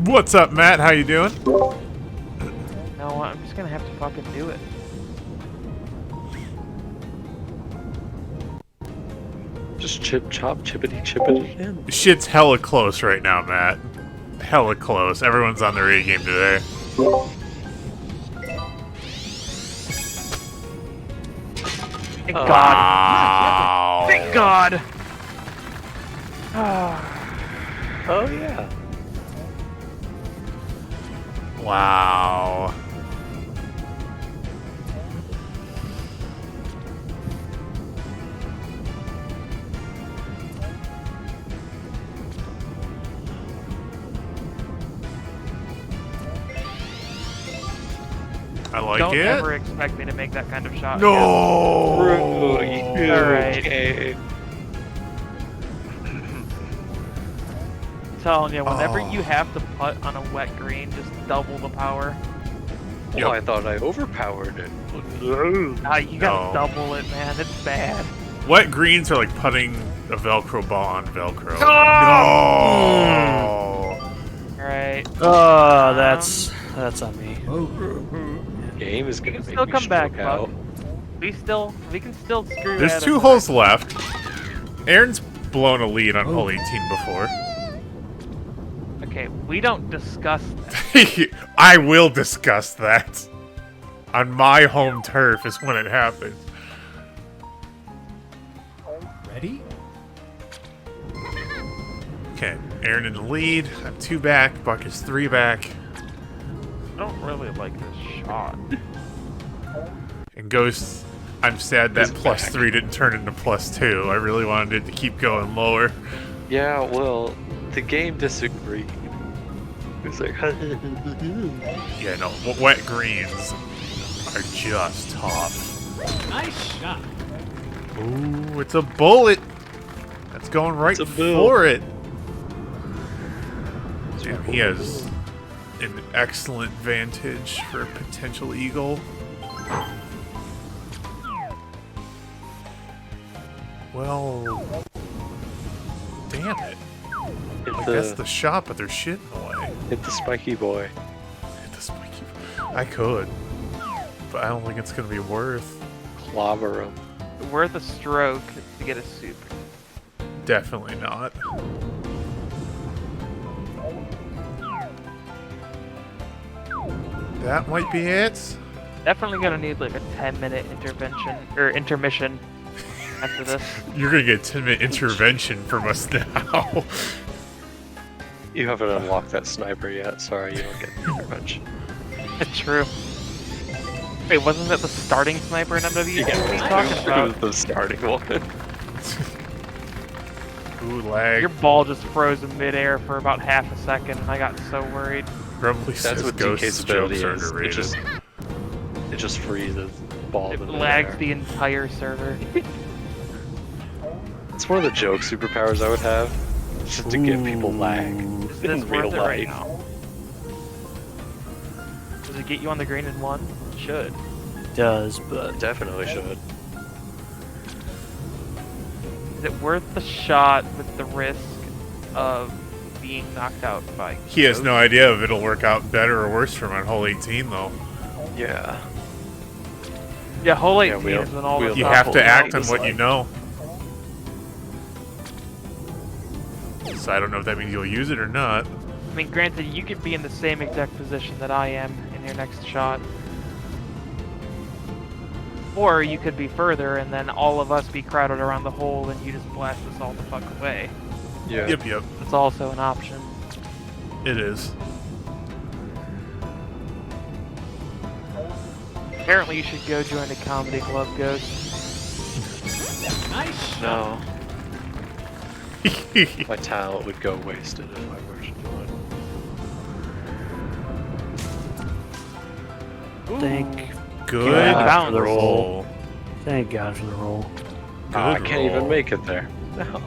What's up, Matt? How you doing? No, I'm just gonna have to fucking do it. Just chippity it in. Shit's hella close right now, Matt. Hella close. Everyone's on their A game today. Thank God. Wow. Thank God. Ah. Oh yeah. Wow. I like Don't it. ever expect me to make that kind of shot. No. All Alright. Okay. I'm telling you, whenever Oh. you have to putt on a wet green, just double the power. Well, I thought I overpowered it. Ah, you gotta No. double it, man. It's bad. Wet greens are like putting a Velcro ball on Velcro. Oh! No. Alright. Oh, that's on me. Game is We gonna can make still me come back, stroke out. Buck. We can still screw There's Adam 2 back. holes left. Aaron's blown a lead on hole 18 before. Okay, we don't discuss that. I will discuss that. On my home turf is when it happens. Ready? Okay, Aaron in the lead. I'm 2 back. Buck is 3 back. I don't really like this shot. And Ghost, I'm sad that He's plus back. 3 didn't turn into plus 2. I really wanted it to keep going lower. Yeah, well, the game disagreed. It's like, Yeah, no, wet greens are just tough. Nice shot. Ooh, it's a bullet. That's going right It's a bill. for it. Damn, he has an excellent vantage for a potential eagle. Well, damn it. Like, that's the shot, but they're shit in the way. hit the spiky boy. Hit the spiky. I could, but I don't think it's gonna be worth. Clobber him. Worth a stroke to get a super. Definitely not. That might be it. Definitely gonna need like a 10-minute intervention or intermission. after this. You're gonna get 10-minute intervention from us now. You haven't unlocked that sniper yet. Sorry, you don't get the intervention. True. Wait, wasn't that the starting sniper in MW? What are you talking It about? was the starting one. Ooh, lag. Your ball just froze in midair for about half a second, and I got so worried. Grumbly That's says what Ghost's DK's ability jokes are is. underrated. It just freezes the ball. It in lags midair. the entire server. It's one of the joke superpowers I would have, just to give people lag Is this in real worth it right life. now? Does it get you on the green in one? It should. Does, but Definitely should. Is it worth the shot with the risk of being knocked out by He has Ghost? no idea if it'll work out better or worse for him on hole 18, though. Yeah. Yeah, hole 18 we'll- is when all we'll the You not have hole to act 18 on is what you like- know. So I don't know if that means you'll use it or not. I mean, granted, you could be in the same exact position that I am in your next shot. Or you could be further, and then all of us be crowded around the hole, and you just blast us all the fuck away. Yeah. Yep. It's also an option. It is. Apparently, you should go join a comedy club, Ghost. Nice shot. No. My talent would go wasted if I were to do it. thank Good God for the roll. thank God for the roll. I Good can't even roll. make it there. No.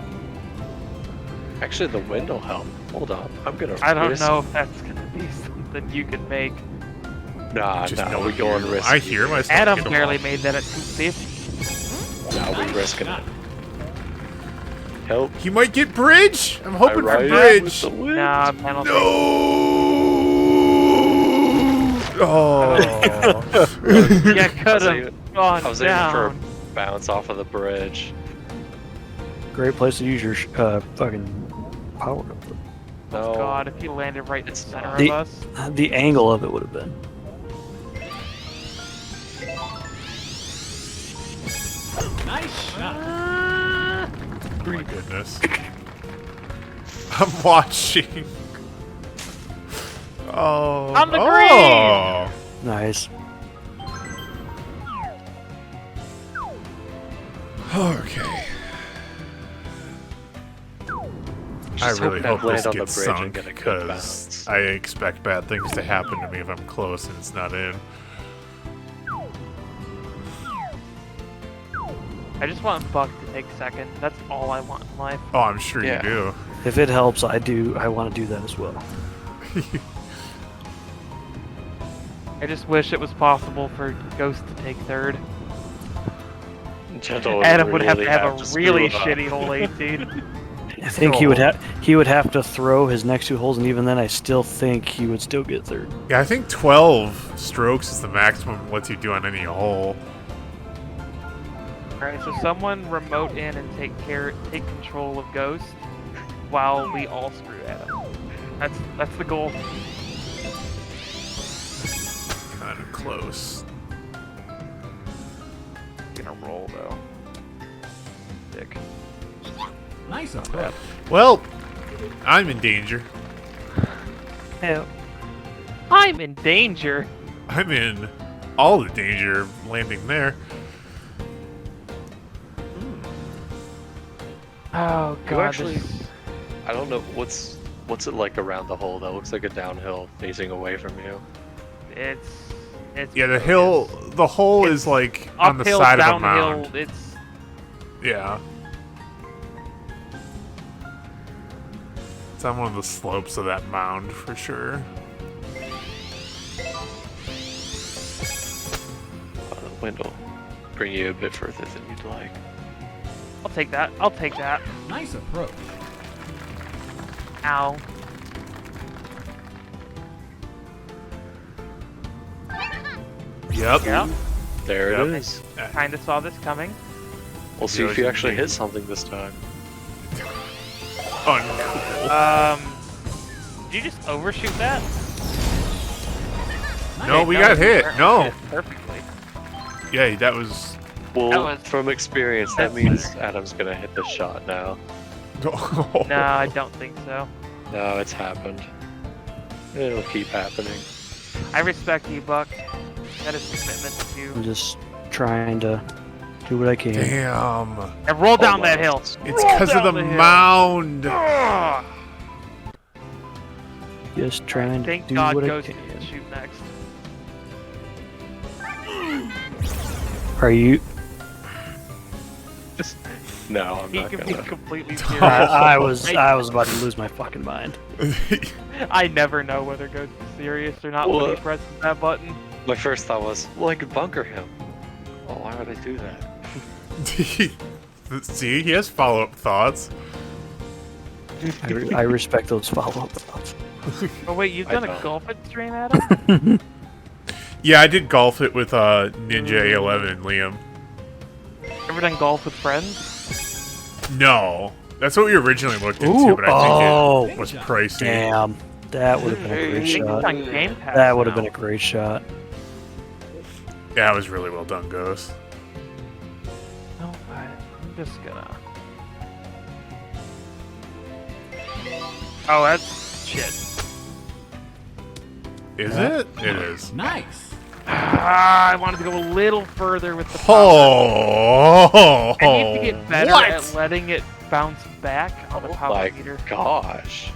Actually, the wind will help. Hold on. I'm gonna I don't risk... know if that's gonna be something you can make. Nah, Just nah, know we go on you- risk. I hear myself. Adam get a barely roll. made that at 250. Nah, we Nice risking shot. it. Help. He might get bridge. I'm hoping for I ride bridge. with the wind. Nah, penalty. No. Oh. Yeah, could aiming- have gone I was aiming for a down. bounce off of the bridge. Great place to use your fucking power. No. God, if he landed right in the It's center not. of us. The angle of it would have been. Nice shot. Oh my goodness. I'm watching. Oh. On the oh. Nice. Okay. I Just really hoping hope I'd land this on the gets bridge and sunk get a good because bounce. I expect bad things to happen to me if I'm close and it's not in. I just want Buck to take second. That's all I want in life. Oh, I'm sure Yeah. you do. If it helps, I want to do that as well. I just wish it was possible for Ghost to take third. Gentle Adam would have really to have a screw really it up. shitty hole 18. I think he would have to throw his next two holes, and even then, I still think he would still get third. Yeah, I think 12 strokes is the maximum it lets you do on any hole. Alright, so someone remote in and take control of Ghost while we all screw Adam. That's the goal. Kind of close. Gonna roll though. Dick. Nice approach. Well, I'm in danger. I'm in danger. I'm in all the danger of landing there. Oh god. actually- this- I don't know what's it like around the hole. That looks like a downhill facing away from you. It's Yeah, the hole is like on the uphill, side of a downhill. mound. It's Yeah. It's on one of the slopes of that mound for sure. The wind will bring you a bit further than you'd like. I'll take that. I'll take that. Nice approach. Ow. Yep. Yeah. There Yep. it is. Kinda saw this coming. We'll see Yeah, if you it's actually indeed. hit something this time. Uncool. Did you just overshoot that? No, we no, got hit. you No. hit perfectly. Yeah, that was Well, was- from experience, that means Adam's gonna hit the shot now. No, I don't think so. No, it's happened. It'll keep happening. I respect you, Buck. That is commitment I'm to. just trying to do what I can. Damn. And roll down that hill. It's Roll because of down the hill. mound. Ugh. Just trying to Thank do God what I Ghost can. can shoot next. Are you? No, I'm He not can be gonna. completely Oh. serious. I was about to lose my fucking mind. I never know whether Ghost is serious or not when Well, he presses that button. My first thought was, well, I could bunker him. Well, why would I do that? See, he has follow-up thoughts. I respect those follow-up thoughts. Oh wait, you've I done a don't. golf it stream, Adam? Yeah, I did golf it with Ninja 11 and Liam. Ever done golf with friends? No, that's what we originally looked into, but I think it was pricey. Damn, that would have been a I great think it's shot. on Game Pass That would have now. been a great shot. Yeah, it was really well done, Ghost. No, I'm just gonna. Oh, that's shit. Is it? It is. Nice. Ah, I wanted to go a little further with the pop. Oh, I need to get better what? at letting it bounce back on the Oh power my meter. gosh.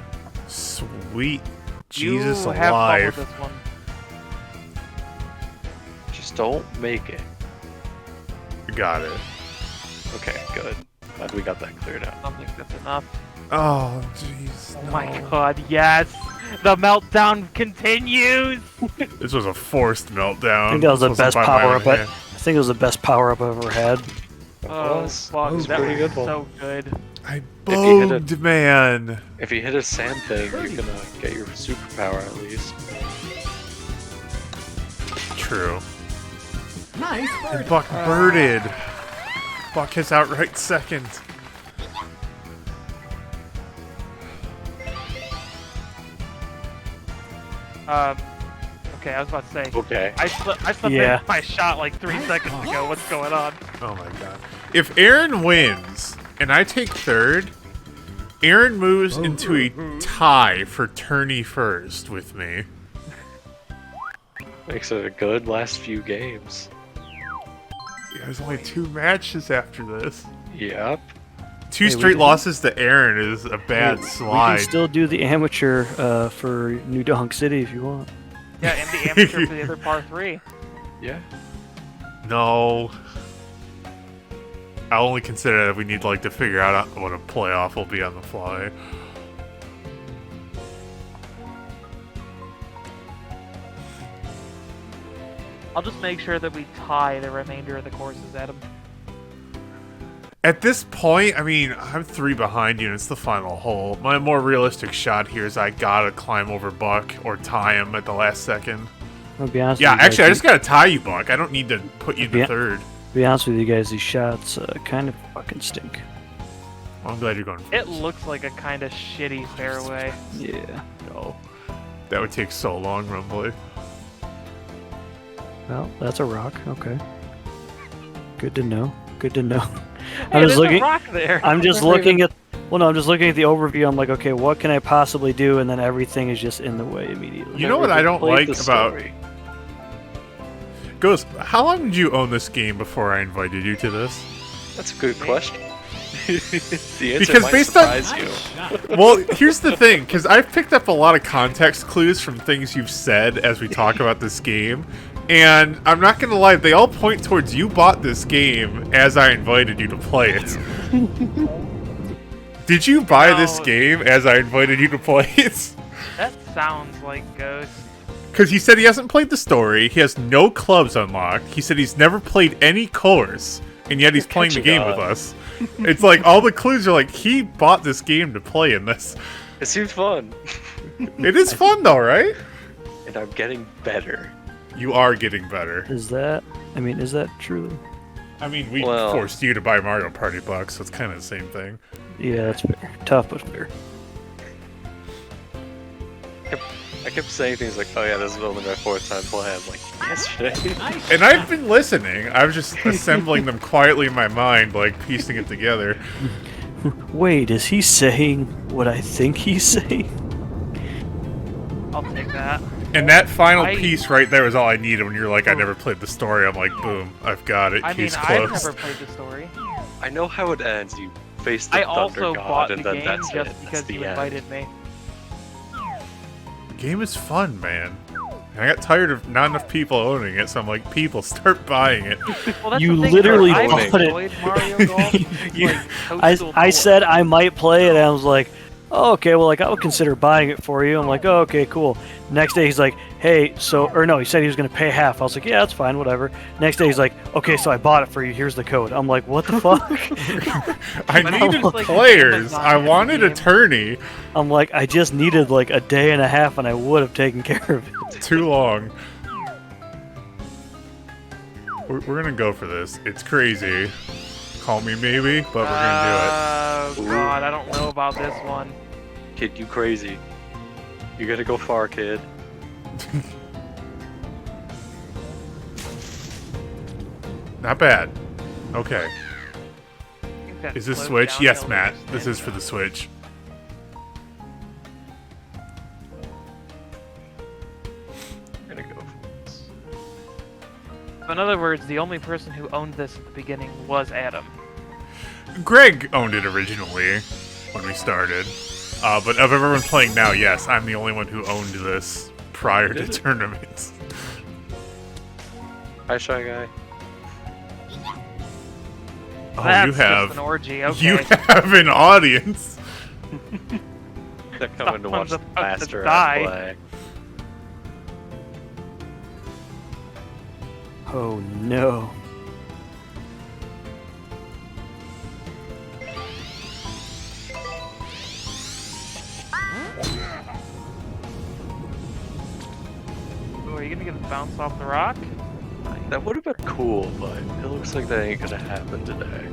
Sweet Jesus You have fun alive. with this one. Just don't make it. Got it. Okay, good. Glad we got that cleared out. I don't think that's enough. Oh, jeez. Oh my god, yes! The meltdown continues! This was a forced meltdown. I think that was the This wasn't best by my power up. own I hand. think it was the best power up I've ever had. Oh, fuck, was a that pretty was good one. so good. I If you hit bogged, man. If you hit a sand thing, you're gonna get your superpower at least. True. Nice birdie. Buck birded. Buck his outright second. Okay, I was about to say. Okay. I slipped Yeah. in my shot like 3 seconds ago. What's going on? Oh my god. If Aaron wins and I take third, Aaron moves into a tie for Tourney first with me. Makes it a good last few games. There's only 2 matches after this. Yep. 2 we straight can- losses to Aaron is a bad We slide. can still do the amateur for New Donk City if you want. Yeah, and the amateur for the other par 3. Yeah. No. I'll only consider that if we need like to figure out what a playoff will be on the fly. I'll just make sure that we tie the remainder of the courses, Adam. At this point, I mean, I'm 3 behind you and it's the final hole. My more realistic shot here is I gotta climb over Buck or tie him at the last second. I'll be honest. Yeah, with you actually, I guys, just gotta tie you, Buck. I don't need to put you in Yeah. third. to be honest with you guys, these shots kind of fucking stink. Well, I'm glad you're going first. It looks like a kind of shitty fairway. Yeah. No. That would take so long, Rumbly. Well, that's a rock. Okay. Good to know. Good to know. Hey, I'm just there's a looking. rock there. I'm just looking at. Well, no, I'm just looking at the overview. I'm like, okay, what can I possibly do? And then everything is just in the way immediately. You know what I don't Played like the about story. Ghost? How long did you own this game before I invited you to this? That's a good question. The answer Because might based on- surprise you. Nice shot. Well, here's the thing, because I've picked up a lot of context clues from things you've said as we talk about this game, and I'm not gonna lie, they all point towards you bought this game as I invited you to play it. Did you buy this No. game as I invited you to play it? That sounds like Ghost. Because he said he hasn't played the story, he has no clubs unlocked, he said he's never played any course, and yet he's playing the catching game with on. us. It's like, all the clues are like, he bought this game to play in this. It seems fun. It is fun though, right? And I'm getting better. You are getting better. Is that? I mean, is that truly? I mean, we Well- forced you to buy Mario Party bucks, so it's kind of the same thing. Yeah, that's fair. Tough but fair. I kept saying things like, "Oh yeah, this is only my 4th time playing." I'm like, yesterday. Nice. And I've been listening. I was just assembling them quietly in my mind, like piecing it together. Wait, is he saying what I think he's saying? I'll take that. And that final I- piece right there was all I needed when you're like, I never played the story. I'm like, boom, I've got it. I mean, Case I've closed. never played the story. I know how it ends. You face the I Thunder also God, bought the and then game that's just it. That's because the you end. invited me. The game is fun, man. And I got tired of not enough people owning it, so I'm like, people, start buying it. Well, that's You the thing, literally I've bought it. enjoyed Mario Golf. You- like, I Toadstool I 4. said I might play it, and I was like, oh, okay, well, like I would consider buying it for you. I'm like, oh, okay, cool. Next day he's like, hey, so, or no, he said he was gonna pay half. I was like, yeah, that's fine, whatever. Next day he's like, okay, so I bought it for you. Here's the code. I'm like, what the fuck? I But needed it's like players. Amazon I has a wanted a game. tourney. I'm like, I just needed like a day and a half, and I would have taken care of it. Too long. We're gonna go for this. It's crazy. Call me maybe, but we're gonna Oh god, I don't know about this one. Kid, you crazy. You gotta go far, kid. do it. Not bad. Okay. I think that Is this slows Switch? down Yes, the Matt. stamina. This is for the Switch. I'm gonna go for this. In other words, the only person who owned this at the beginning was Adam. Greg owned it originally when we started. But of everyone playing now, yes, I'm the only one who owned this prior to tournaments. Hi, Shy Guy. Oh, That's you just have an orgy. Okay. you have an audience. They're coming to watch Someone's the about to master die. play. Oh no. Ooh, are you gonna get a bounce off the rock? That would have been cool, but it looks like that ain't gonna happen today.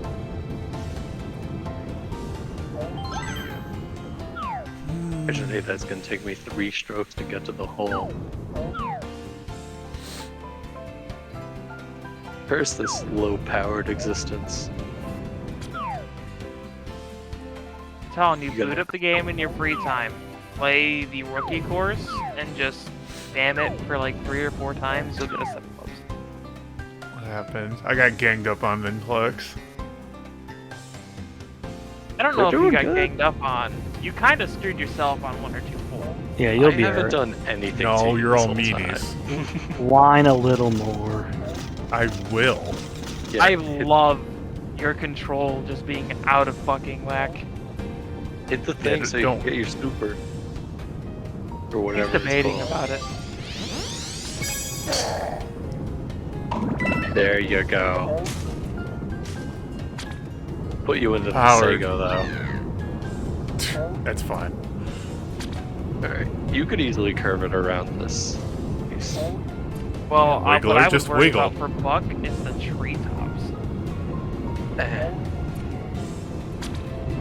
I just hate that it's gonna take me 3 strokes to get to the hole. Curse this low-powered existence. I'm telling you, You gotta- boot up the game in your free time. Play the rookie course and just spam it for like 3 or 4 times. You'll get a 7 post. What happened? I got ganged up on Minplex. I don't We're know if you doing got good. ganged up on. You kind of screwed yourself on 1 or 2 holes. Yeah, you'll I be haven't alright. done anything to No, you you're this all whole meanies. time. Whine a little more. I will. Yeah, I hit- love your control just being out of fucking whack. hit the thing so you don't- can get your super. Or whatever He's debating it's called. about it. There you go. Put you into the Howard. Sego though. That's fine. Alright. You could easily curve it around this piece. Well, Wiggle what or I was just worried wiggle? about for Buck is the treetops.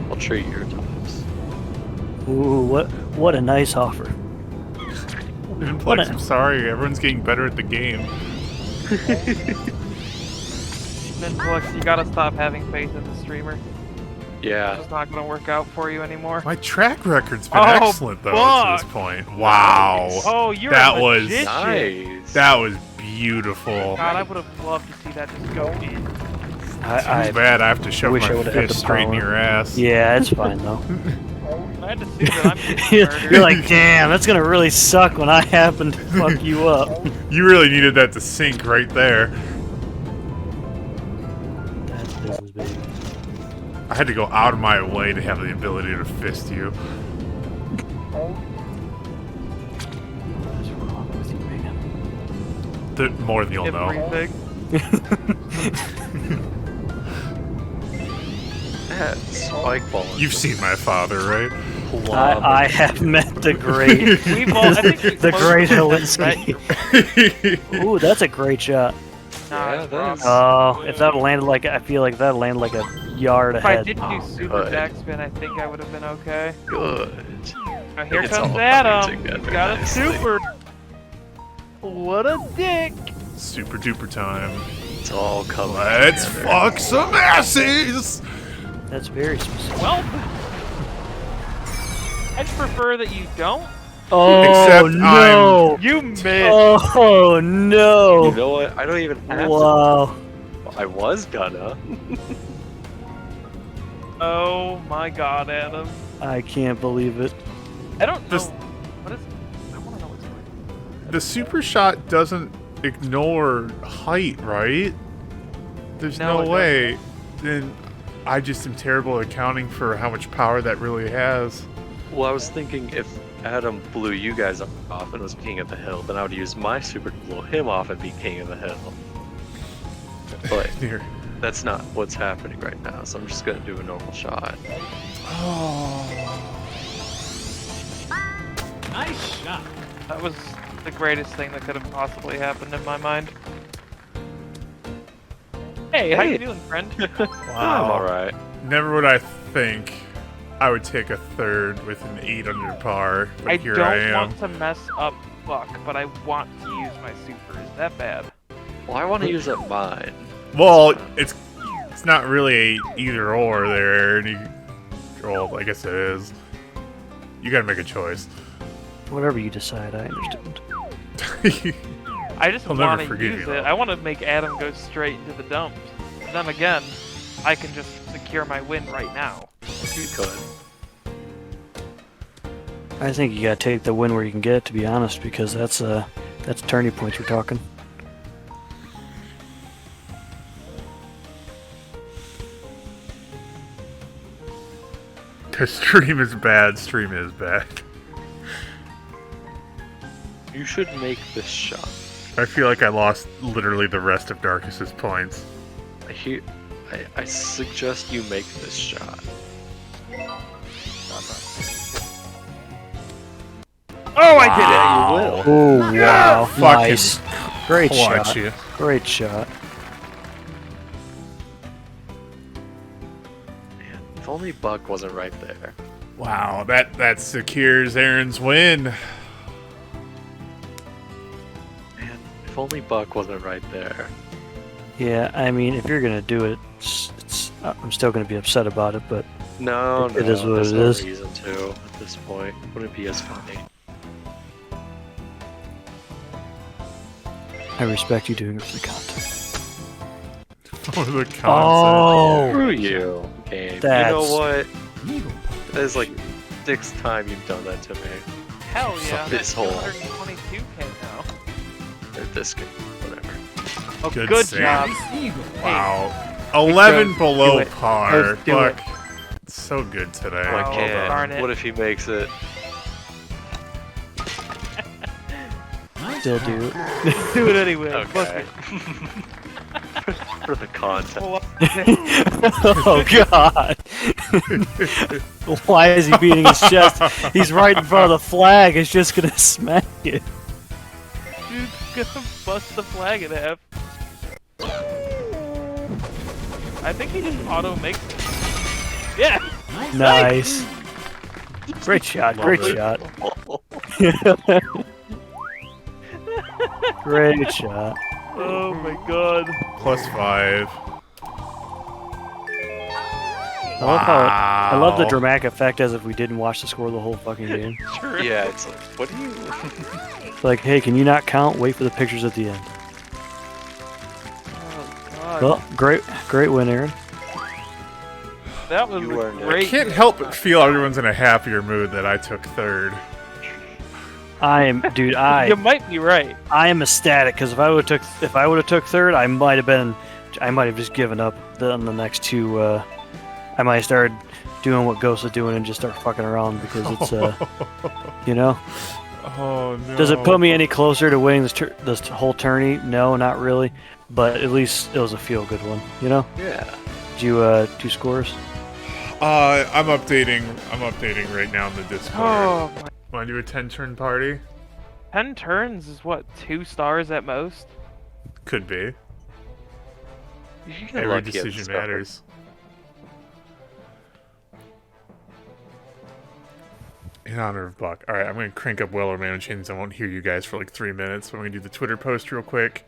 I'll treat your tops. Ooh, what a nice offer. Minplex, I'm sorry. Everyone's getting better at the game. Minflux, you gotta stop having faith in the streamer. Yeah. It's not gonna work out for you anymore. My track record's been Oh, excellent though to this fuck. point. Wow. Oh, you're That a was- magician. Nice. That was beautiful. God, I would have loved to see that just go in. Too I bad I have to shove wish I my would've had fist the straight in power. your ass. Yeah, it's fine though. I had to see that I'm getting murdered. You're like, damn, that's gonna really suck when I happen to fuck you up. You really needed that to sink right there. That's business, baby. I had to go out of my way to have the ability to fist you. What's wrong with you, man? More than you'll know. Everything. That spike ball. is You've just seen my father, right? plumb. I have met the great, We've all, I think we the both great met Helinski. Ooh, that's a great shot. Nah, Yeah, it's wrong. that's- Oh, if that landed like, I feel like that landed like a yard If I ahead. didn't do super Good. backspin, I think I would have been okay. Good. Oh, here It's comes all Adam. coming together Got a nicely. super. What a dick. Super duper time. It's all coming Let's together. fuck some asses! That's very specific. Well, I'd prefer that you don't. Oh Except no! You missed. Oh no! You know what? I don't even have Wow. to. I was gonna. Oh my god, Adam. I can't believe it. I don't know. This- What is. I want to know what's going The super shot doesn't ignore height, right? There's No, no, it way. Then I just am terrible at accounting for how much power that really has. Well, I was thinking if Adam blew you guys off and was king of the hill, then I would use my super to blow him off and be king of the hill. But Here. that's not what's happening right now, so I'm just gonna do a normal shot. Nice shot. That was the greatest thing that could have possibly happened in my mind. Hey, how Hey. you doing, friend? I'm alright. Never would I think I would take a third with an 8 under par, but I here don't I am. want to mess up Buck, but I want to use my super. Is that bad? Well, I want to use up mine. Well, it's not really a either or there, and well, I guess it is. You gotta make a choice. Whatever you decide, I understand. I just I'll never want to forgive use you, it. though. I want to make Adam go straight into the dumps. But then again, I can just secure my win right now. You could. I think you gotta take the win where you can get it, to be honest, because that's tourney points we're talking. Cause stream is bad, stream is bad. You should make this shot. I feel like I lost literally the rest of Darkus's points. I suggest you make this shot. Oh, I did it! Yeah, you will. Oh wow! Fucking Nice. Great clutch shot. you. Great shot. Man, if only Buck wasn't right there. Wow, that secures Aaron's win. Man, if only Buck wasn't right there. Yeah, I mean, if you're gonna do it, I'm still gonna be upset about it, but No, It no, is what there's it no is. reason to at this point. Wouldn't be as funny. I respect you doing it for the content. For the concept. Oh, Screw you, game. You That's- know what? Eagle. That is like 6th time you've done that to me. Hell yeah! I'm This at hole. 222k now. Or this game, whatever. Oh, Good good save. job. Nice eagle. Wow. 11 Let's below do it. par. Let's do Fuck. It's so good today. Oh, I Well can't. done. darn it. What if he makes it? Nice still shot. do. Do it anyway. Okay. For the content. Oh god! Why is he beating his chest? He's right in front of the flag. It's just gonna smack it. Dude's gonna bust the flag in half. I think he just auto makes it. Yeah! Nice. Nice. Great shot. Love Great it. shot. Great shot. Oh my god. +5. I love how I love the Wow. dramatic effect as if we didn't watch the score the whole fucking game. Sure. Yeah, it's like, what do you? It's like, hey, can you not count? Wait for the pictures at the end. Oh god. Well, great win, Aaron. That was You a are next. I great. can't help but feel everyone's in a happier mood that I took third. Dude, You might be right. I am ecstatic because if I would have took third, I might have just given up on the next two. I might have started doing what Ghost is doing and just start fucking around because it's you know. Oh no. Does it put me any closer to winning this whole tourney? No, not really. But at least it was a feel good one, you know. Yeah. Did you two scores? I'm updating right now in the Discord. Oh my. Want to do a 10-turn party? 10 turns is what, 2 stars at most? Could be. You get Every lucky at decision this stuff. matters. In honor of Buck. Alright, I'm going to crank up well on my own chins. I won't hear you guys for like 3 minutes. But I'm going to do the Twitter post real quick.